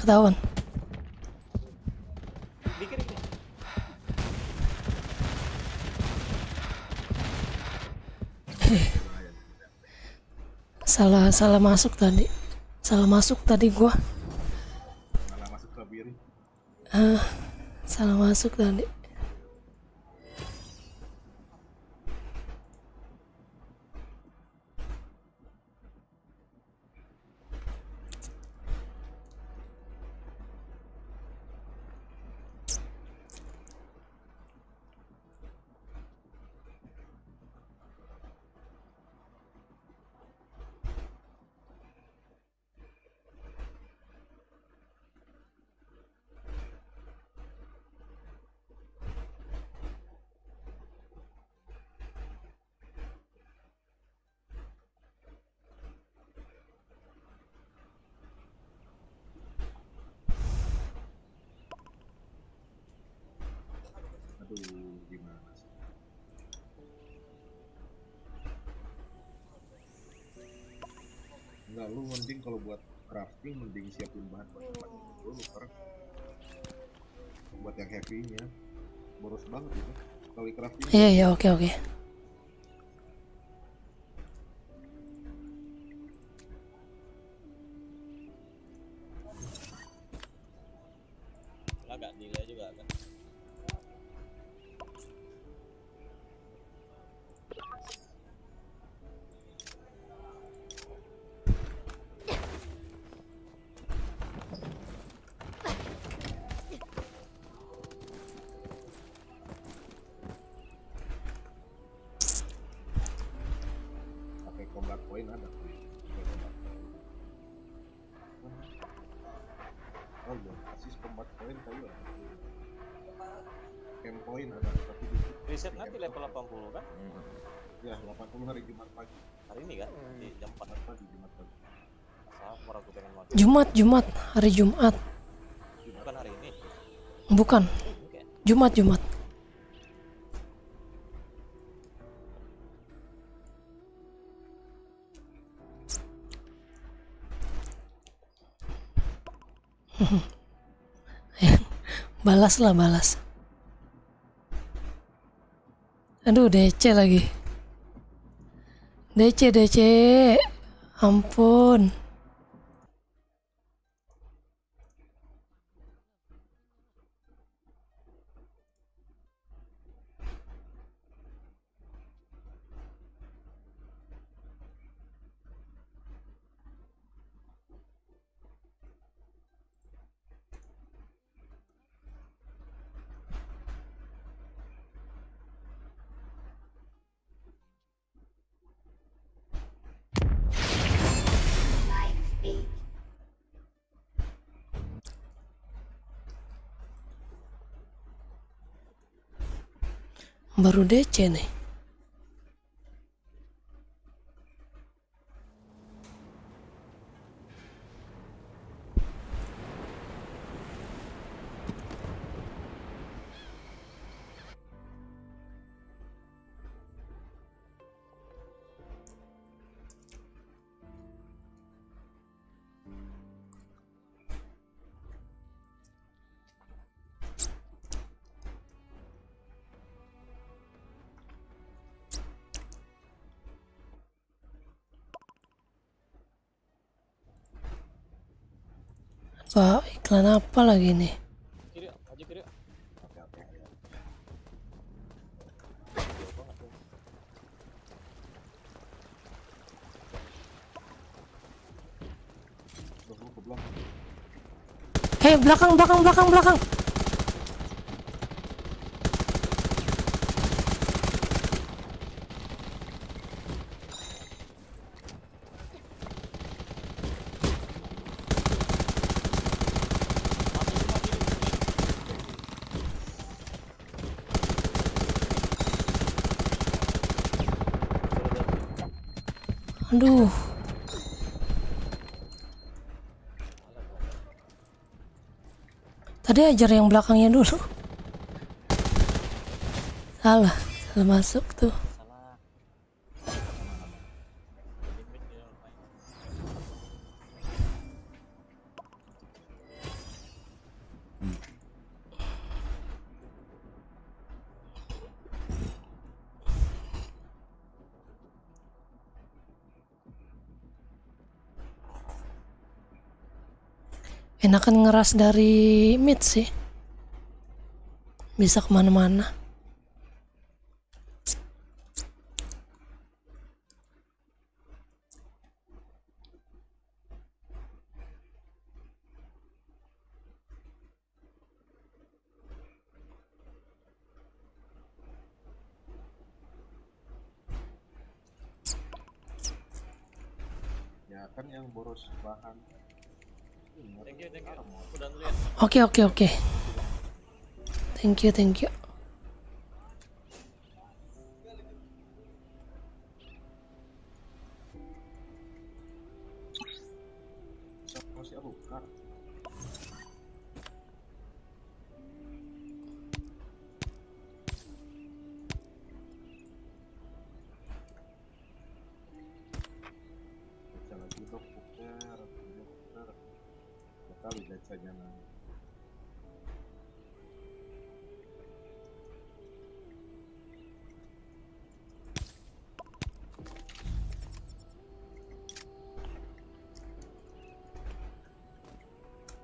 Ketahuan. Di kiri. Salah masuk tadi. Gua. Malah masuk ke biru. Salah masuk tadi. Aduh, gimana sih? Enggak, lu mending kalau buat crafting mending siapin bahan banyak dulu karena buat yang heavy-nya boros banget itu. Kali crafting Iya, oke. Agak delay juga kan. pakai combat point ada tuh. Pakai combat point. Oh iya, asis combat point kali ya. Camp point ada tapi di Reset nanti level 80 kan? ya 80 hari Jumat pagi. Hari ini kan? Di jam 4 Pagi Jumat pagi. Asal aku pengen mati. Jumat, hari Jumat. Bukan hari ini. Bukan. Oke. Jumat. Balas. Aduh, DC lagi. DC. Ampun. Baru DC nih. Pak, iklan apa lagi nih? Kiri yuk, maju kiri yuk. Oke oke ayo. Lu ke belakang. Hei, belakang, belakang, belakang, belakang. Aduh. Tadi ajar yang belakangnya dulu. Salah masuk tuh. Salah. Limit dia lumayan. Enakan ngeras dari mid sih. Bisa kemana-mana. Ya kan yang boros bahan. Thank you. Aku udah dulu ya. Oke. Thank you. Sama si Alukar. Baca lagi dok, puter. Kali bacanya nah.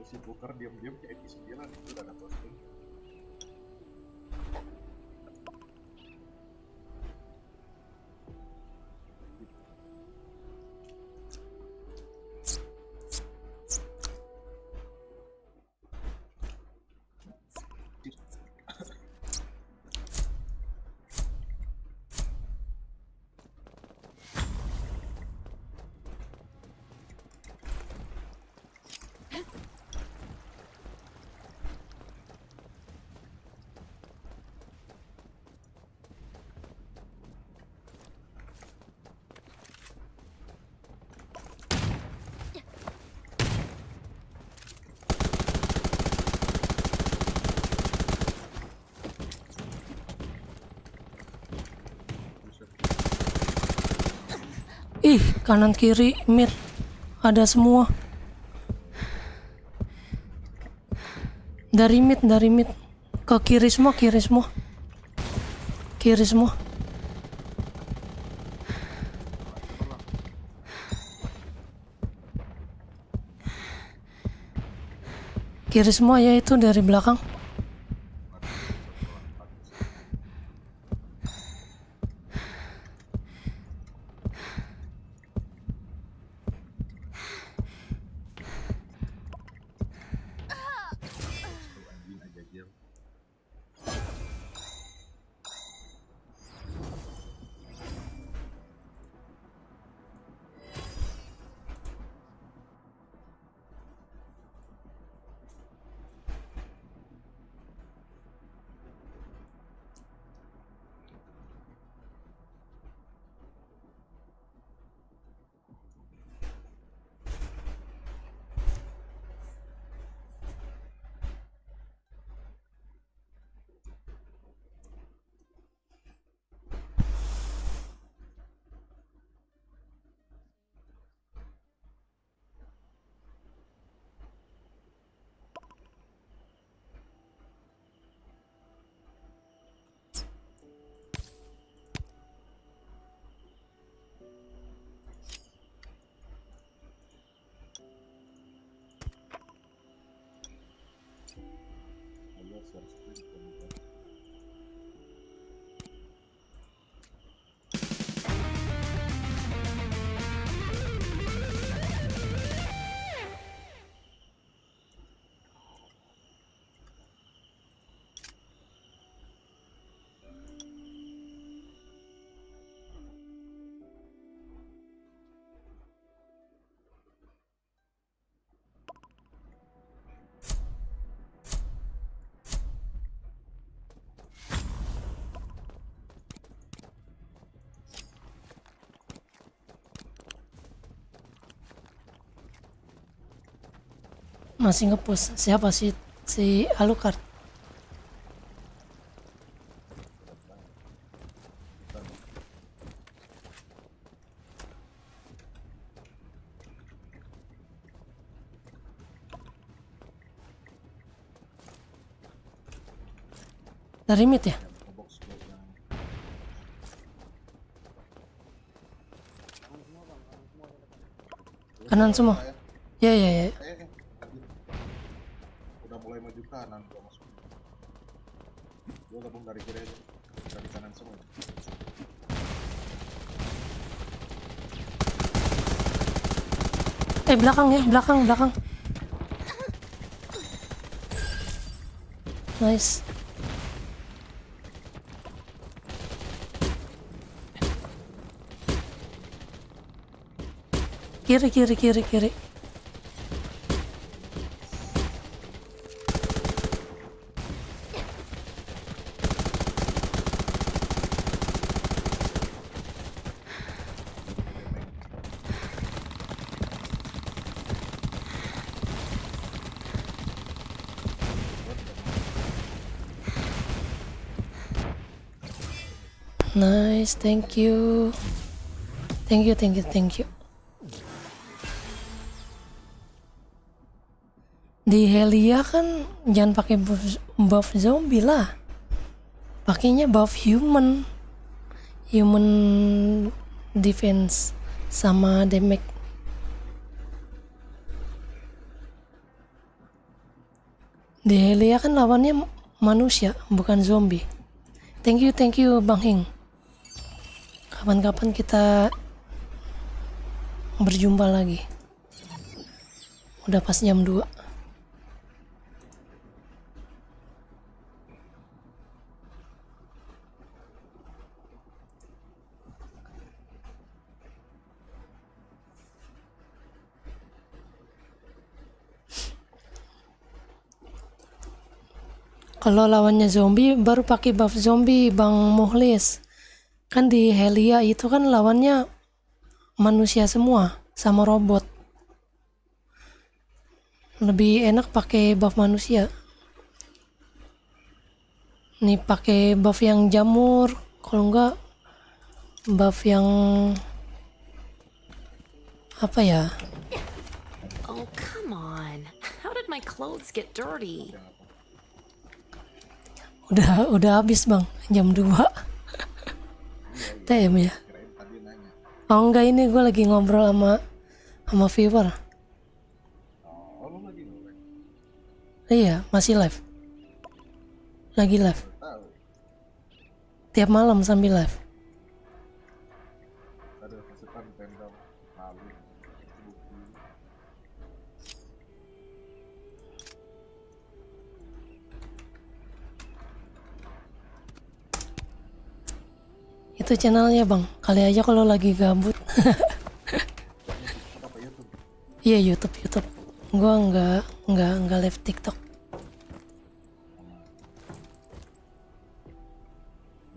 Terus si Booker diam-diam ke EP9 itu udah ada posting. Ih, kanan kiri mid ada semua. Dari mid ke kiri semua. Kiri semua. Kiri semua ya, itu dari belakang. Anjing aja dia. masih ngepush. Siapa sih? Si Alucard. Dari mid ya? Box gua yang Kanan semua. Ya ya ya. udah mulai maju kanan gua masuk. Gua gabung dari kiri aja. Dari kanan semua. Belakang ya, belakang, belakang. Nice. Kiri, kiri, kiri, kiri. Nice, thank you. Thank you, thank you, thank you. Di Helia kan jangan pakai buff zombie lah. Pakainya buff human. Human defense sama damage. Di Helia kan lawannya manusia, bukan zombie. Thank you Bang Hing. Kapan-kapan kita berjumpa lagi. Udah pas jam 2. Kalau lawannya zombie baru pakai buff zombie Bang Muhlis. Kan di Helia itu kan lawannya manusia semua sama robot. Lebih enak pakai buff manusia. Nih pakai buff yang jamur, kalau enggak buff yang apa ya? Oh, come on. How did my clothes get dirty? Udah habis Bang, jam 2. TM ya. Oh enggak, ini gue lagi ngobrol sama viewer. Oh, lu lagi nge-lag? Iya, masih live. Lagi live. Tahu. Tiap malam sambil live. Ada pasukan tendang lalu. Itu channelnya Bang. Kali aja kalau lagi gabut. Apa YouTube? Iya, YouTube. Gua nggak live TikTok.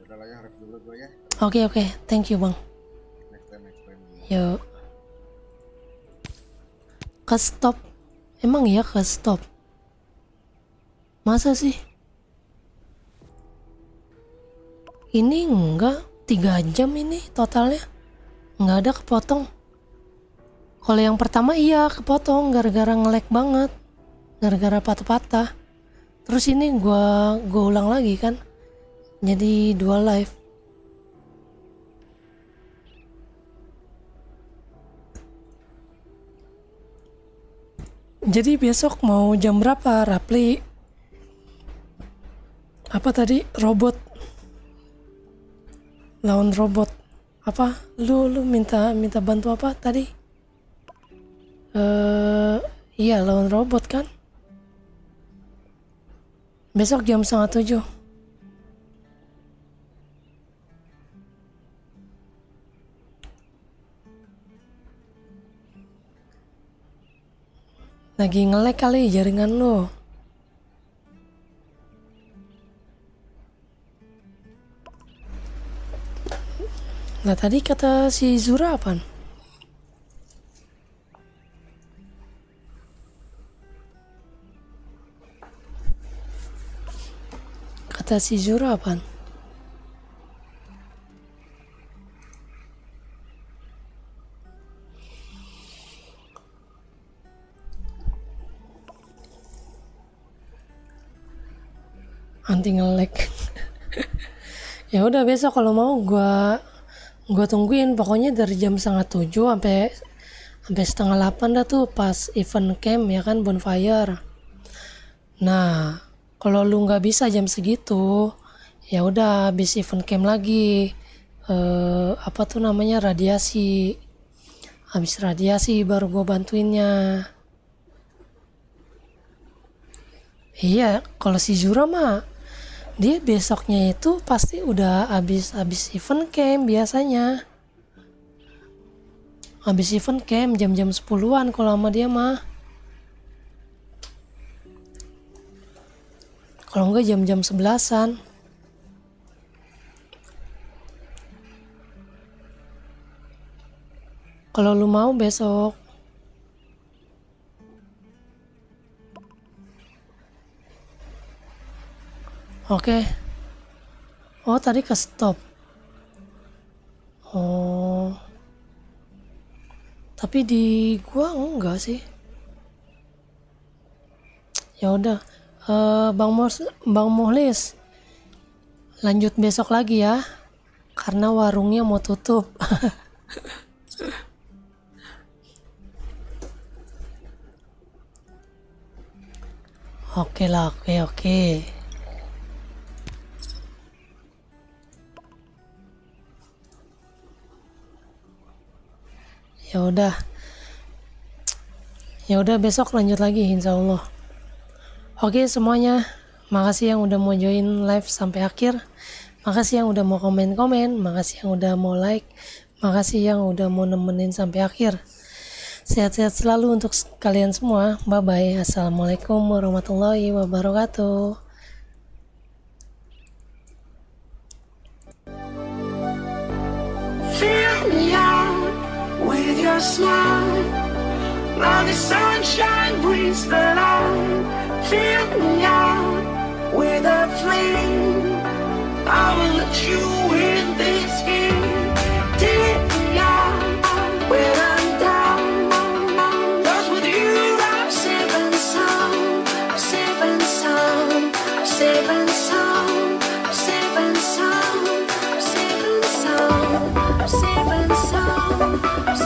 Udah lah ya, ref dulu gue ya. Oke. Thank you Bang. Next time. Yuk. Ke stop. Emang iya ke stop? Masa sih? Ini enggak 3 jam ini totalnya. Enggak ada kepotong. Kalau yang pertama iya kepotong gara-gara nge-lag banget. Gara-gara patah-patah. Terus ini gua ulang lagi kan. Jadi 2 live. Jadi besok mau jam berapa Rapli? Apa tadi? Robot. Lawan robot. Apa? Lu minta bantu apa tadi? Iya lawan robot kan? Besok jam 6:30. Lagi nge-lag kali jaringan lo. Nah tadi kata si Zura apaan? Kata si Zura apaan? Anti nge-lag. Ya udah besok kalau mau gua tungguin, pokoknya dari jam 6:30 sampai 7:30 dah tuh pas event camp ya kan, bonfire. Nah, kalau lu nggak bisa jam segitu, ya udah habis event camp lagi. Apa tuh namanya, radiasi. Habis radiasi baru gua bantuinnya. Iya, kalau si Zura mah dia besoknya itu pasti udah habis event camp biasanya. Habis event camp jam-jam 10-an kalau sama dia mah. Kalau enggak jam-jam 11-an. Kalau lu mau besok. Oke. Oh, tadi ke stop. Oh. Tapi di gua enggak sih. Ya udah. Bang Muhlis. Lanjut besok lagi ya. Karena warungnya mau tutup. Oke lah, oke. Ya udah besok lanjut lagi insya Allah. Oke semuanya, makasih yang udah mau join live sampai akhir, makasih yang udah mau komen, makasih yang udah mau like, makasih yang udah mau nemenin sampai akhir. Sehat-sehat selalu untuk kalian semua. Bye bye. Assalamualaikum warahmatullahi wabarakatuh. Fill me out with your smile, now the sunshine brings the light. Fill me out with a flame, I will let you in this game.